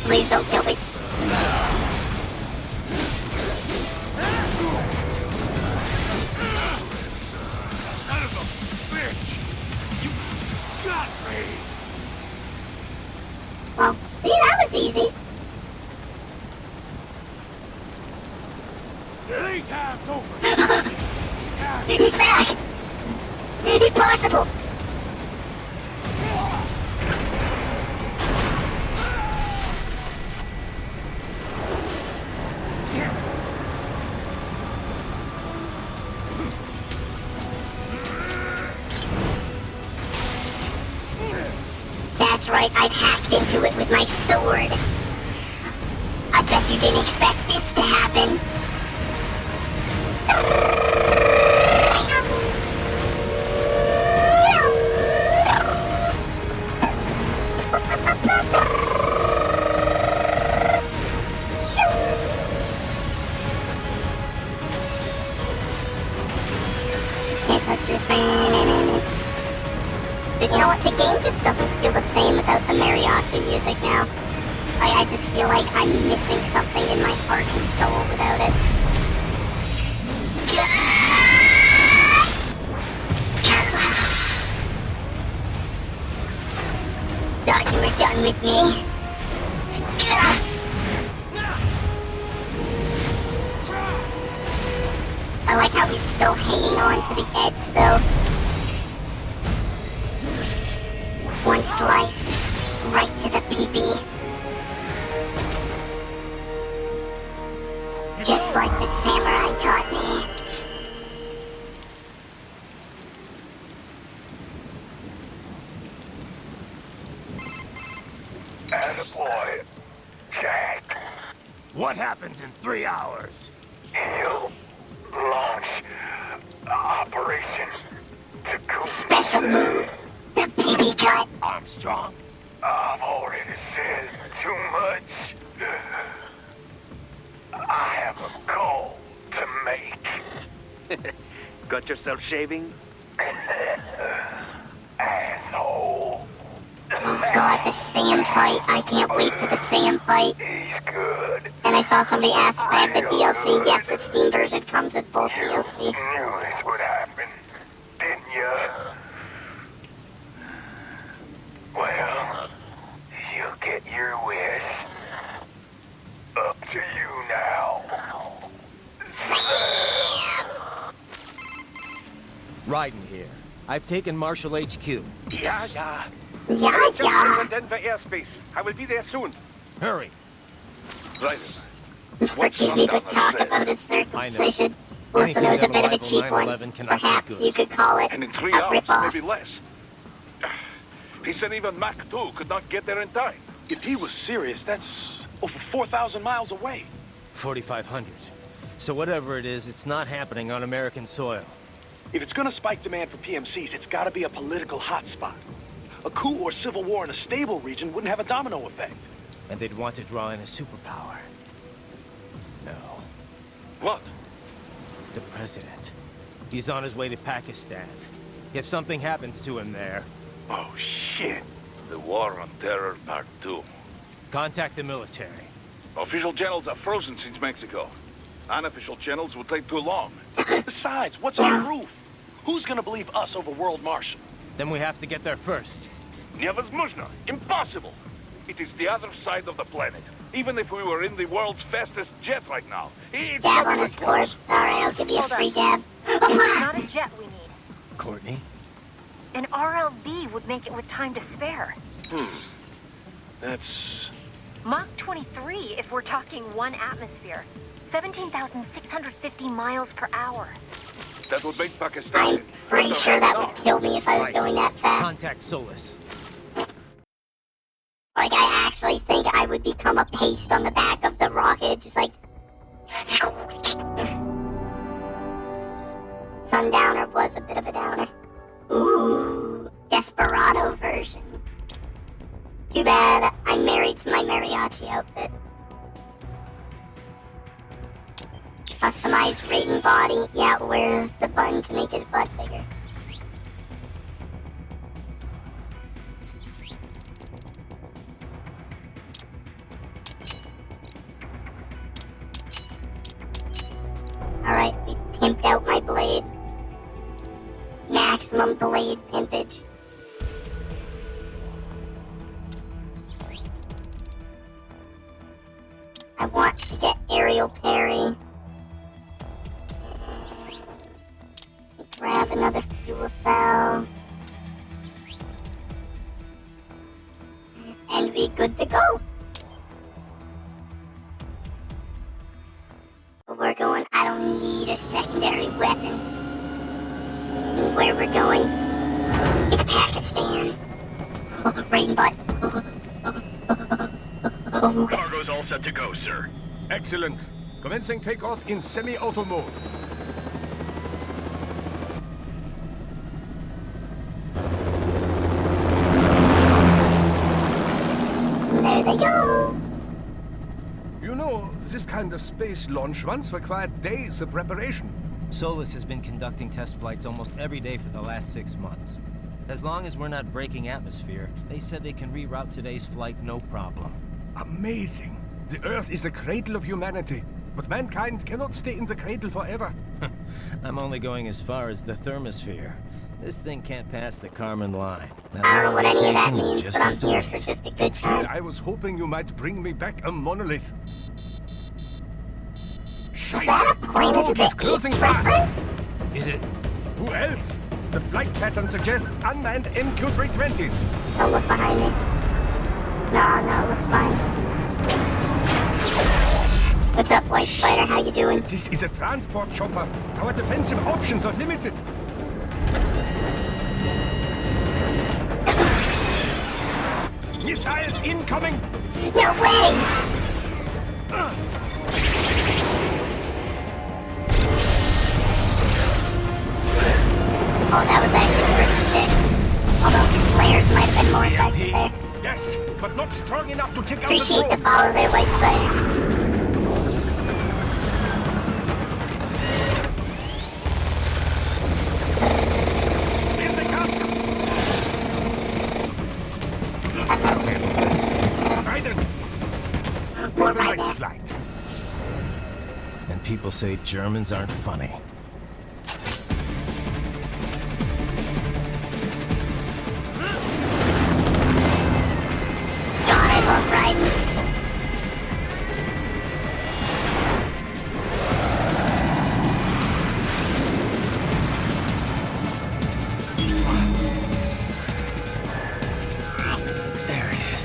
Please don't kill me. Well, see, that was easy. Playtime's over! He's back! Impossible! That's right, I've hacked into it with my sword. I bet you didn't expect this to happen. You know what, the game just doesn't feel the same without the mariachi music now. I just feel like I'm missing something in my heart and soul without it. Thought you were done with me. I like how he's still hanging on to the edge, though. One slice, right to the pee-pee. Just like the samurai taught me. Attaboy, Jack. What happens in 3 hours? He'll launch Operation Takuya. Special move. The pee-pee cut. Armstrong. I've already said too much. I have a call to make. Got yourself shaving? Asshole. Oh god, the Sam fight. I can't wait for the Sam fight. He's good. And I saw somebody ask if I have the DLC. Yes, the Steam version comes with both DLC. Knew this would happen, didn't you? Well, you get your wish. Up to you now. Raiden here. I've taken Marshall HQ. Yeah. Yeah. Denver airspace. I will be there soon. Hurry. Right. Forgive me, but talk about his circumcision. Listen, it was a bit of a cheap one. Perhaps you could call it And in 3 a hours, ripoff. maybe less. He said even Mach 2 could not get there in time. If he was serious, that's over 4,000 miles away. 4,500. So whatever it is, it's not happening on American soil. If it's gonna spike demand for PMCs, it's gotta be a political hotspot. A coup or civil war in a stable region wouldn't have a domino effect. And they'd want to draw in a superpower. No. What? The president. He's on his way to Pakistan. If something happens to him there... Oh, shit. The War on Terror Part 2. Contact the military. Official channels are frozen since Mexico. Unofficial channels will take too long. Besides, what's our proof? Who's gonna believe us over World Marshal? Then we have to get there first. Невозможно. Impossible. It is the other side of the planet. Even if we were in the world's fastest jet right now, it's Dab not on even his corpse. close. Sorry, I'll give you a free dab. Not a jet we need. Courtney? An RLV would make it with time to spare. That's... Mach 23 if we're talking 1 atmosphere. 17,650 miles per hour. That would make Pakistan... I'm pretty sure that would kill me if I was going that fast. Contact Solus. Like, I actually think I would become a paste on the back of the rocket, just like... Sundowner was a bit of a downer. Ooh, Desperado version. Too bad I'm married to my mariachi outfit. Customized Raiden body. Yeah, where's the button to make his butt bigger? Alright, we pimped out my blade. Maximum blade pimpage. I want to get aerial parry. grab another fuel cell. And we're good to go. We're going, I don't need a secondary weapon. Where we're going is Pakistan. Rain butt. Cargo's all set to go, sir. Excellent. Commencing takeoff in semi-auto mode. There they go. You know, this kind of space launch once required days of preparation. Solus has been conducting test flights almost every day for the last 6 months. As long as we're not breaking atmosphere, they said they can reroute today's flight no problem. Amazing. The Earth is the cradle of humanity, but mankind cannot stay in the cradle forever. I'm only going as far as the thermosphere. This thing can't pass the Kármán line. I don't know what any of that We'll means, just but I'm have to here wait. for just a good time. I was hoping you might bring me back a monolith. Is that a Planet of the Apes reference? Is it? Who else? The flight pattern suggests unmanned MQ-320s. Don't look behind me. No, look fine. What's up, White Spider? How you doing? This is a transport chopper. Our defensive options are limited. Missiles incoming! No way! Oh, that was actually pretty sick. Although flares might have been more effective there. Yes, but not strong enough to take out the Appreciate the drone. follow there, White Spider. Here they come! I'll handle this. Raiden! Have a nice flight. And people say Germans aren't funny. God, I love riding. There it is.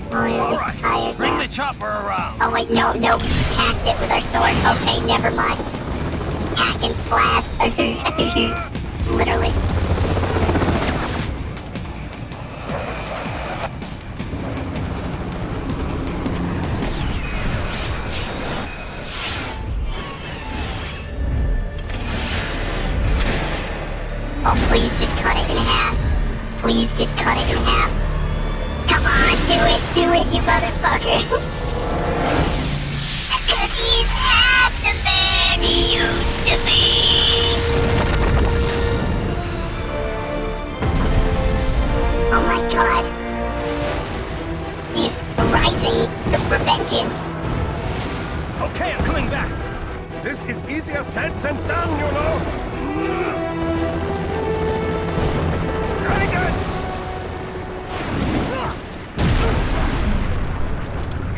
Oh, yeah, he's tired Bring now. the chopper around. Oh wait, no, we hacked it with our sword. Okay, never mind. Hack and slash. Literally. Oh, please just cut it in half. Please just cut it in half. Come on, do it, you motherfucker. Cause he's half the man he used to be. Oh my god. He's rising for vengeance. Okay, I'm coming back. This is easier said than done, you know. Very good.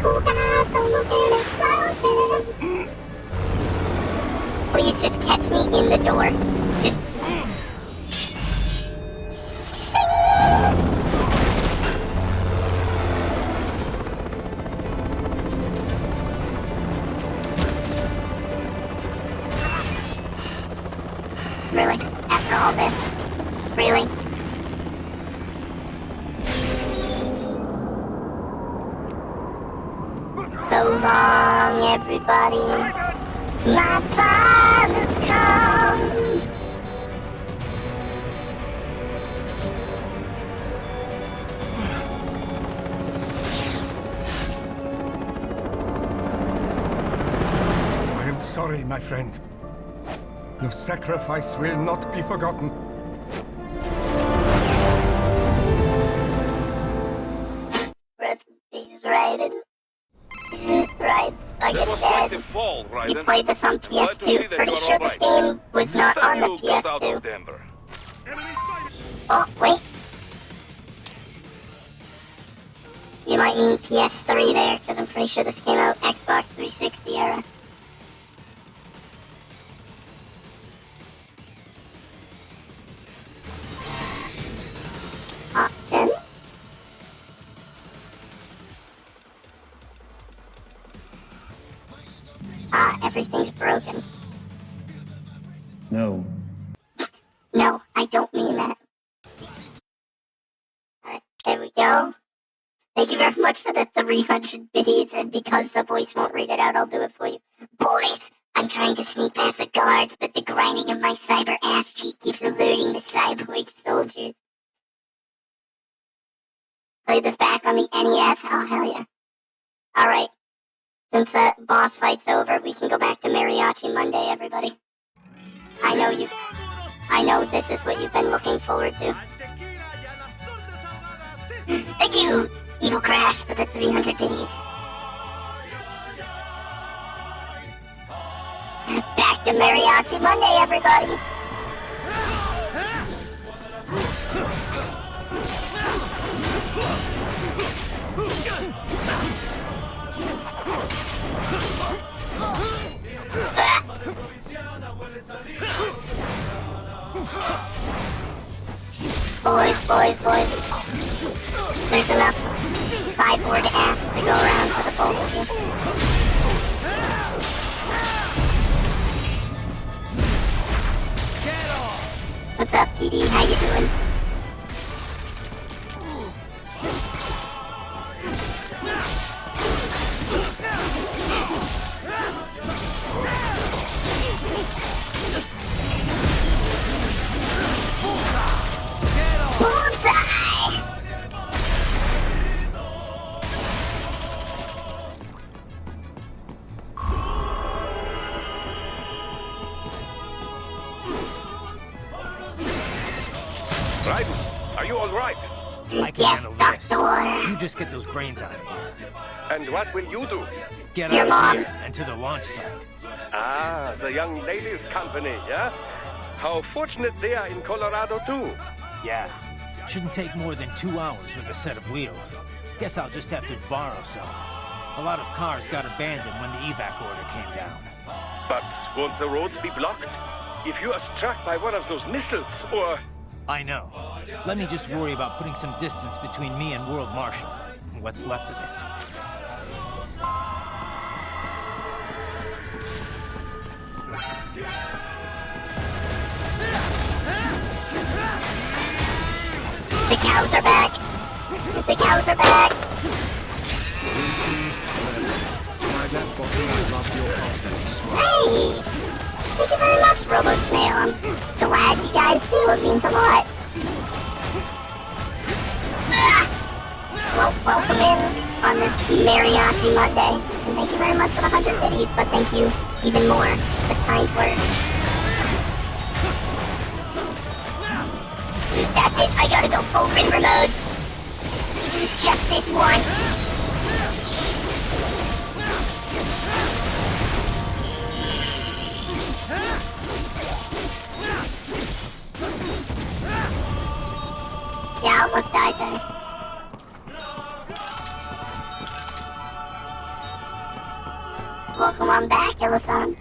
Cool guys, don't look at explosions. Please just catch me in the door. Just... Really? After all this? Really? So long, everybody. My time has come. I am sorry, my friend. Your sacrifice will not be forgotten. Rest in peace, Raiden. Right, That was quite the fall, You Raiden. played this on Glad to see PS2. that Pretty you're sure all this right. game was not on the You got out of PS2. Denver. Oh, wait. You might mean PS3 there, because I'm pretty sure this came out Xbox 360 era. everything's broken. No. No, I don't mean that. Alright, there we go. Thank you very much for the 300 biddies, and because the voice won't read it out, I'll do it for you. Boris, I'm trying to sneak past the guards, but the grinding of my cyber ass cheek keeps alerting the cyborg soldiers. Play this back on the NES? Oh, hell yeah. Alright. Since that boss fight's over, we can go back to Mariachi Monday, everybody. I know this is what you've been looking forward to. Thank you, Evil Crash, for the 300 biddies. Back to Mariachi Monday, everybody. Boys. There's enough cyborg ass to go around for the both of you. What's up, PD? How you doing? Are you all right? I can handle this. You just get those brains out of here. And what will you do? Get out of here and to the launch site. Ah, the young ladies' company, yeah? How fortunate they are in Colorado, too. Yeah. Shouldn't take more than 2 hours with a set of wheels. Guess I'll just have to borrow some. A lot of cars got abandoned when the evac order came down. But won't the roads be blocked? If you are struck by one of those missiles, or... I know. Let me just worry about putting some distance between me and World Marshal. What's left of it. The cows are back! The cows are back! Hey! Thank you very much, Robo Snail. I'm glad you guys do. It means a lot. Well, welcome in on this Mariachi Monday. And thank you very much for the 100 biddies, but thank you even more for the kind words. That's it. I gotta go full River mode. Just this once. Yeah, I almost died there. Welcome on back, Illisan.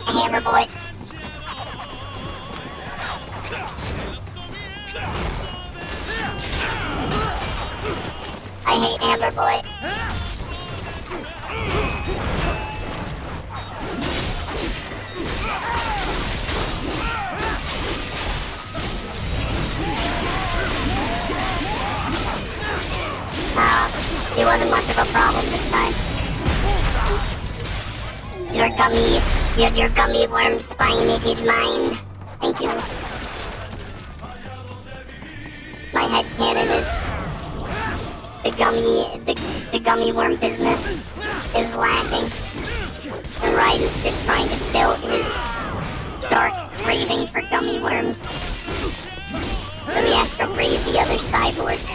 Hammer boy. I hate Amber Boy. It wasn't much of a problem this time. Your gummy worm spine, it is mine. Thank you. My headcanon is the gummy worm business is lacking. And Raiden's just trying to fill his dark craving for gummy worms. So he has to raid the other cyborgs.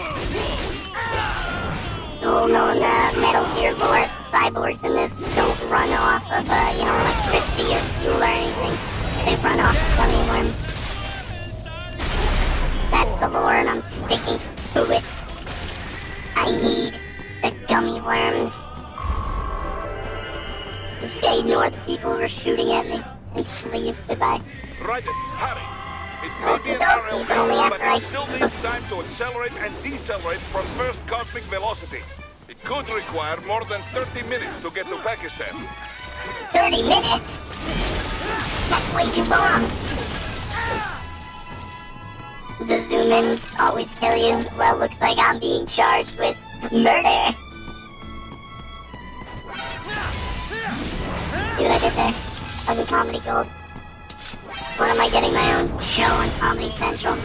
Well-known Metal Gear lore, cyborgs in this don't run off of, electricity or fuel or anything. They run off of gummy worms. worms. That's the lore, and I'm sticking to it. I need the gummy worms. I'm just gonna ignore the people who are shooting at me and just leave. Goodbye. Right, hurry. It may be an RL, but it still needs time to accelerate and decelerate from first cosmic velocity. It could require more than 30 minutes to get to Pakistan. 30 minutes? That's way too long. The zoom-ins always kill you. Well, looks like I'm being charged with murder. See what I did there? That was a comedy gold. When am I getting my own show on Comedy Central?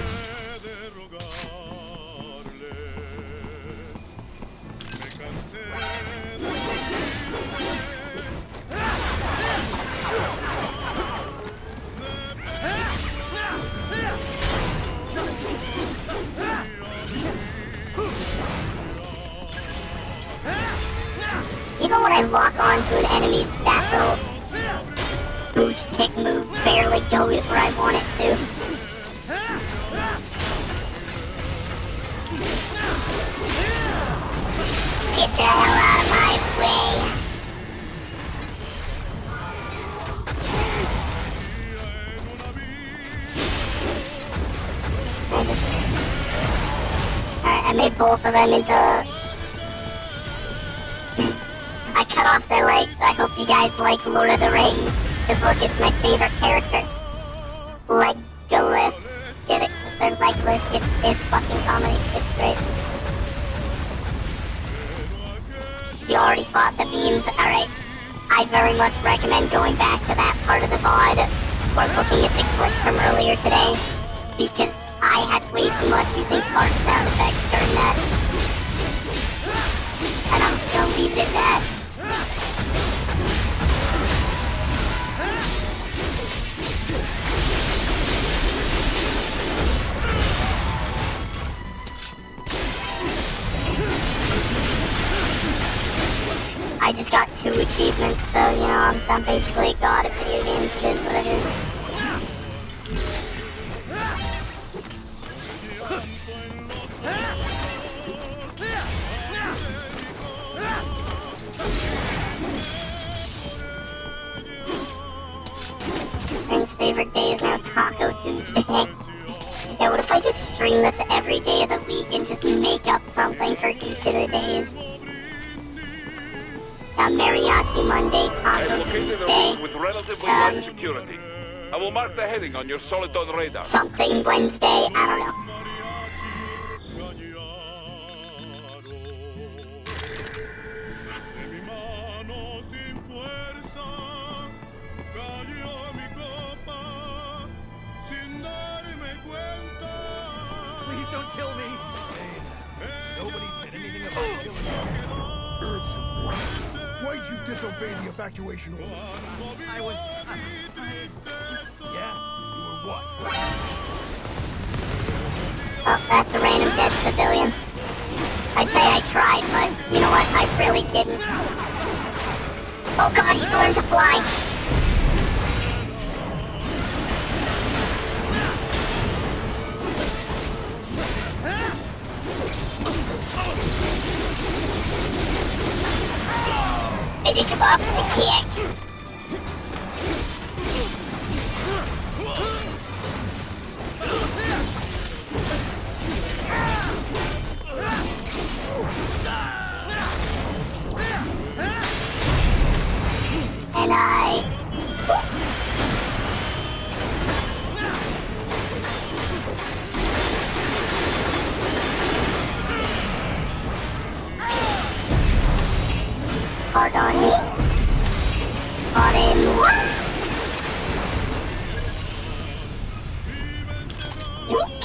Even when I lock onto an enemy, that little boost kick move barely goes where I want it to. Get the hell out of my way! Alright, I made both of them into... I cut off their legs. I hope you guys like Lord of the Rings. Because look, it's my favorite character. Legolas. Get it? Because they're legless. It's fucking comedy. It's great. You already fought the beams. Alright. I very much recommend going back to that part of the VOD. Or looking at the clip from earlier today. Because I had way too much using fart sound effects during that. And I'm just gonna leave it at that. I just got 2 achievements, so, you know, I'm basically a god at video games. It is what it is. Friend's favorite day is now Taco Tuesday. Yeah, what if I just stream this every day of the week and just make up something for each of the days? Mariachi Monday, Taco Tuesday. With relatively light security. I will mark the heading on your Soliton radar. Something Wednesday, I don't know. Please don't kill me. Nobody's said anything about killing me. Why'd you disobey the evacuation order? I was... Yeah? You were what? Oh, that's a random dead civilian. I'd say I tried, but you know what? I really didn't. Oh god, he's learned to fly! Finish him off with a kick! And hard on me. On him. Yoink.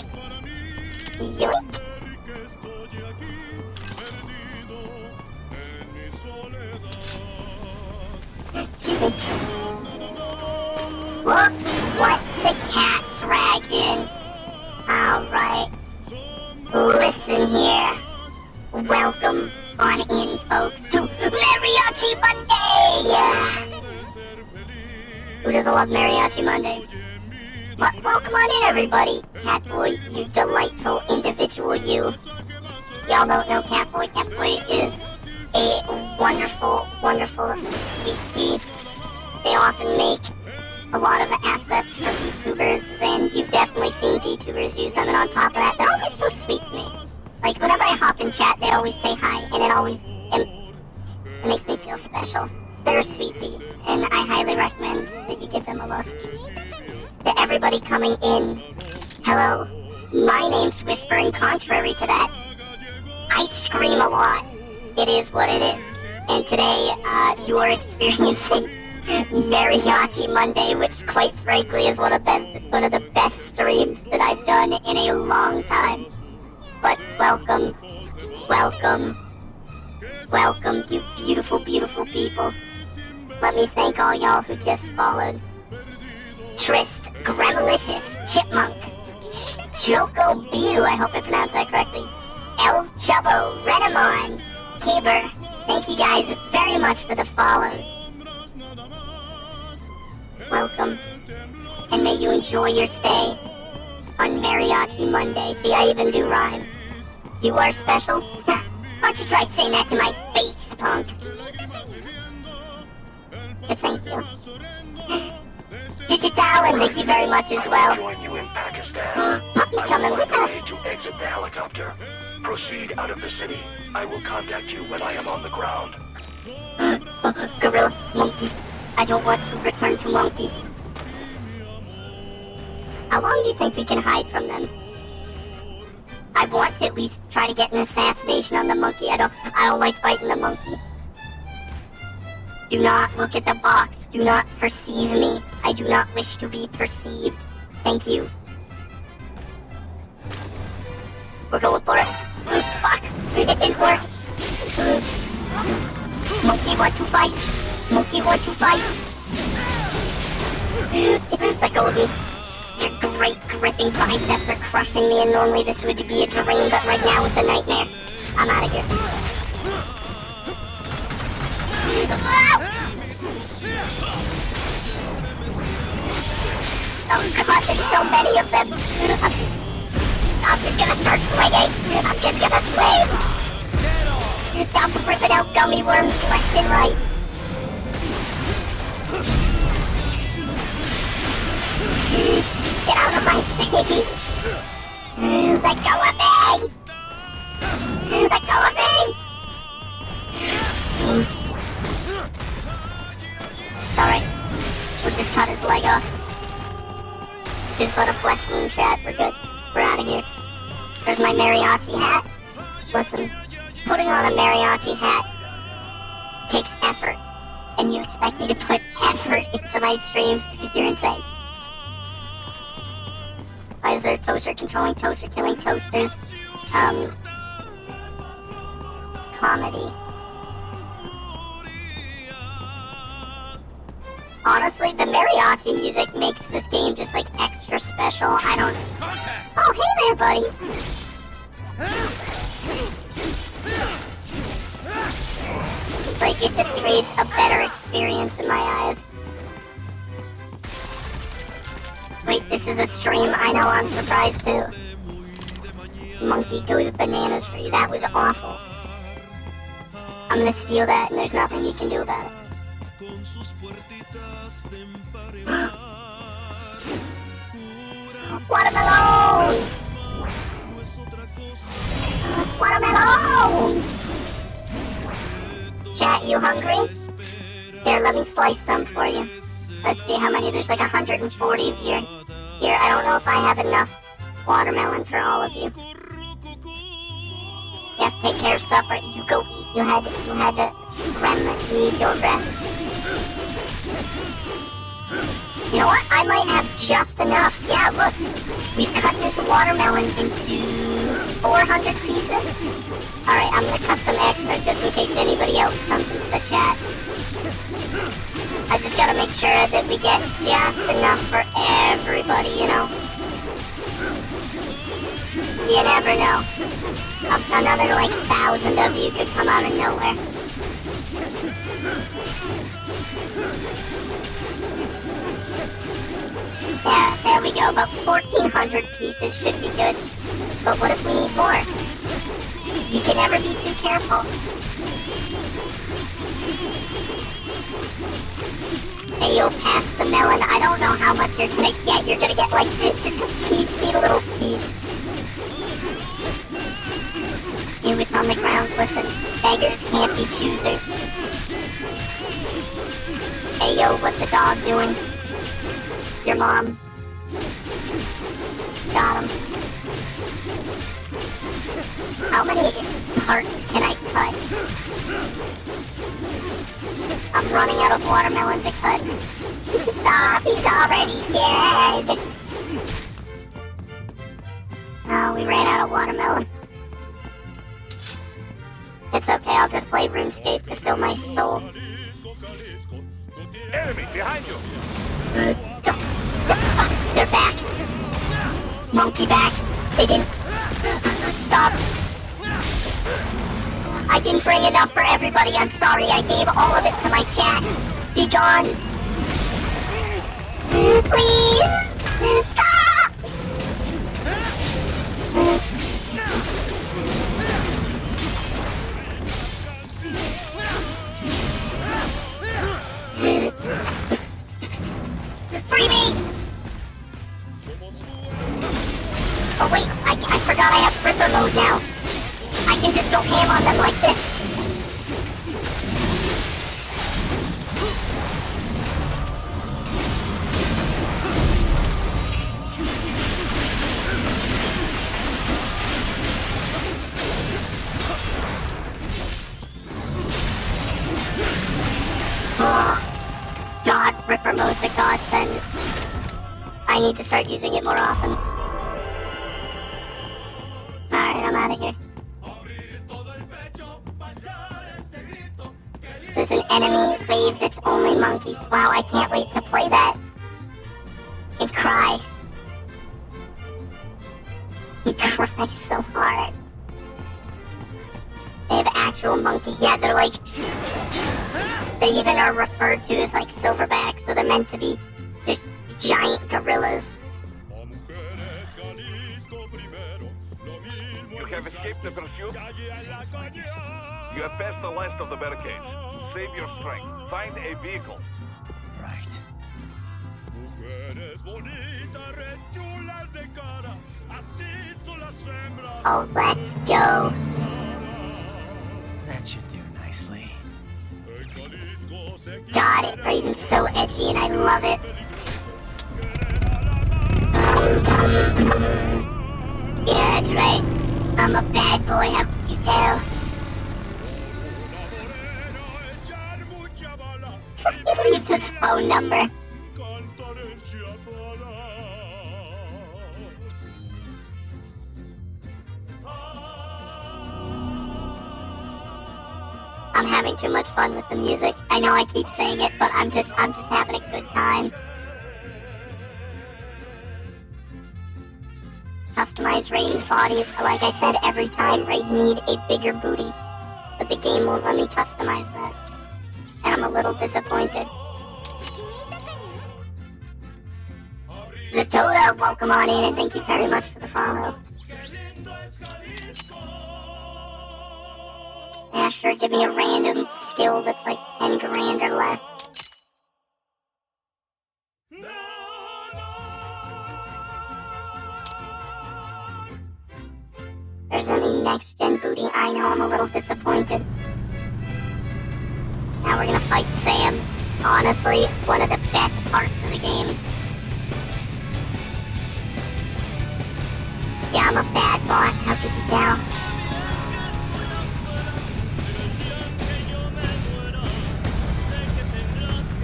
Yoink. Excuse me. Look what the cat dragged in. Alright. Listen here. Welcome on in, folks, to Mariachi Monday! Who doesn't love Mariachi Monday? Welcome on in, everybody. Catboy, you delightful individual, you. Y'all don't know Catboy. Catboy is a wonderful, wonderful sweet pea. They often make a lot of assets for VTubers, and you've definitely seen VTubers use them, and on top of that, they're always so sweet to me. Like, whenever I hop in chat, they always say hi, and it makes me feel special. They're a sweet pea, and I highly recommend that you give them a look. To everybody coming in, hello. My name's Whisper, and contrary to that, I scream a lot. It is what it is. And today, you are experiencing Mariachi Monday, which quite frankly is one of the best streams that I've done in a long time. But welcome, welcome, welcome, you beautiful, beautiful people. Let me thank all y'all who just followed. Trist, Gremlicious, Chipmunk, Choco Bew, I hope I pronounced that correctly, Elf Chubbo, Renamon, Caber, thank you guys very much for the follows. Welcome, and may you enjoy your stay on Mariachi Monday. See, I even do rhymes. You are special? Why don't you try saying that to my face, punk? Yes, thank you. Digital, and thank you very much as well. Join you in Pakistan. Puppy coming with I will us. find a way to exit the helicopter. Proceed out of the city. I will contact you when I am on the ground. Gorilla, monkey. I don't want to return to monkey. How long do you think we can hide from them? I want to at least try to get an assassination on the monkey. I don't like fighting the monkey. Do not look at the box. Do not perceive me. I do not wish to be perceived. Thank you. We're going for it. Fuck! It didn't work. Monkey want to fight. Monkey want to fight. Let go of me. Your great gripping biceps are crushing me, and normally this would be a dream, but right now it's a nightmare. I'm out of here. Oh god, there's so many of them. I'm just gonna start swinging. I'm just gonna swing. I'm ripping out gummy worms left and right. Get out of my face! Let go of me! Let go of me! Alright, we'll just cut his leg off. Just put a flesh wound, chat. We're good. We're out of here. There's my mariachi hat. Listen, putting on a mariachi hat takes effort. And you expect me to put effort into my streams? You're insane. Why is there a toaster controlling toaster killing toasters? Comedy. Honestly, the mariachi music makes this game just like extra special. I don't... Oh, hey there, buddy! Like, it just creates a better experience in my eyes. Wait, this is a stream? I know, I'm surprised too. Monkey goes bananas for you. That was awful. I'm gonna steal that and there's nothing you can do about it. Watermelon! Watermelon! Chat, you hungry? Here, let me slice some for you. Let's see how many. There's like 140 of you. Here, I don't know if I have enough watermelon for all of you. You have to take care of supper. You go eat. You had to you need your rest. You know what? I might have just enough. Yeah, look. We've cut this watermelon into 400 pieces. Alright, I'm gonna cut some extra just in case anybody else comes into the chat. I just gotta make sure that we get just enough for everybody, you know? You never know. Another, like, 1,000 of you could come out of nowhere. Yeah, there we go. About 1,400 pieces should be good. But what if we need more? You can never be too careful. Hey, yo, pass the melon. I don't know how much you're gonna get. You're gonna get, like, just a teensy little piece. Ew, it's on the ground. Listen, beggars can't be choosers. Hey, yo, what's the dog doing? Your mom. Got him. How many parts can I cut? I'm running out of watermelon to cut. Stop, he's already dead. Oh, we ran out of watermelon. It's okay, I'll just play RuneScape to fill my soul. Enemy, behind you! They're back. Monkey back. They didn't... Stop. I didn't bring enough for everybody, I'm sorry. I gave all of it to my cat. Be gone. Please! Stop! Free me! Oh wait, I forgot I have Ripper mode now. I can just go ham on them like this. Oh, God, Ripper mode's a godsend. I need to start using it more often. Alright, I'm out of here. There's an enemy wave that's only monkeys. Wow, I can't wait to play that. And cry. And cry so hard. They have actual monkey. Yeah, they're like... They even are referred to as like silverbacks, so they're meant to be just giant gorillas. You have escaped the pursuit? Seems like it. You have passed the last of the barricades. Save your strength. Find a vehicle. Right. Oh, let's go. That should do nicely. Got it. Raiden's so edgy and I love it. Yeah, that's right. I'm a bad boy, how could you tell? He leaves his phone number. I'm having too much fun with the music. I know I keep saying it, but I'm just having a good time. Customize Raiden's body. Like I said, every time Raiden need a bigger booty. But the game won't let me customize that. And I'm a little disappointed. Zatoda, welcome on in and thank you very much for the follow. Yeah, sure, give me a random skill that's like 10 grand or less. There's any next-gen booty. I know, I'm a little disappointed. Now we're gonna fight Sam. Honestly, one of the best parts of the game. Yeah, I'm a bad bot. How could you tell?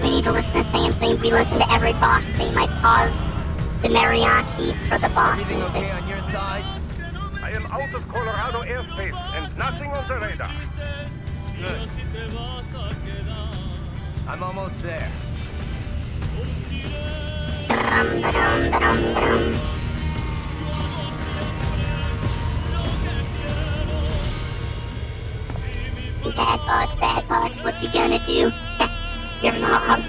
We need to listen to Sam's theme. We listen to every boss theme. I pause the mariachi for the boss Everything music. okay on your side? I am out of Colorado airspace and nothing on the radar. Good. I'm almost there. Bad bots, what you gonna do? Your mom.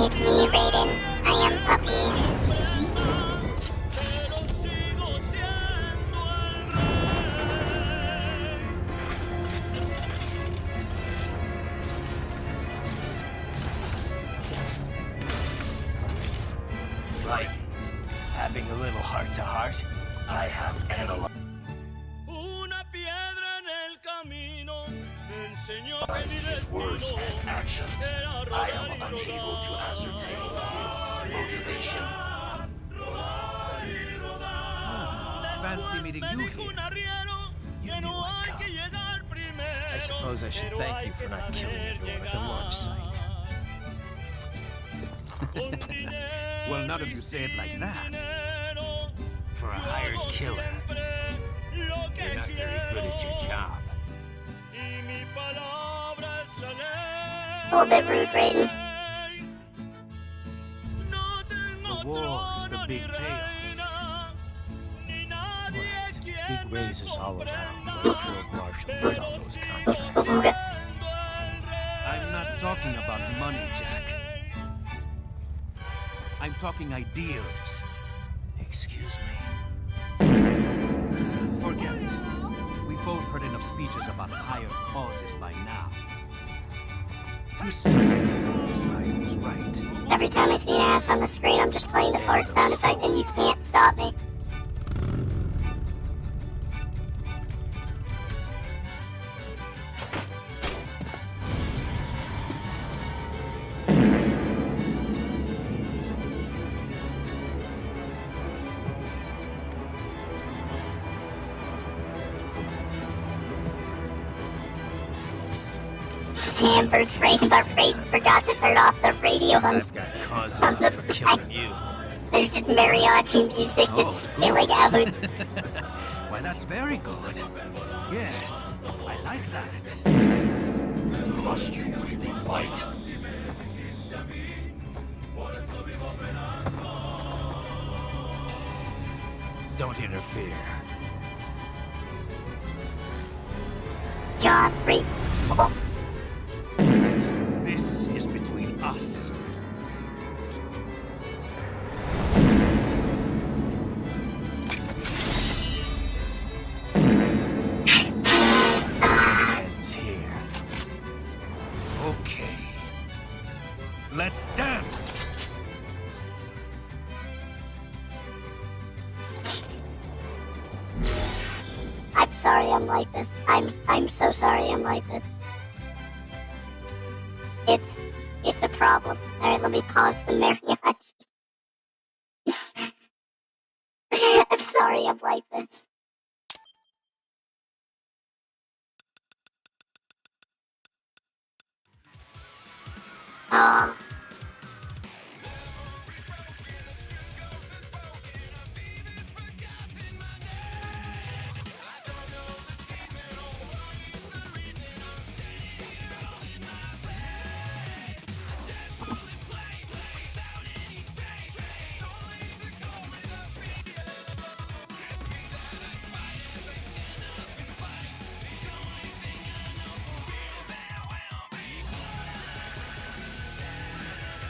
it's me, Raiden. I am Puppy. Right. Having a little heart-to-heart? I have analyzed his words and actions. I am unable to ascertain his motivation. Fancy meeting you here. You knew I'd come. I suppose I should thank you for not killing everyone at the launch site. Well, none of you say it like that. For a hired killer, You're not very good at your job. A little bit rude, Raiden. The war is the big payoff. big raises all around once World Marshal gets all those contracts. I'm not talking about money, Jack. I'm talking ideals. Excuse me. Forget it. We've both heard enough speeches about higher causes by now. History decides right. Every time I see an ass on the screen, I'm just playing the fart sound effect and you can't stop me. Sam versus Raiden, but Raiden forgot to turn off the radio on the for killing you. There's just mariachi music just spilling out. Why, that's very good. Yes, I like that. Must you really fight? Don't interfere. God, Raiden. Oh. This is between us. Ends here. Okay. Let's dance. I'm sorry I'm like this. I'm so sorry I'm like this. It's a problem. Alright, let me pause the mariachi. I'm sorry I'm like this. Oh.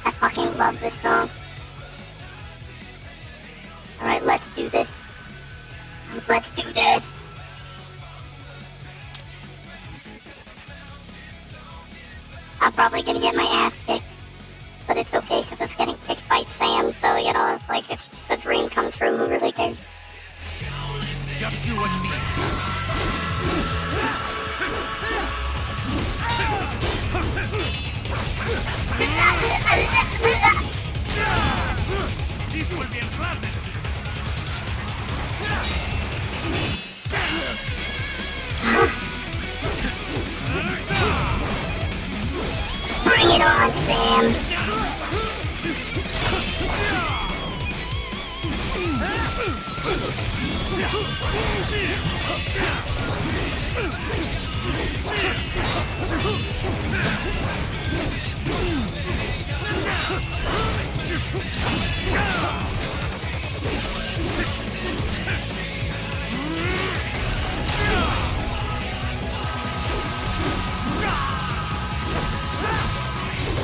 I fucking love this song. Alright, let's do this. Let's do this. I'm probably gonna get my ass kicked. But it's okay, because it's getting kicked by Sam, so, you know, it's like, it's just a dream come true. Who really cares? Just you and me. This will be a problem. Bring it on, Sam.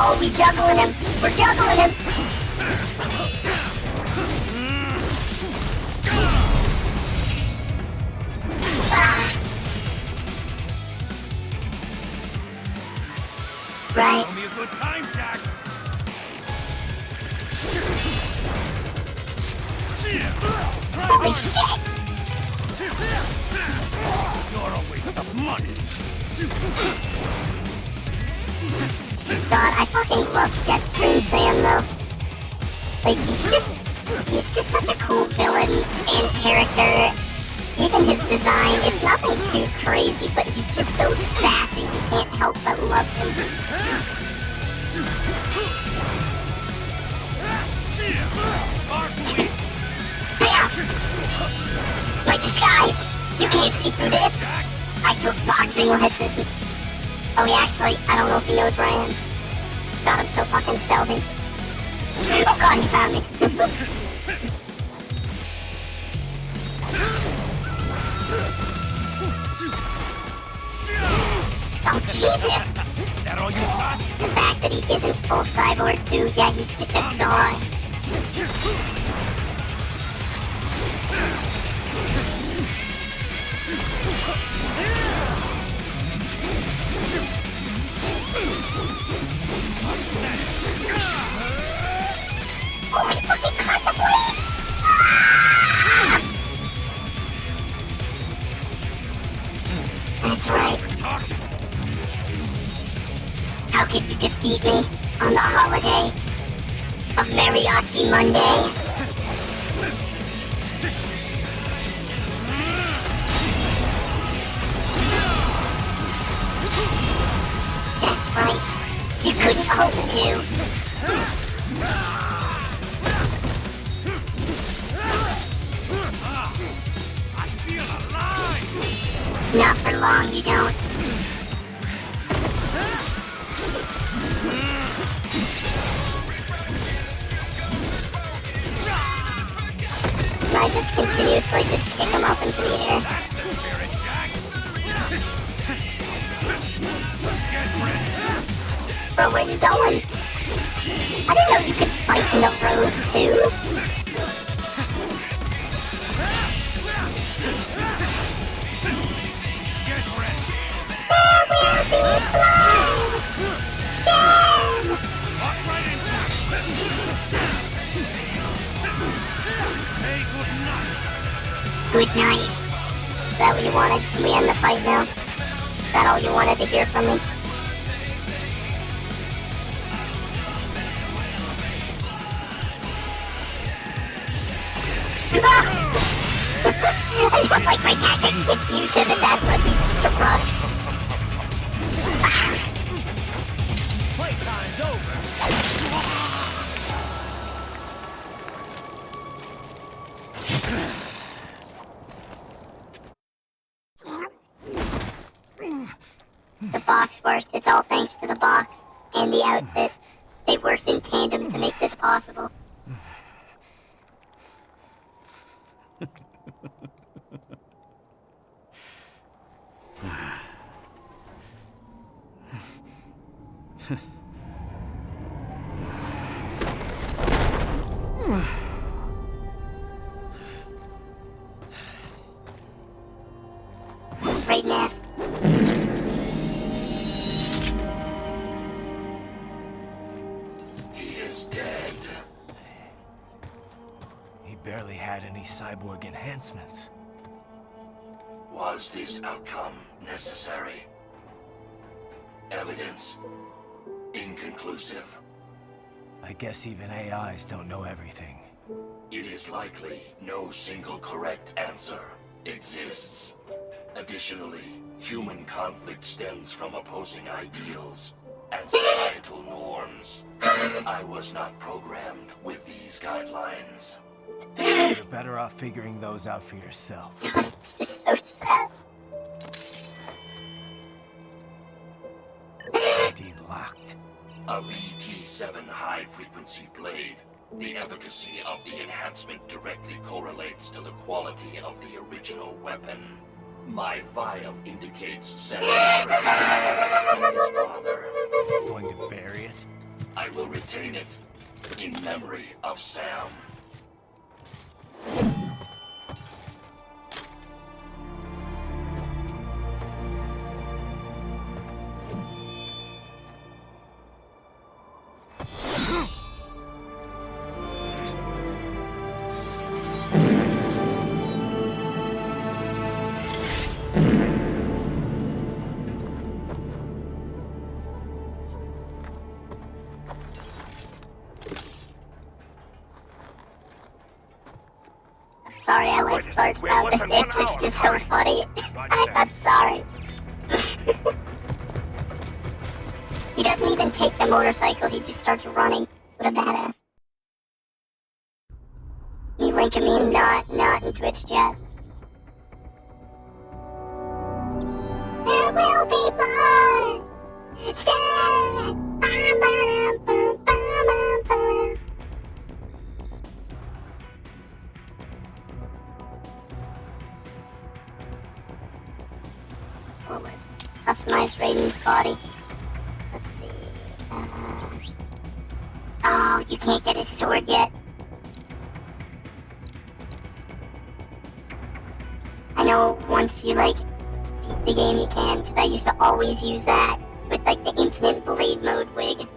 Oh we juggling him. We're juggling him. Right. Show me a good time, Jack. Holy shit! You're a waste of money. God, I fucking love Deathstream Sam though. Like, he's just such a cool villain and character. Even his design, it's nothing too crazy, but he's just so sassy, you can't help but love him. My disguise! You can't see through this! I took boxing lessons. Oh, yeah, actually, I don't know if he knows where I am. God, I'm so fucking stealthy. Oh god, he found me. Oh, Jesus! That all you got? The fact that he isn't full cyborg, too, yeah, he's just a dog. Oh, he fucking caught the blade! That's right. How could you defeat me on the holiday of Mariachi Monday? That's right. You couldn't hope to. I feel alive. Not for long, you don't. I just continuously just kick him up into the air. Bro, where you going? I didn't know you could fight in the road, too. There will be blood! Damn! Good night. Is that what you wanted? Can we end the fight now? Is that all you wanted to hear from me? I don't like my tactics, but you said that that's what he struck. Playtime's over. The box worked. It's all thanks to the box and the outfit. They worked in tandem to make this possible. Great nest. He is dead. He barely had any cyborg enhancements. Was this outcome necessary? Evidence inconclusive. I guess even AIs don't know everything. It is likely no single correct answer exists. Additionally, human conflict stems from opposing ideals and societal norms. I was not programmed with these guidelines. You're better off figuring those out for yourself. It's just so sad. ID locked. A VT7 high-frequency blade. The efficacy of the enhancement directly correlates to the quality of the original weapon. My vial indicates 7 from his father. Going to bury it? I will retain it in memory of Sam. Sorry, I like parts about it. It's just so funny. I'm sorry. He doesn't even take the motorcycle, he just starts running. What a badass. You link me not in Twitch chat. There will be blood. Forward. Customize Raiden's body. Let's see. Oh, you can't get his sword yet. I know once you like beat the game you can, because I used to always use that with like the infinite blade mode wig.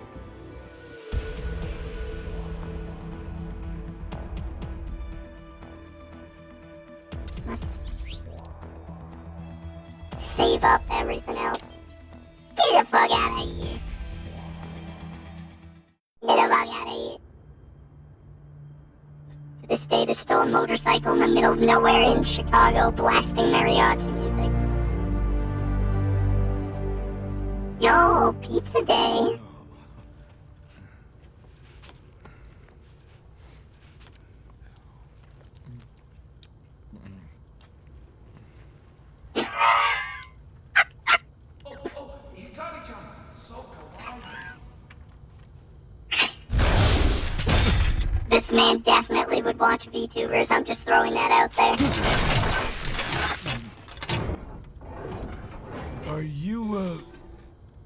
Save up everything else. Get the fuck out of here. Get the fuck out of here. To this day, there's still a motorcycle in the middle of nowhere in Chicago blasting mariachi music. Yo, pizza day. This man definitely would watch VTubers, I'm just throwing that out there. Are you,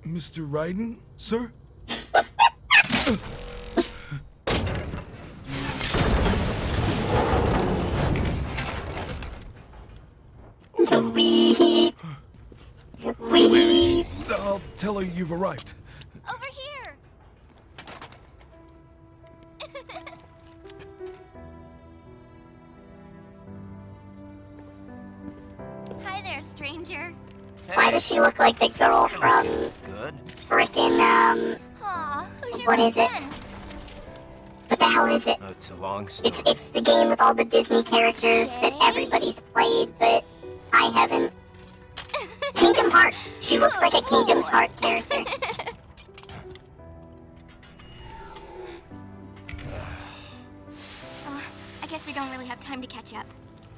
Mr. Raiden, sir? Weep. I'll tell her you've arrived. Over here! Hi there, stranger. Why does she look like the girl from frickin' Aw, who's your what is it? friend? What the hell is it? Oh, it's a long story. It's the game with all the Disney characters that everybody's played, but I haven't. Kingdom Hearts. She looks like a Kingdom's Heart character. I guess we don't really have time to catch up.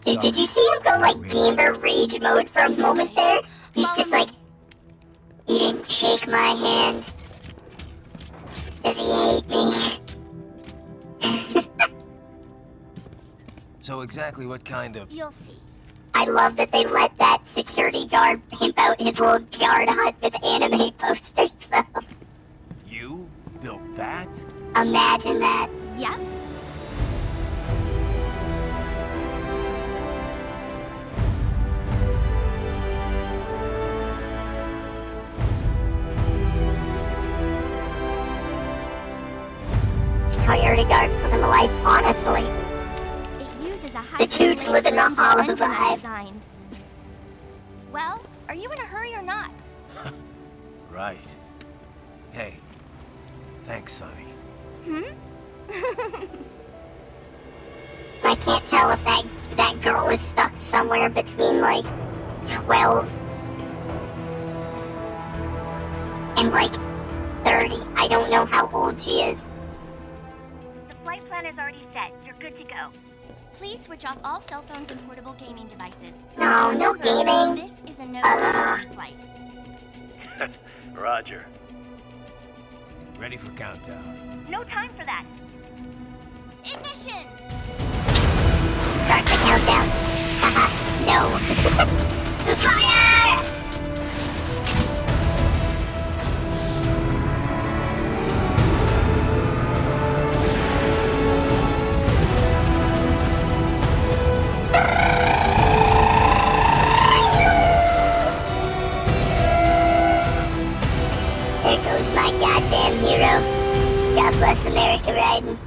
Did you see him go like gamer rage mode for a moment there? He's just like, he didn't shake my hand. Does he hate me? So exactly what kind of... You'll see. I love that they let that security guard pimp out his little guard hut with anime posters, though. You built that? Imagine that. Yep. Security guards living the life, honestly. It uses a The dude's living the hollow life. design. Well, are you in a hurry or not? Right. Hey, thanks, Sonny. I can't tell if that girl is stuck somewhere between like 12 and like 30. I don't know how old she is. The flight plan is already set. You're good to go. Please switch off all cell phones and portable gaming devices. No, no gaming. This is a no-sleep flight. Roger. Ready for countdown. No time for that. Ignition! Start the countdown. Haha, no. Fire! God bless America, Raiden.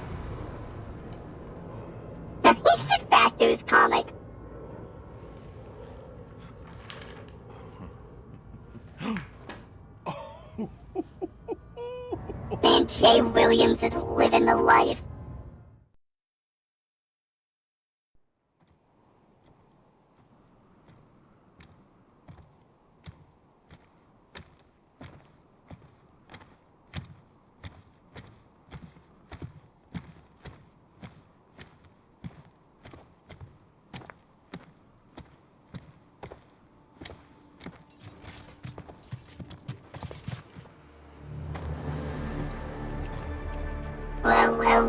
He's just back to his comics. Man, Jay Williams is living the life.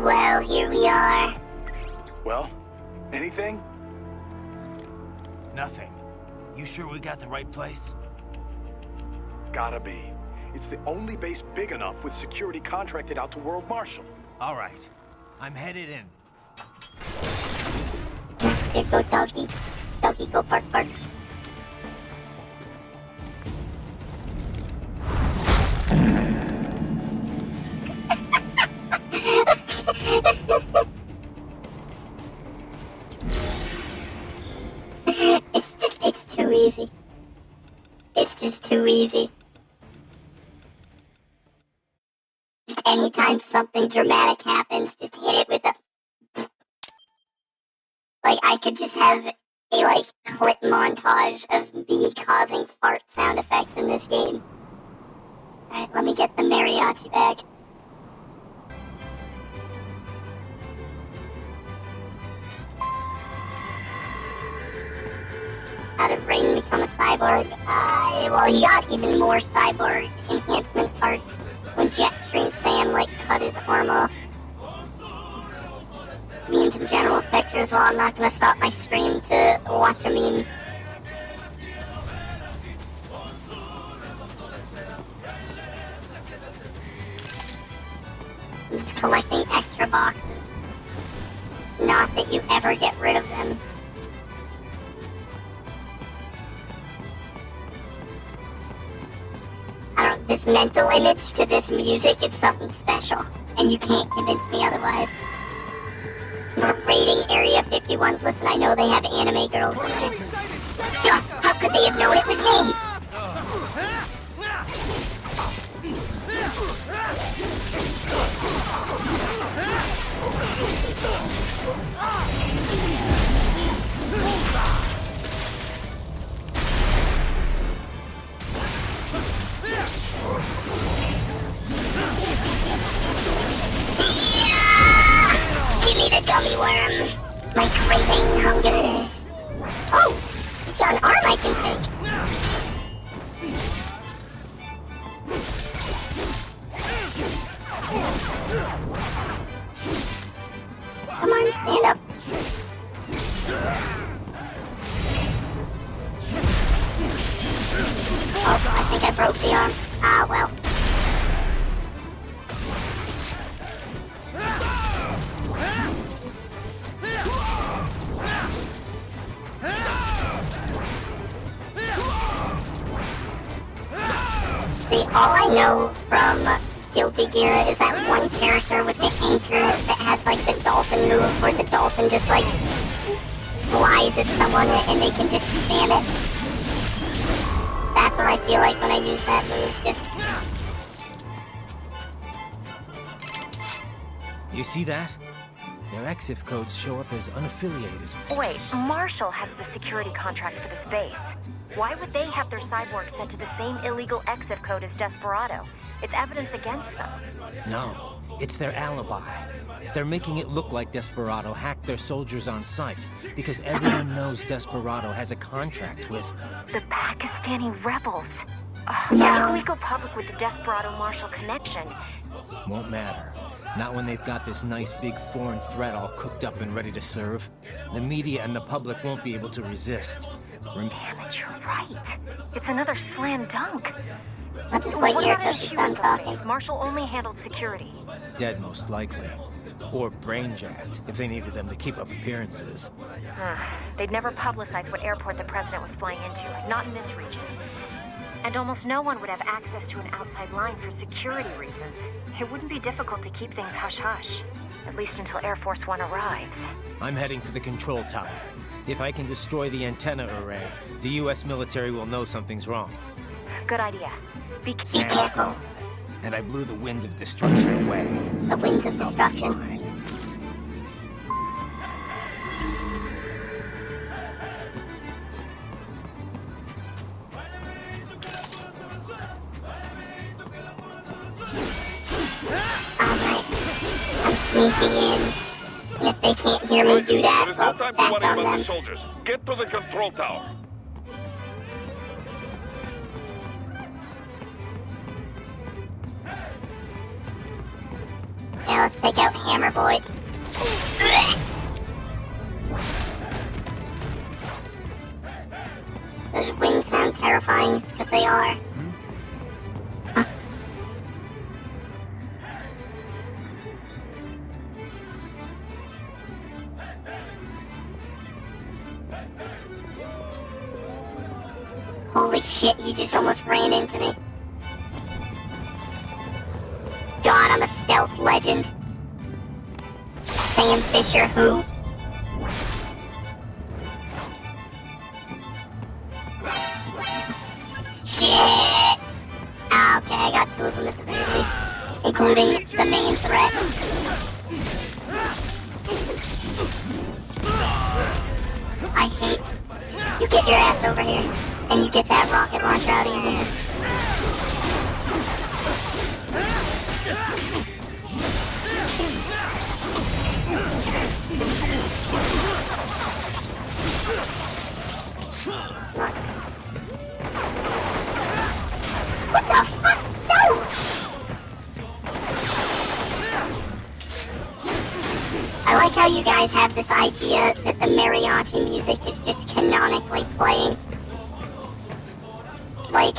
Well, here we are. Well, anything? Nothing. You sure we got the right place? Gotta be. It's the only base big enough with security contracted out to World Marshal. All right. I'm headed in. Here go Doggy. Doggy, go park. It's too easy. It's just too easy. Just anytime something dramatic happens, just hit it with a... Like, I could just have a, clip montage of me causing fart sound effects in this game. Alright, let me get the mariachi bag. How did Raiden become a cyborg? Well, he got even more cyborg enhancement parts when Jetstream Sam, cut his arm off. Memes and general pictures, well, I'm not gonna stop my stream to watch a meme. I'm just collecting extra boxes. Not that you ever get rid of them. I don't know, this mental image to this music is something special, and you can't convince me otherwise. We're raiding Area 51. Listen, I know they have anime girls in there. Duh, how could they have known it was me? Give me the gummy worm. My craving hungers. Oh, he's got an arm I can take. Come on, stand up. Oh, I think I broke the arm. Ah, well. See, all I know from Guilty Gear is that one character with the anchor that has, the dolphin move where the dolphin just, flies at someone and they can just spam it. That's what I feel like when I use that move, just... You see that? Their EXIF codes show up as unaffiliated. Wait, Marshall has the security contract for this base. Why would they have their cyborg sent to the same illegal EXIF code as Desperado? It's evidence against them. No, it's their alibi. They're making it look like Desperado hacked their soldiers on sight, because everyone knows Desperado has a contract with... The Pakistani rebels. No. If we go public with the Desperado-Marshall connection... Won't matter. Not when they've got this nice big foreign threat all cooked up and ready to serve. The media and the public won't be able to resist. Damn it, you're right. It's another slam dunk. I'll just wait here till she's done talking. Marshall only handled security. Dead, most likely. Or brain-jacked, if they needed them to keep up appearances. They'd never publicize what airport the president was flying into, not in this region. And almost no one would have access to an outside line for security reasons. It wouldn't be difficult to keep things hush-hush. At least until Air Force One arrives. I'm heading for the control tower. If I can destroy the antenna array, the U.S. military will know something's wrong. Good idea. Be careful. And I blew the winds of destruction away. The winds of destruction. Sneaking in. And if they can't hear me do that, There is well, no time to that's worry on about them. the soldiers. Get to the control tower. Now let's take out Hammer Boy. Those wings sound terrifying, because they are. Holy shit, he just almost ran into me. God, I'm a stealth legend. Sam Fisher, who? Shit! Okay, I got two of them at the very least, including the main threat. I hate... You get your ass over here, and you get that rocket launcher out of your hand. What the fuck? No! I like how you guys have this idea that the mariachi music is just canonically playing. Like,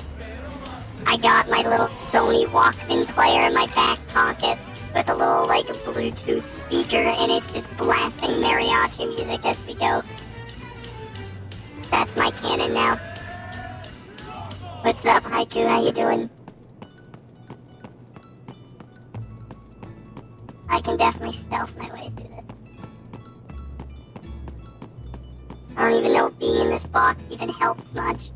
I got my little Sony Walkman player in my back pocket with a little, like, Bluetooth speaker, and it's just blasting mariachi music as we go. That's my canon now. What's up, Haiku? How you doing? I can definitely stealth my way through this. I don't even know if being in this box even helps much.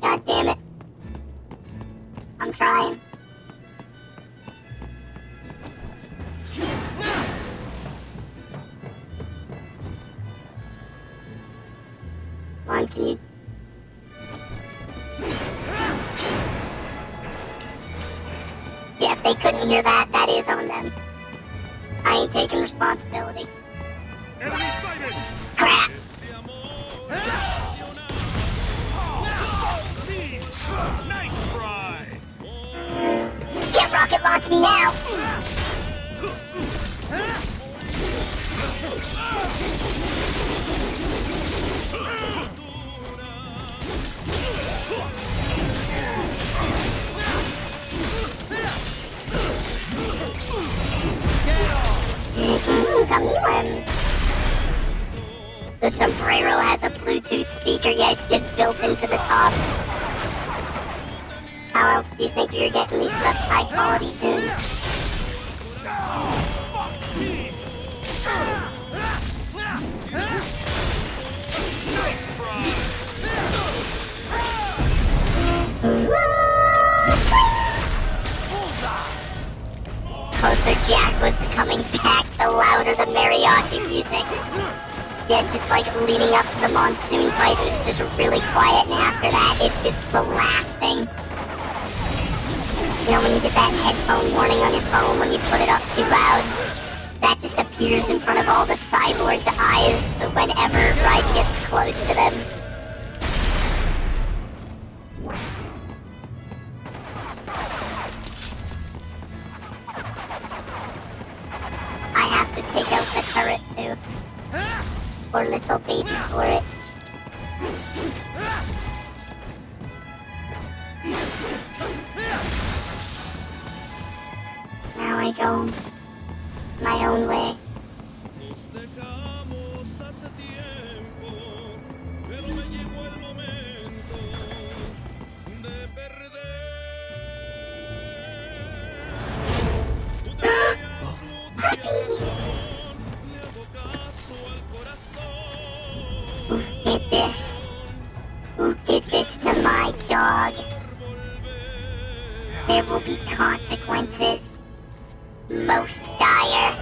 God damn it. I'm trying. Come on, can you... Yeah, if they couldn't hear that, that is on them. I ain't taking responsibility. Enemy sighted! Crap! Nice try! Can't rocket launch me now! The sombrero has a Bluetooth speaker, yeah, it's just built into the top. How else do you think we were getting these such high quality tunes? Closer Jack was coming back, the louder the mariachi music. Yeah, just like leading up to the monsoon fight, it was just really quiet, and after that, it's just blasting. You know, when you get that headphone warning on your phone when you put it up too loud, that just appears in front of all the cyborgs' eyes whenever Raiden gets close to them. I have to take out the turret too. Poor little baby for it. Now I go my own way. Nos dejamos hace tiempo, pero me llegó el there will be consequences. Most dire.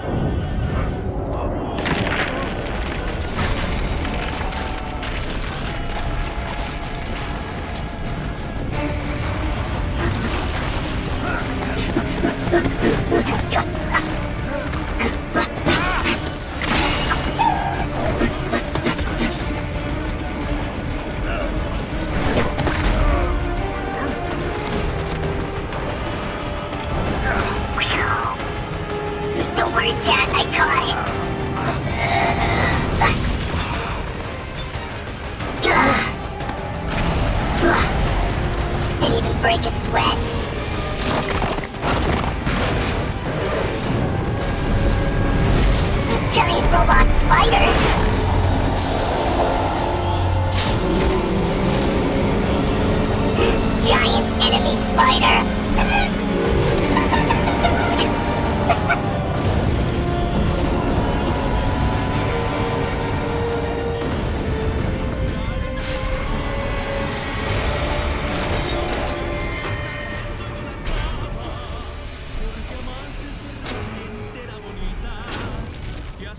Don't worry, Chad, I caught it. Didn't even break a sweat. Giant robot spider. Giant enemy spider.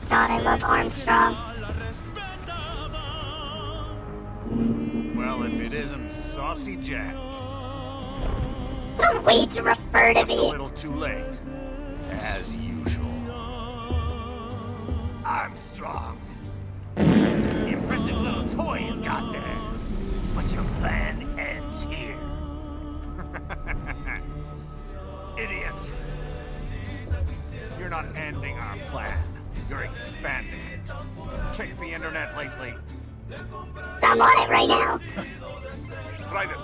God, I love Armstrong. Well, if it isn't Saucy Jack. What a way to refer to Just a me. little too late. As usual. Armstrong. Impressive little toy you've got there. But your plan ends here. Idiot. You're not ending our plan. You're expanding it. Check the internet lately. I'm on it right now. Ryder,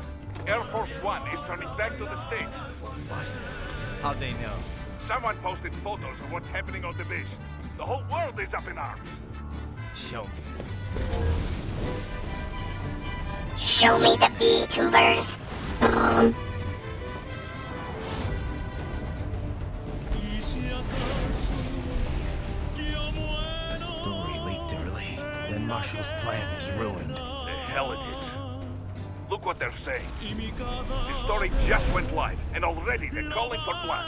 Air Force One is turning back to the States. What? How'd they know? Someone posted photos of what's happening on the base. The whole world is up in arms. Show me. Show me the VTubers. The story leaked early. Then Marshall's plan is ruined. The hell it is. Look what they're saying. The story just went live, and already they're calling for blood.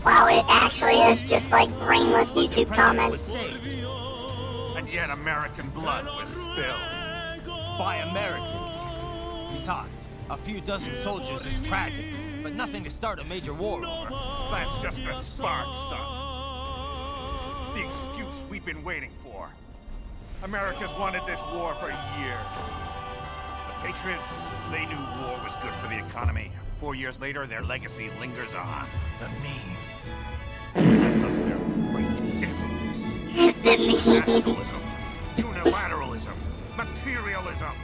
Wow, it actually is just like brainless YouTube comments. And yet American blood was spilled. By Americans. Besides, a few dozen soldiers is tragic, but nothing to start a major war over. That's just a spark, son. The excuse we've been waiting for. America's wanted this war for years. The Patriots, they knew war was good for the economy. 4 years later, their legacy lingers on. The memes. And thus their great isms. Nationalism, unilateralism, materialism.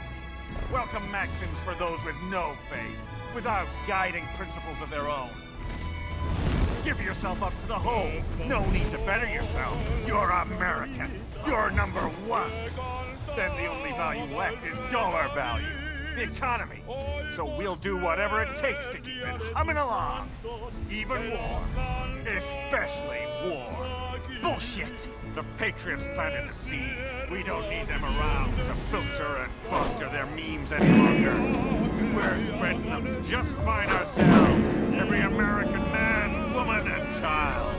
Welcome maxims for those with no faith, without guiding principles of their own. Give yourself up to the whole. No need to better yourself. You're American. You're number one. Then the only value left is dollar value. The economy. So we'll do whatever it takes to keep it humming along. Even war. Especially war. Bullshit! The Patriots planted the seed. We don't need them around to filter and foster their memes any longer. We're spreading them just fine ourselves. Every American man, woman, and child.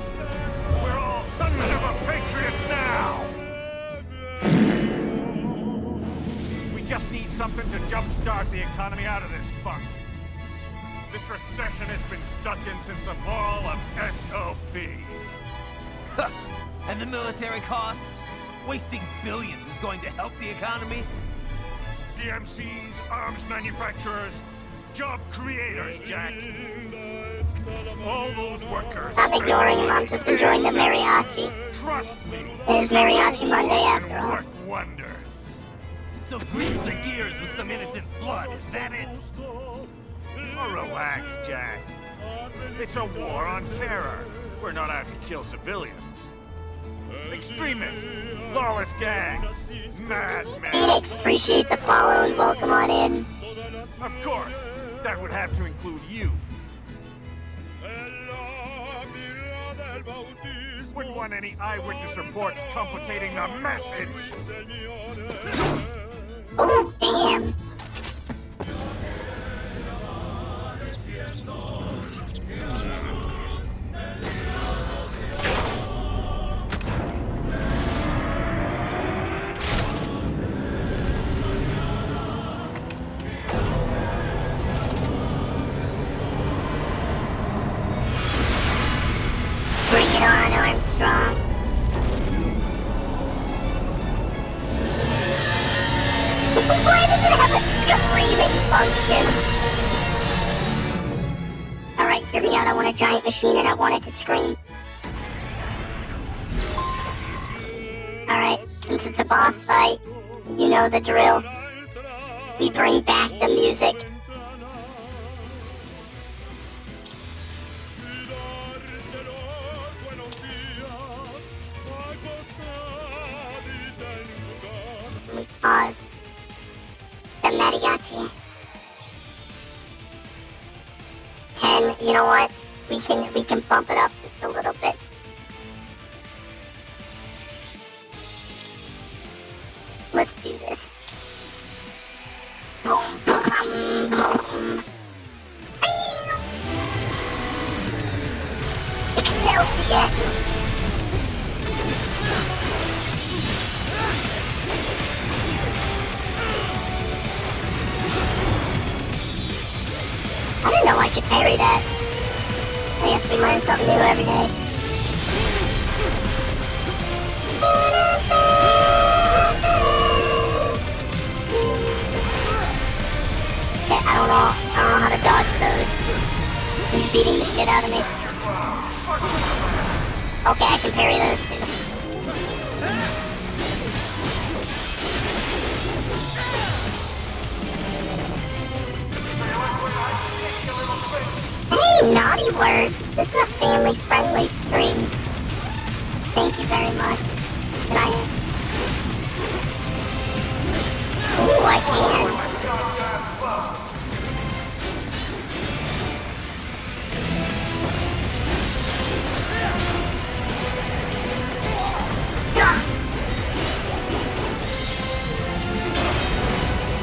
We're all sons of a Patriots now! We just need something to jumpstart the economy out of this funk. This recession has been stuck in since the fall of SOP. And the military costs? Wasting billions is going to help the economy? DMCs, arms manufacturers, job creators, Jack. All those workers. I'm ignoring him, I'm just enjoying the mariachi. Trust me. It is Mariachi Monday after all. Work wonders. So grease the gears with some innocent blood, is that it? Oh, relax, Jack. It's a war on terror. We're not out to kill civilians. Extremists, lawless gangs, madmen. Phoenix, appreciate the follow and welcome on in. Of course, that would have to include you. Wouldn't want any eyewitness reports complicating the message. Oh, damn. Bring it on, Armstrong. Why does it have a screaming function? Alright, hear me out. I want a giant machine and I want it to scream. Alright, since it's a boss fight, you know the drill. We bring back the music. We pause. The mariachi. 10, you know what? We can bump it up just a little bit. Let's do this. Boom, boom, boom. Excelsior! I didn't know I could parry that. I guess we learn something new every day. Okay, I don't know how to dodge those. He's beating the shit out of me. Okay, I can parry those too. Hey, naughty words. This is a family-friendly stream. Thank you very much. Can I? Ooh, I can.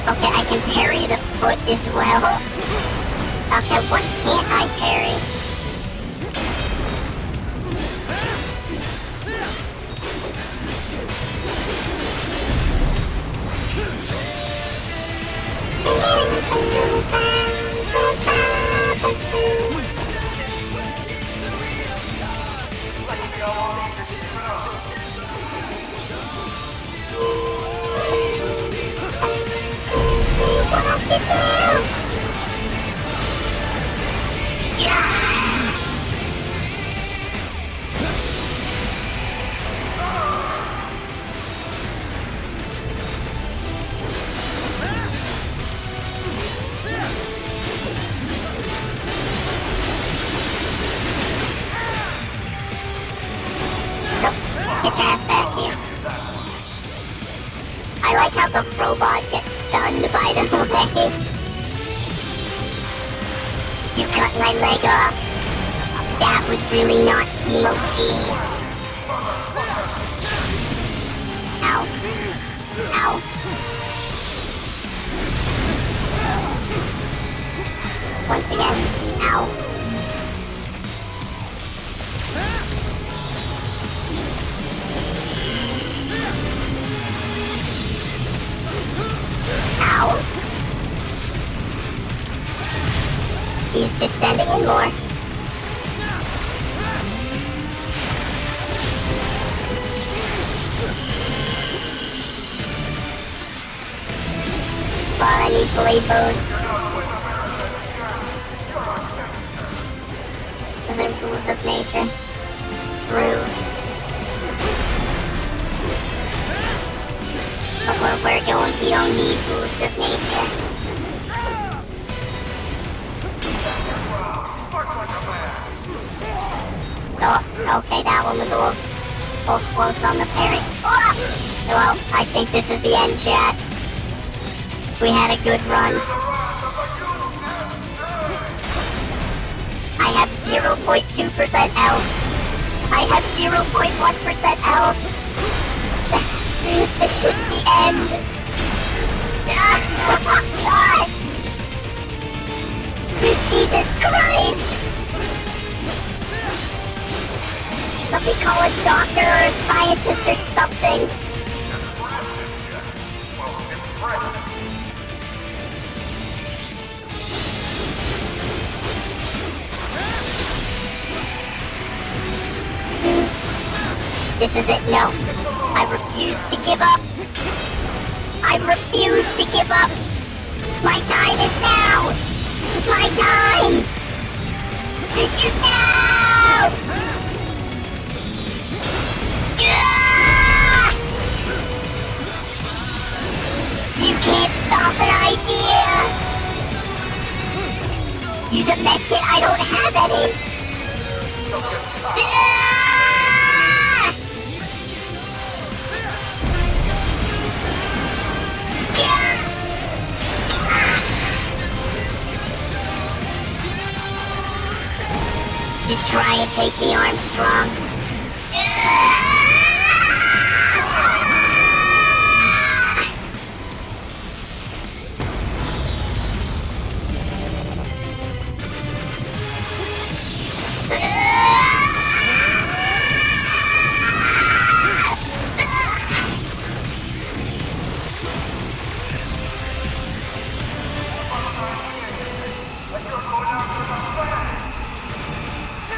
Okay, I can parry the foot as well. Okay, what can't I parry? Get your ass back here. I like how the robot gets stunned by the way. You cut my leg off. That was really not Kimochi. Ow. Ow. Once again. Ow. Ow. He's descending in more. But I need blade mode. Those are rules of nature. Rude. But where we're going, we don't need rules of nature. Oh, okay, that one was a little close on the parry. Oh! Well, I think this is the end, chat. We had a good run. I have 0.2% health. I have 0.1% health. This is the end. God! Jesus Christ! Let me call a doctor or a scientist or something. This is it, no. I refuse to give up. I refuse to give up. My time is now. My time is now. You can't stop an idea. Use a medkit. I don't have any. Just try and take me, Armstrong.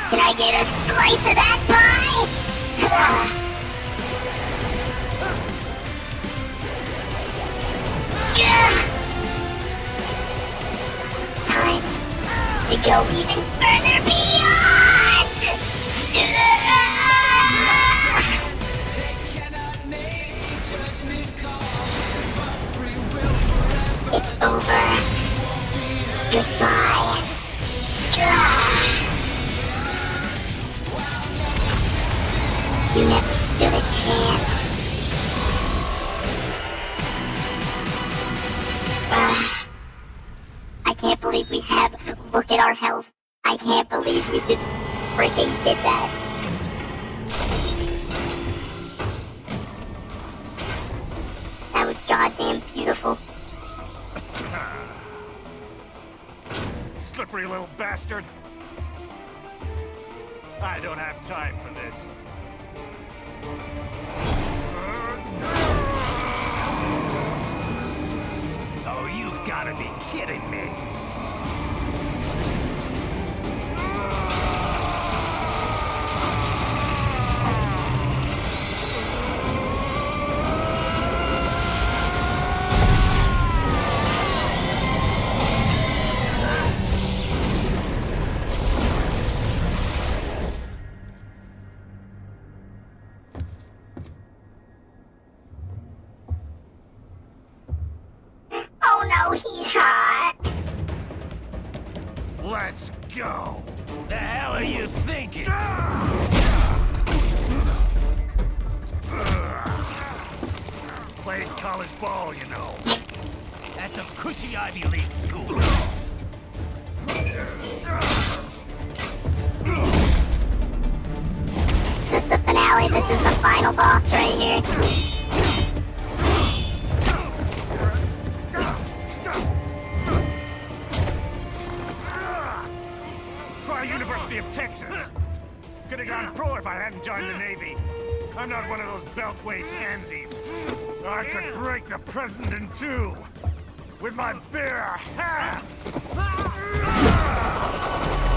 Can I get a slice of that pie? It's time to go even further beyond! It's over. Goodbye. You never stood a chance. I can't believe we have. Look at our health. I can't believe we just freaking did that. That was goddamn beautiful. Slippery little bastard. I don't have time for this. Oh, you've got to be kidding me. Oh no, he's hot. Let's go. The hell are you thinking? Played college ball, you know. That's a cushy Ivy League school. This is the finale. This is the final boss right here. Try University of Texas. Could have gone pro if I hadn't joined the Navy. I'm not one of those beltway pansies. I could break the president in two with my bare hands.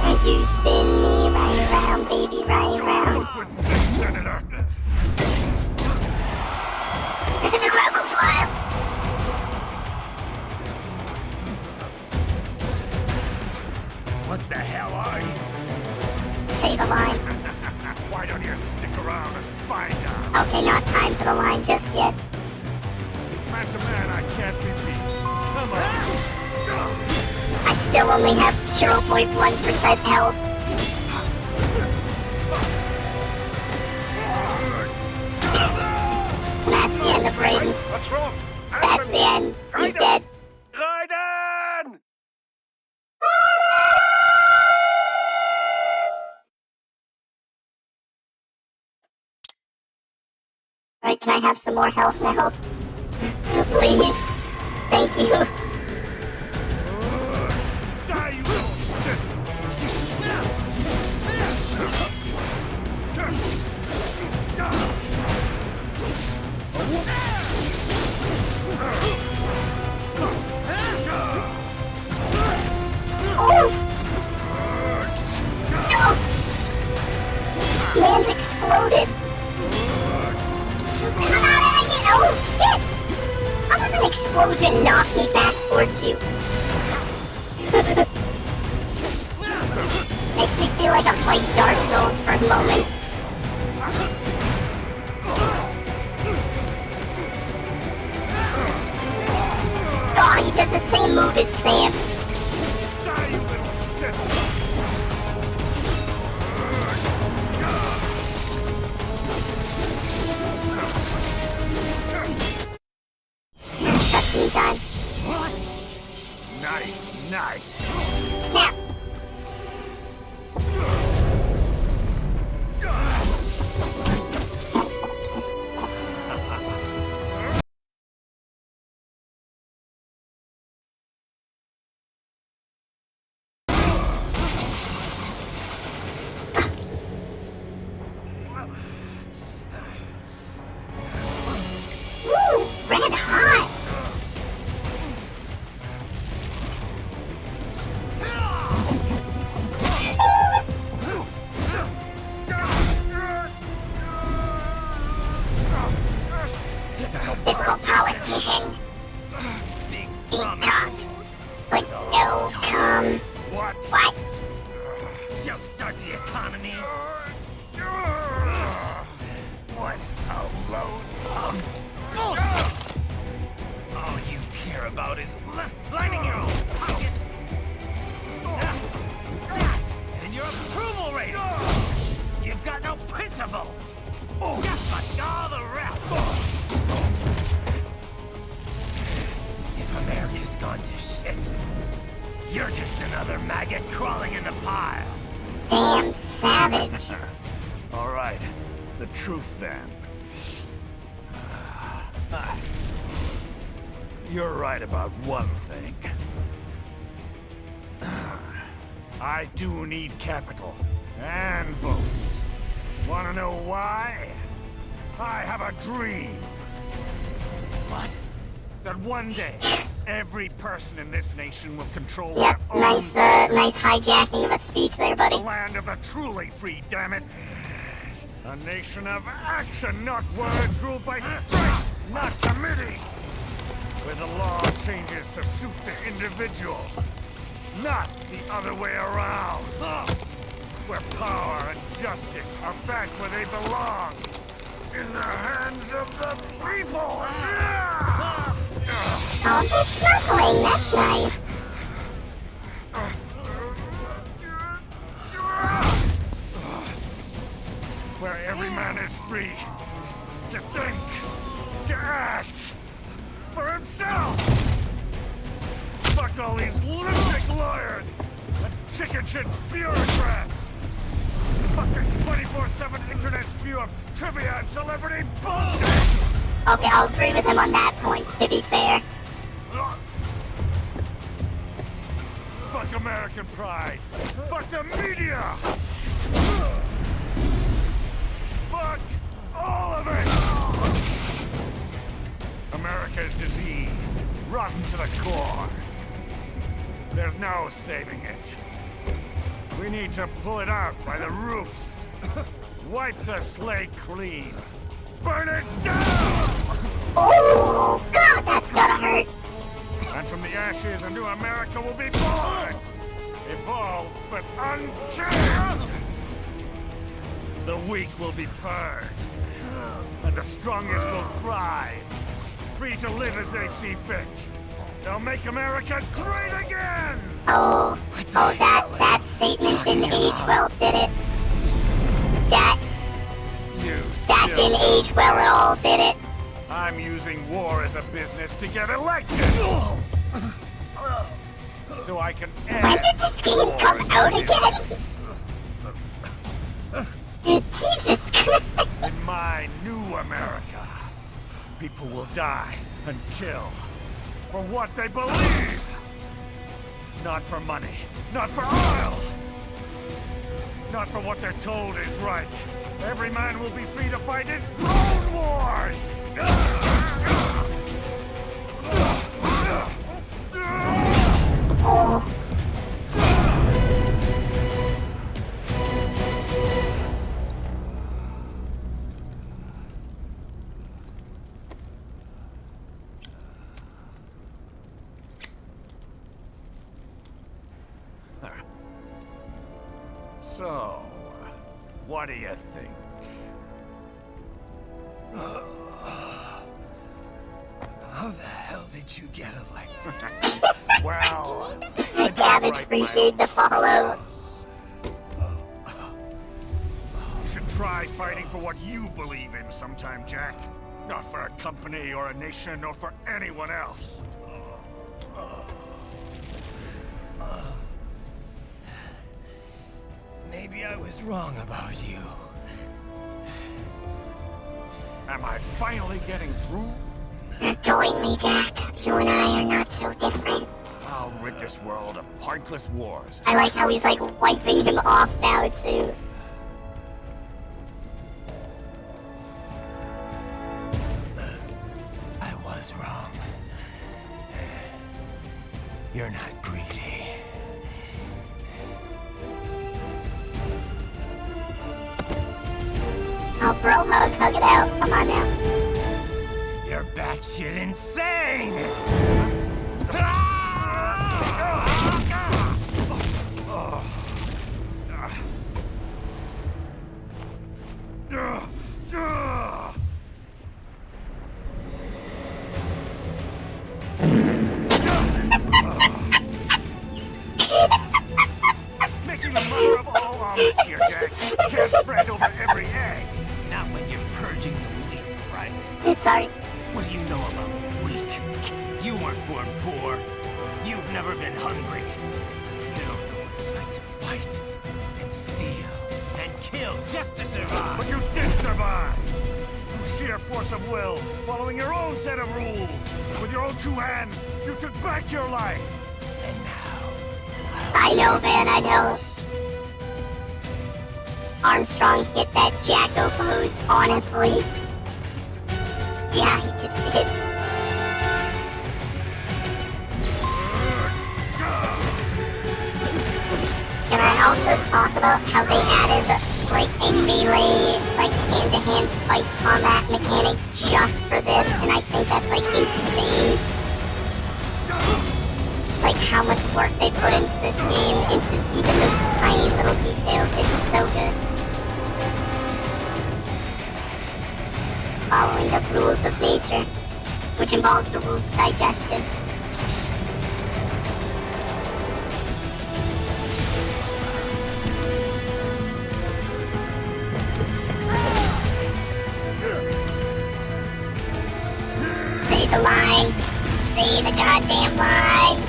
And you spin me right around, baby, right around. Don't fuck with this, Senator. The crocodile's wild. What the hell are you? Say the line. Why don't you stick around and find out? Okay, not time for the line just yet. Man to man, I can't be beat. Come on. I still only have 0.1% health. And that's the end of Raiden. What's wrong? That's the end. He's dead. Raiden! Alright, can I have some more health now? Please. Thank you. Die, you little shit! Man's exploded. Oh shit! How does an explosion knock me back towards you? Makes me feel like I'm playing Dark Souls for a moment. Oh, he does the same move as Sam. Cutscene time. Nice. Snap. Woo! Red hot! Typical politician. Big promises, but no come. What? Jumpstart the economy. What a load of bullshit! All you care about is lining your own pockets. That and your approval ratings. You've got no principles. Just like all the rest. If America's gone to shit, you're just another maggot crawling in the pile. Damn savage. All right, the truth then. You're right about one thing. I do need capital and votes. Wanna know why? I have a dream. What? That one day, every person in this nation will control Yep, their own nice hijacking of a speech there, buddy. The land of the truly free, damn it. A nation of action, not words, ruled by strength, not committee. Where the law changes to suit the individual, not the other way around. Where power and justice are back where they belong. In the hands of the people. Oh, they're snuggling, that's nice. Where every man is free to think, to act for himself. Fuck all these lunatic lawyers and chicken shit bureaucrats. Fuck this 24/7 internet spew of trivia and celebrity bullshit. Okay, I'll agree with him on that point, to be fair. Fuck American pride. Fuck the media. Fuck all of it! America's diseased, rotten to the core. There's no saving it. We need to pull it out by the roots. Wipe the slate clean. Burn it down! Oh, God, that's gotta hurt. And from the ashes, a new America will be born! Evolved, but unchanged! The weak will be purged, and the strongest will thrive, free to live as they see fit. They'll make America great again! Oh, that statement didn't age well, did it? That didn't age well at all, did it? I'm using war as a business to get elected! So I can end When did this game come out again? Jesus Christ! In my new America, people will die and kill. for what they believe. Not for money, not for oil. Not for what they're told is right. Every man will be free to fight his own wars! So, what do you think? How the hell did you get elected? Well, Cabbage, appreciate the follow. You should try fighting for what you believe in sometime, Jack. Not for a company or a nation or for anyone else. Maybe I was wrong about you. Am I finally getting through? Join me, Jack. You and I are not so different. I'll rid this world of pointless wars. I like how he's like wiping him off now, too. I was wrong. You're not greedy. Oh, bro, hug it out. Come on now. You're batshit insane! Making a mother of all omelets here, Jack. Can't fret over every egg. Not when you're purging the weak, right? Sorry. What do you know about the weak? You weren't born poor. You've never been hungry. You don't know what it's like to fight and steal and kill just to survive. But you did survive! Through sheer force of will, following your own set of rules. With your own two hands, you took back your life. And now... I know, man, I know. Armstrong hit that Jacko pose, honestly. Yeah, he just did. Can I also talk about how they added, like, a melee, like, hand-to-hand fight combat mechanic just for this, and I think that's, like, insane. Like, how much work they put into this game, into even those tiny little details. It's so good. Following the rules of nature, which involves the rules of digestion. Say the line. Say the goddamn line.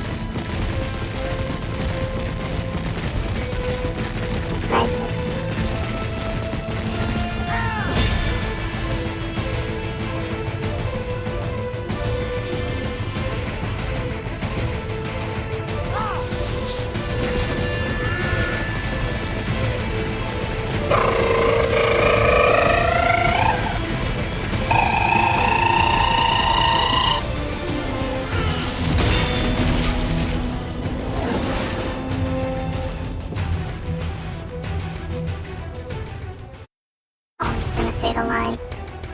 Say the line.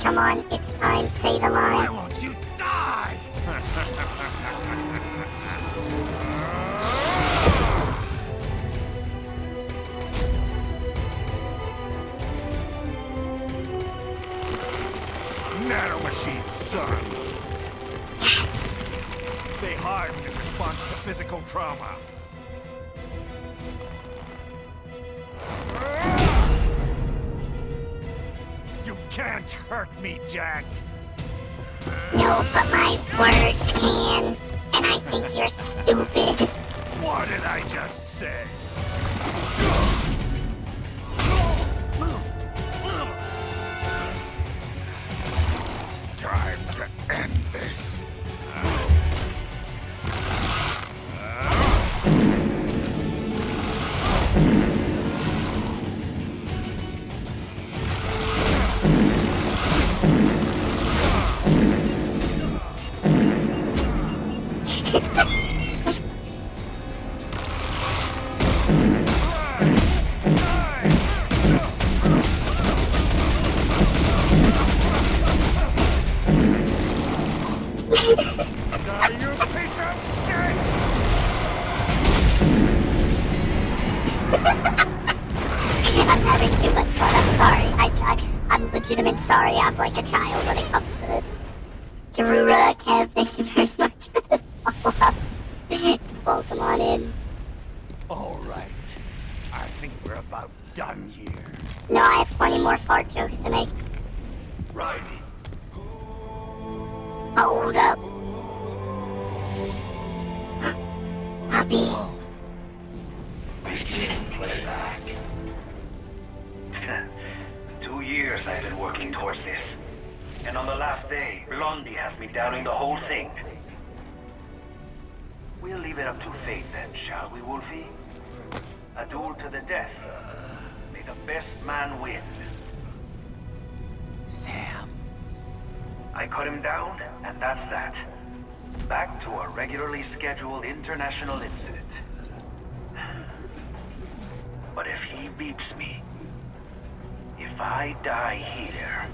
Come on, it's time. Say the line. Why won't you die? Nanomachine, son. Yes. They hardened in response to physical trauma. You can't hurt me, Jack. No, but my words can. And I think you're stupid. What did I just say? Time to end this. I'm having too much fun. I'm sorry. I'm legitimate sorry. I'm like a child when it comes to this. Karura, Kev, thank you very much for the follow-up. Welcome on in. Alright. I think we're about done here. No, I have plenty more fart jokes to make. Right. Hold up. Puppy. Begin playback. 2 years I've been working towards this. And on the last day, Blondie has me downing the whole thing. We'll leave it up to fate then, shall we, Wolfie? A duel to the death. May the best man win. Sam. I cut him down, and that's that. Back to a regularly scheduled international incident. But if he beats me, if I die here,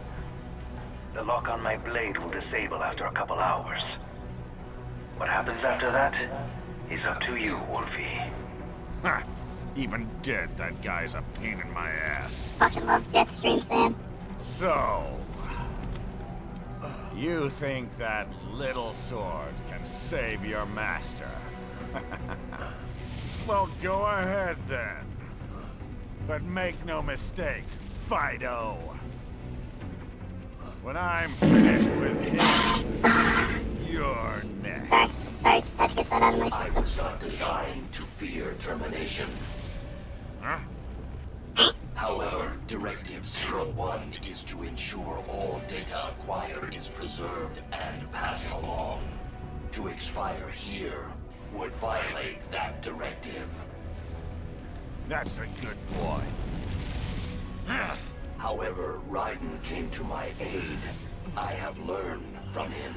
the lock on my blade will disable after a couple hours. What happens after that is up to you, Wolfie. Ha! Even dead, that guy's a pain in my ass. Fucking love Jetstream, Sam. So... you think that little sword can save your master? Well, go ahead then. But make no mistake, Fido. When I'm finished with him, you're next. Sorry, just had to get that out of my I system. was not designed to fear termination. Huh? However, Directive 01 is to ensure all data acquired is preserved and passed along. To expire here would violate that directive. That's a good boy. However, Raiden came to my aid. I have learned from him.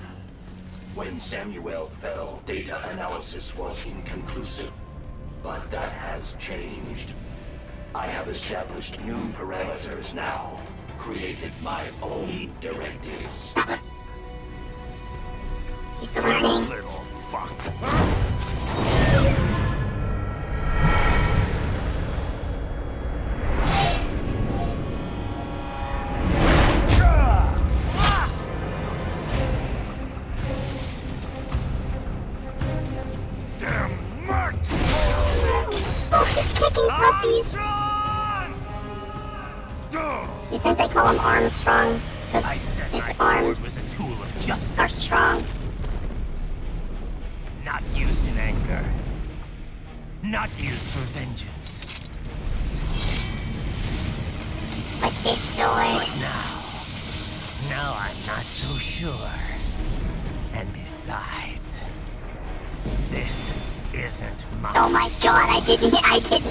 When Samuel fell, data analysis was inconclusive. But that has changed. I have established new parameters now. Created my own directives. Little fuck. Kicking puppies. You think they call him Armstrong? I said my sword was a tool of justice. Are strong. Not used in anger. Not used for vengeance. Like this sword. But now I'm not so sure. And besides, this isn't my Oh my god, I didn't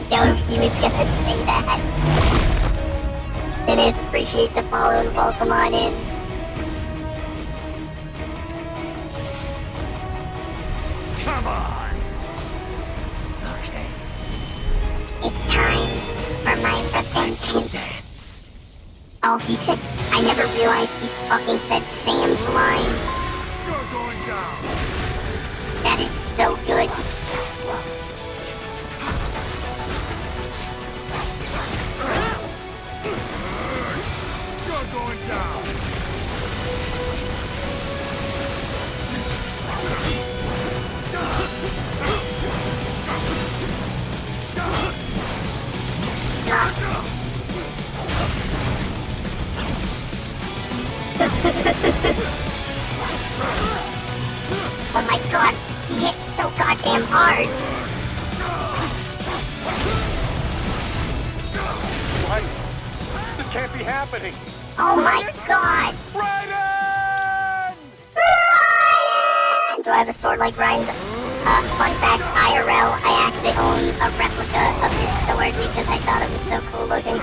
know he was gonna say that. It is appreciate the follow and welcome on in. Come on! Okay. It's time for my vengeance. Oh, he said, I never realized he fucking said Sam's line. You're going down! That is so good. You're going down! Oh my god, he hit so goddamn hard. What? This can't be happening. Oh my god. Raiden! Do I have a sword like Ryan's? Fun fact, IRL, I actually own a replica of this sword because I thought it was so cool looking.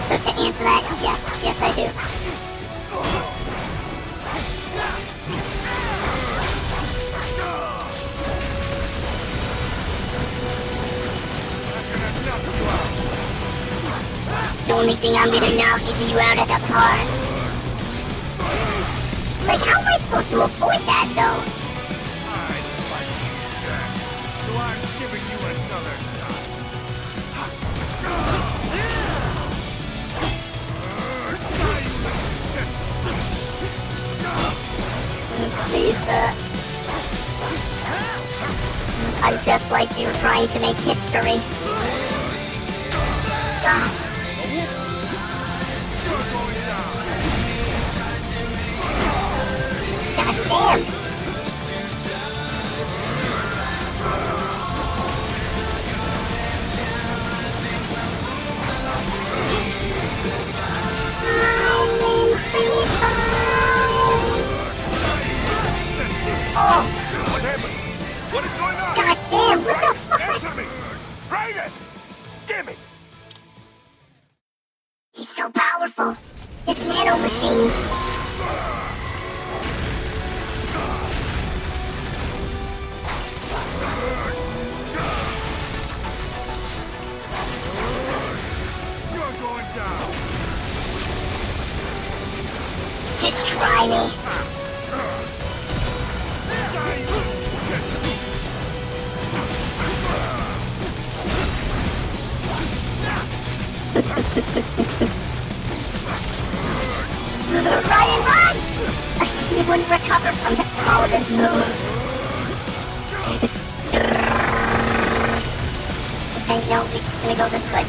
So to answer that, yes I do. The only thing I'm gonna knock is you out of the park. Like, how am I supposed to avoid that, though? So I'm giving you a I'm just like you, trying to make history. God. God damn. Oh. What happened? What is going on? God damn, what the fuck? Answer me! Raiden! Damn it! He's so powerful. His nano machines. You're going down. Just try me. Ryan, run! He wouldn't recover from all of his moves. Okay, no, we're just gonna go this way.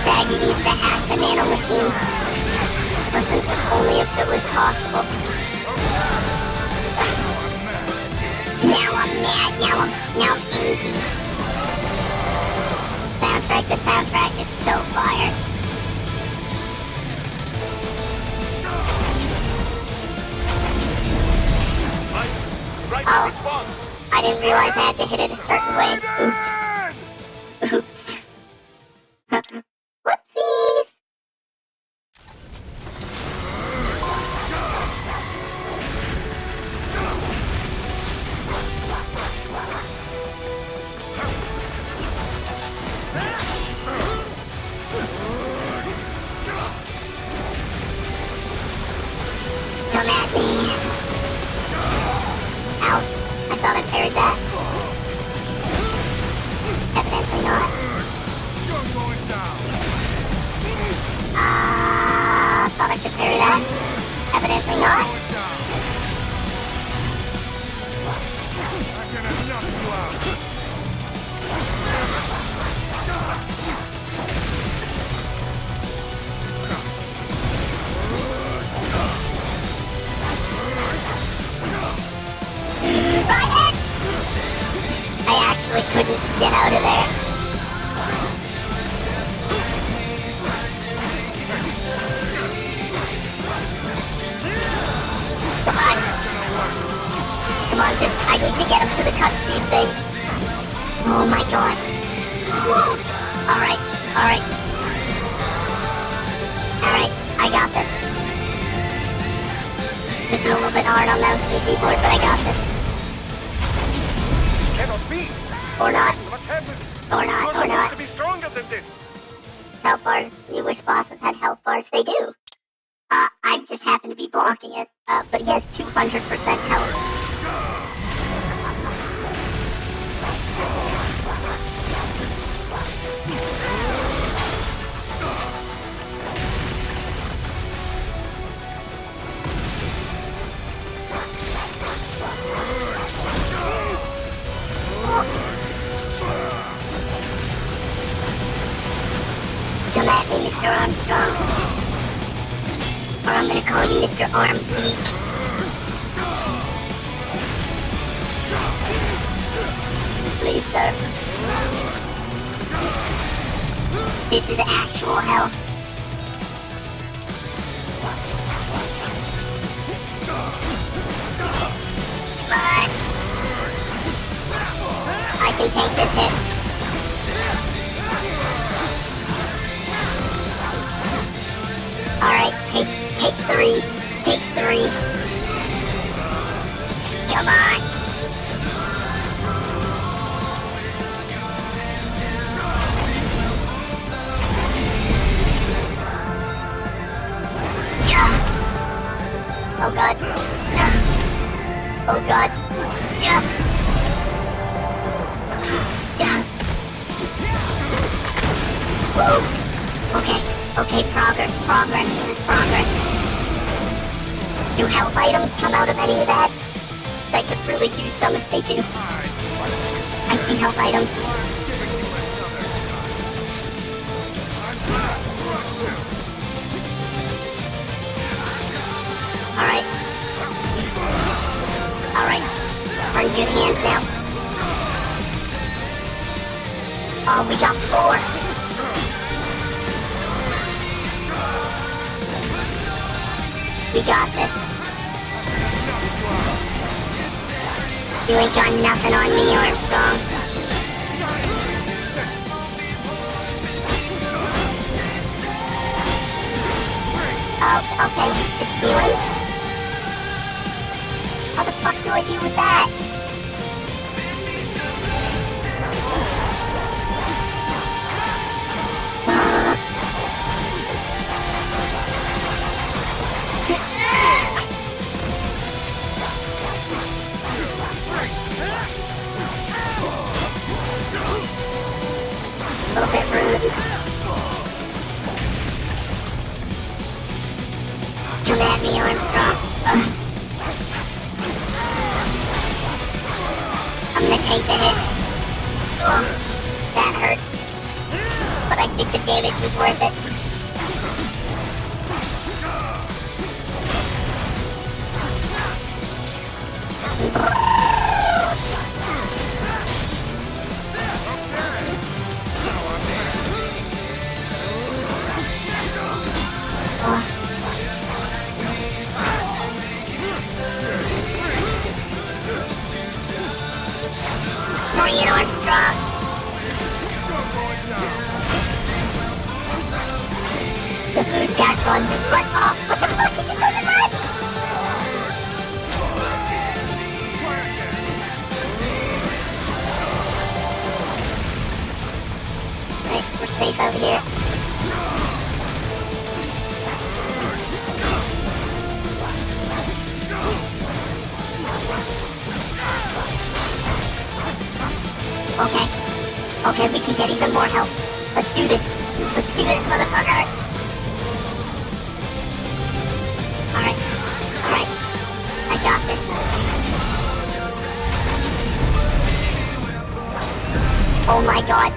Baggy needs to hack the nano machines. Listen, only if it was possible. Now I'm mad, now I'm angry. The soundtrack is so fire. Right, oh, respond. I didn't realize I had to hit it a certain way. Oops. Oops. Whoopsies. Come at me. Ow. I thought I parried that. Evidently not. Thought I could parry that. Evidently not. I'm gonna knock you out. I actually couldn't get out of there. Come on. Come on, I need to get him to the cutscene thing. Oh my god. Alright, alright. Alright, I got this. This is a little bit hard on mouse and keyboard, but I got this. Cannot be. Or not. What happened? Or not, or not. To be stronger than this. Health bars. You wish bosses had health bars. They do. I just happen to be blocking it. But he has 200% health. Come at me, Mr. Armstrong. Or I'm gonna call you Mr. Armbeak. Please, sir. This is actual hell. Come on. I can take this hit. Alright, take 3. Take 3. Come on. Oh god. Yeah. Yeah. Whoa. Okay, progress. This is progress. Do health items come out of any of that? I could really use some if they do. I see health items. Alright. Are in good hands now. Oh, we got 4. We got this. You ain't got nothing on me, Armstrong. Oh, okay, it's healing. How the fuck do I deal with that? A little bit rude. Come at me, Armstrong. I'm gonna take the hit. Oh, that hurt. But I think the damage was worth it. Bring it, Armstrong. The food cat runs his butt off. What the fuck? He just doesn't run! Right, we're safe out here. Okay, we can get even more help. Let's do this. Let's do this, motherfucker. Alright. I got this. Oh my god.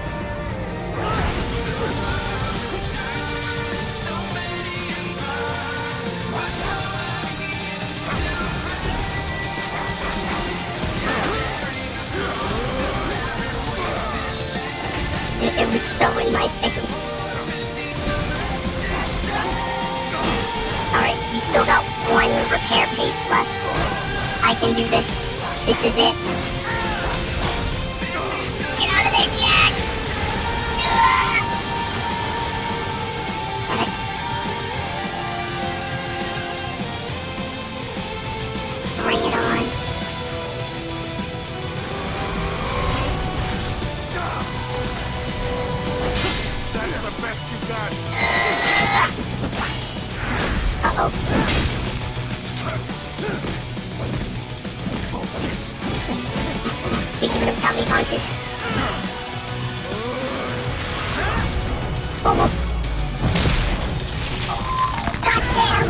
It was so in my face. Alright, we still got 1 repair pace left. I can do this. This is it. Get out of there, Jack! Alright. Bring it on. Uh-oh. We're giving him tummy punches. Almost. Goddamn!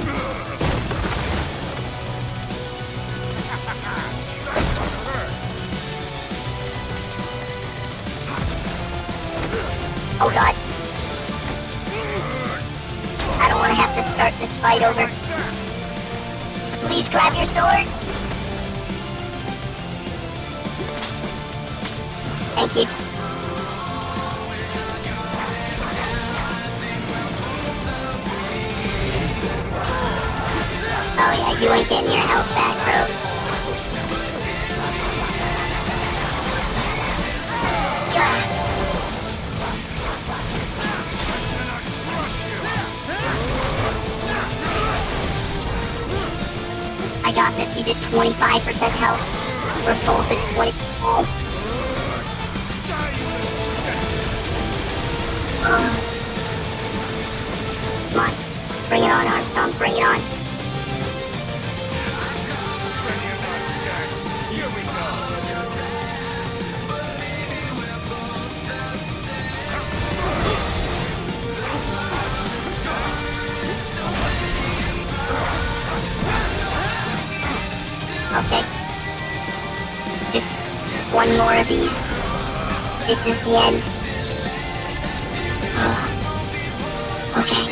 Oh god. I don't want to have to start this fight over. Please grab your sword. Thank you. Oh yeah, you ain't getting your health back, bro. I got this. He's at 25% health. We're both at 20. Oh. Come on. Bring it on, Armstrong. Bring it on. of these. This is the end. Okay.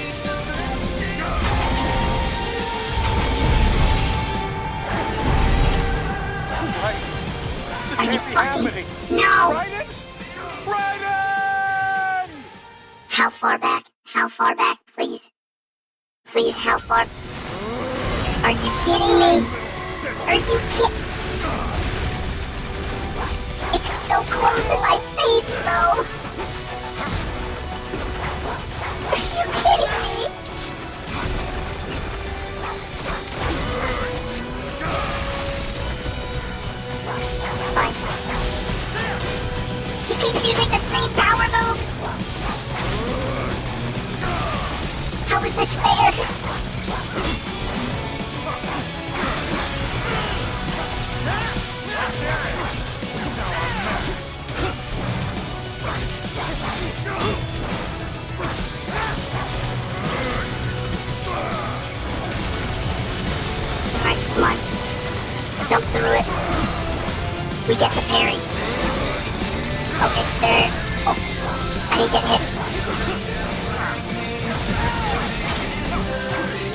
Are you fucking... No! How far back? How far back, please? Please, how far? Are you kidding me? Are you kidding? It's so close in my face, though. Are you kidding me? Fine. He keeps using the same power move. How is this fair? Alright, come on. Jump through it. We get the parry. Okay, there. Oh, I didn't get hit.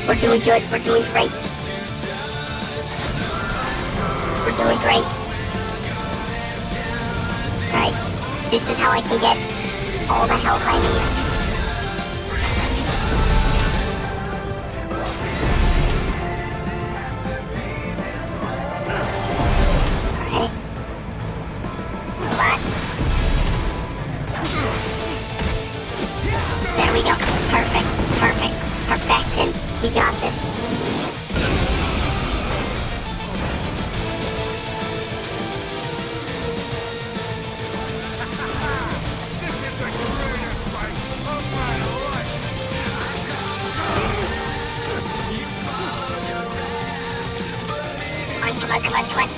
We're doing good. We're doing great. We're doing great. Alright, this is how I can get all the health I need. Alright. Come on. There we go. Perfect. Perfect. Perfection. We got this. Come on, come on, come on.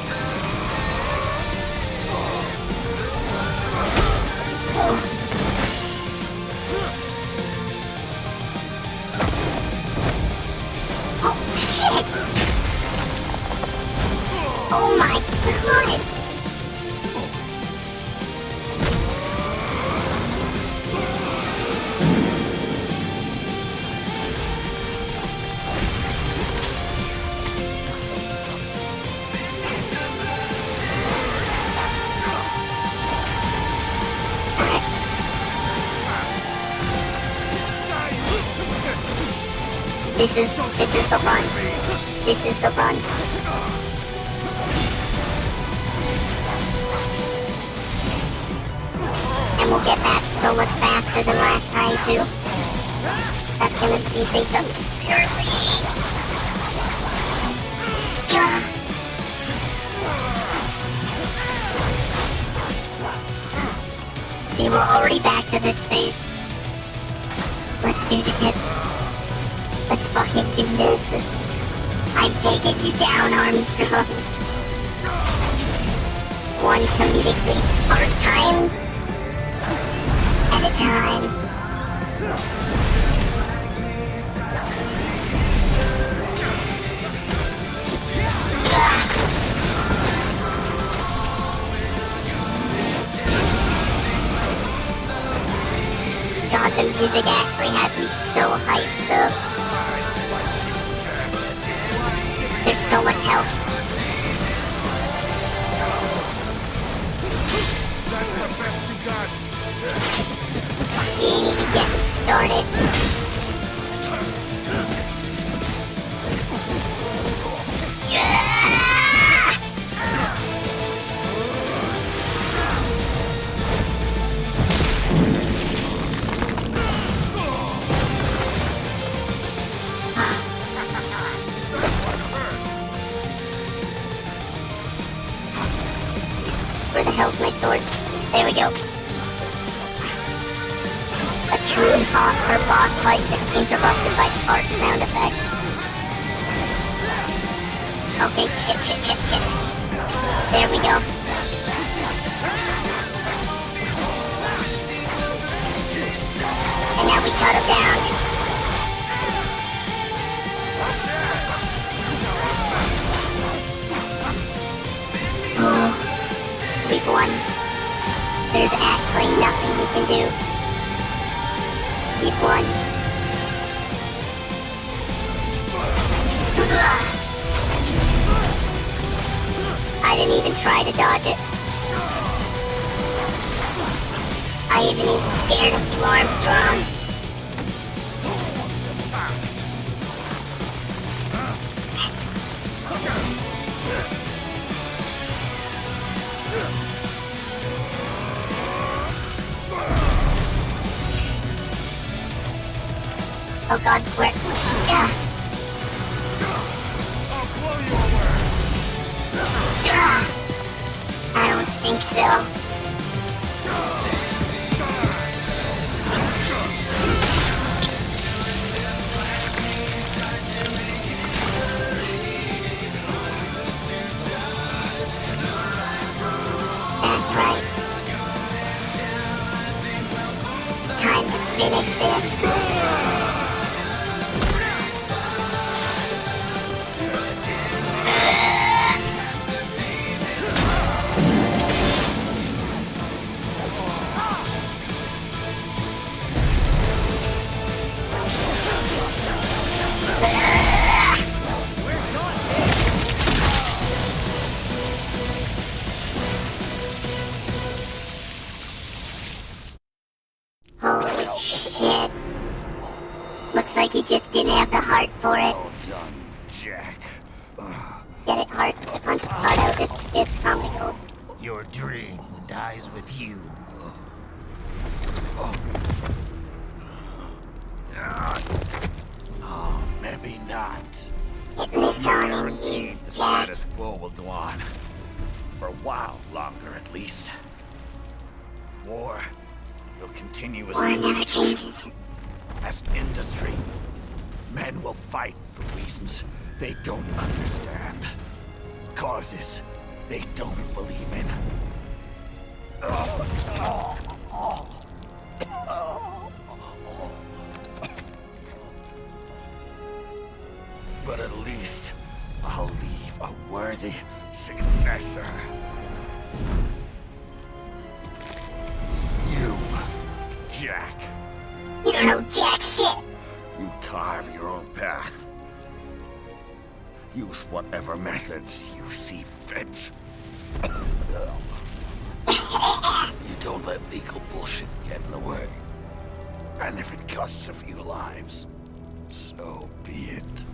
Oh, shit! Oh my god! This is the run. This is the run. And we'll get back so much faster than last time too. That's gonna speed things up considerably. See, we're already back to this phase. Let's do this. Let's fucking do this. I'm taking you down, Armstrong. One comedically hard time at a time. God, the music actually has me so hyped up. There's so much health. We ain't even getting started. Where the hell's my sword? There we go. A true hardcore boss fight that's interrupted by fart sound effects. Okay, shit. There we go. And now we cut him down. We've won. can do. Keep one. I didn't even try to dodge it. I even scared of you, Armstrong. Oh god, where? Yeah. I don't think so. That's right. It's time to finish this. Holy shit. Looks like he just didn't have the heart for it. Well done, Jack. Get it, heart. Punch the heart out. It's comical. Your dream dies with you. Oh, maybe not. It lives on in Guaranteed you, the Jack. status quo will go on. For a while longer, at least. War will continue as War an never institution. changes. As industry, men will fight for reasons they don't understand. Causes they don't believe in. But at least I'll leave a worthy successor. You, Jack. You don't know jack shit. You carve your own path. Use whatever methods you see fit. You don't let legal bullshit get in the way. And if it costs a few lives, so be it.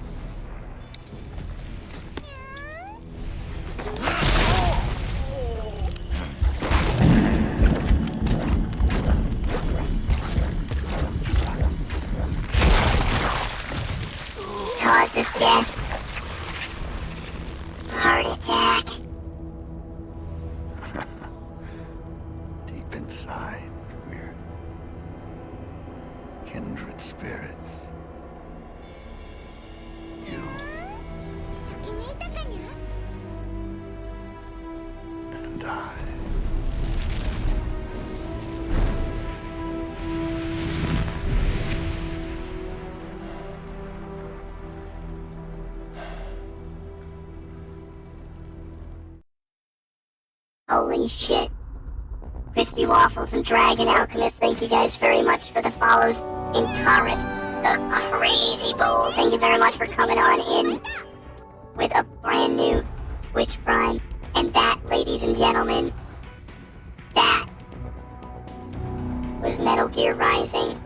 Cause of death. Heart attack. Deep inside, we're kindred spirits. You and I. Holy shit. Crispy Waffles and Dragon Alchemist, thank you guys very much for the follows. And Taurus, the Crazy Bowl, thank you very much for coming on in with a brand new Twitch Prime. And that, ladies and gentlemen, that was Metal Gear Rising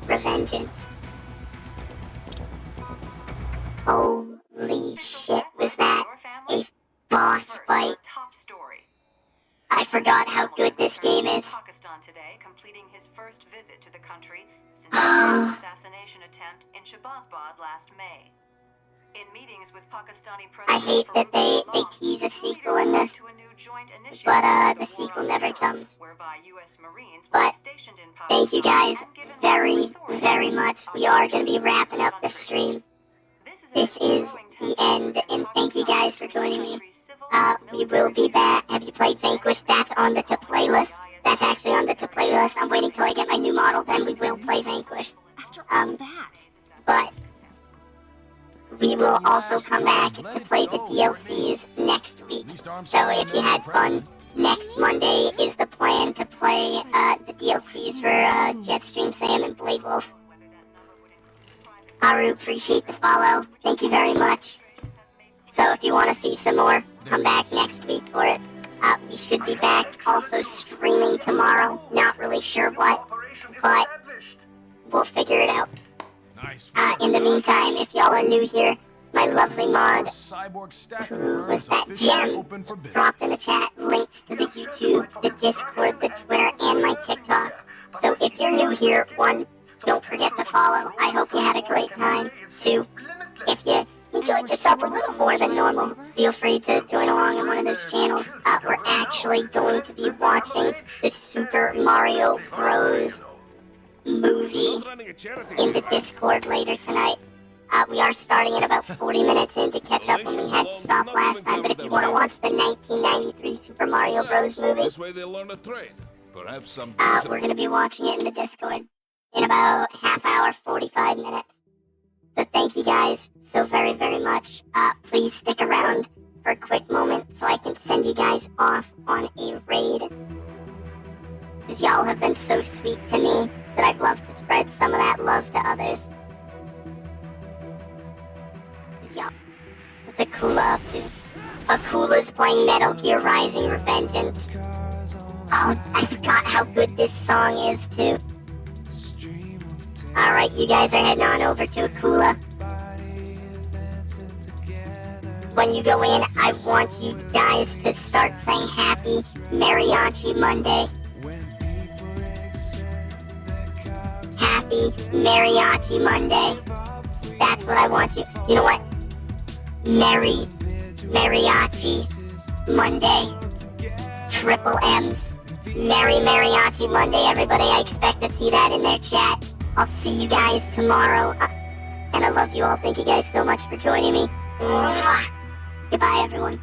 Revengeance. Holy shit, was that a boss fight? I forgot how good this game is. Pakistan today, completing his first visit to the country since the assassination attempt in Shabazbad last May. In meetings with Pakistani I President hate that they tease a sequel in this, but the sequel never comes. But thank you guys very, very much. We are going to be wrapping up the stream. This is the end, and thank you guys for joining me. We will be back. Have you played Vanquish? That's on the to-play list. That's actually on the to-play list. I'm waiting till I get my new model, then we will play Vanquish. But we will also come back to play the DLCs next week. So if you had fun next Monday is the plan to play the DLCs for Jetstream Sam and Blade Wolf. Haru, appreciate the follow. Thank you very much. So if you want to see some more, come back next week for it. We should be back also streaming tomorrow. Not really sure what, but we'll figure it out. In the meantime, if y'all are new here, my lovely mod, who was that gem, dropped in the chat links to the YouTube, the Discord, the Twitter, and my TikTok. So if you're new here, 1, don't forget to follow. I hope you had a great time. 2, if you enjoyed yourself a little more than normal, feel free to join along in one of those channels. We're actually going to be watching the Super Mario Bros. Movie in the Discord later tonight. We are starting at about 40 minutes in to catch up when we had to stop last time, but if you want to watch the 1993 Super Mario Bros. Movie, This way they'll learn a trade. Perhaps some we're going to be watching it in the Discord in about half hour, 45 minutes. So thank you guys so very, very much. Please stick around for a quick moment so I can send you guys off on a raid. Because y'all have been so sweet to me that I'd love to spread some of that love to others. Y'all, what's Akula up to? Akula's playing Metal Gear Rising Revengeance. Oh, I forgot how good this song is, too. Alright, you guys are heading on over to Akula. When you go in, I want you guys to start saying Happy Mariachi Monday. Happy Mariachi Monday. That's what I want you. You know what? Merry Mariachi Monday. Triple M's. Merry Mariachi Monday, everybody. I expect to see that in their chat. I'll see you guys tomorrow. And I love you all. Thank you guys so much for joining me. Mwah. Goodbye, everyone.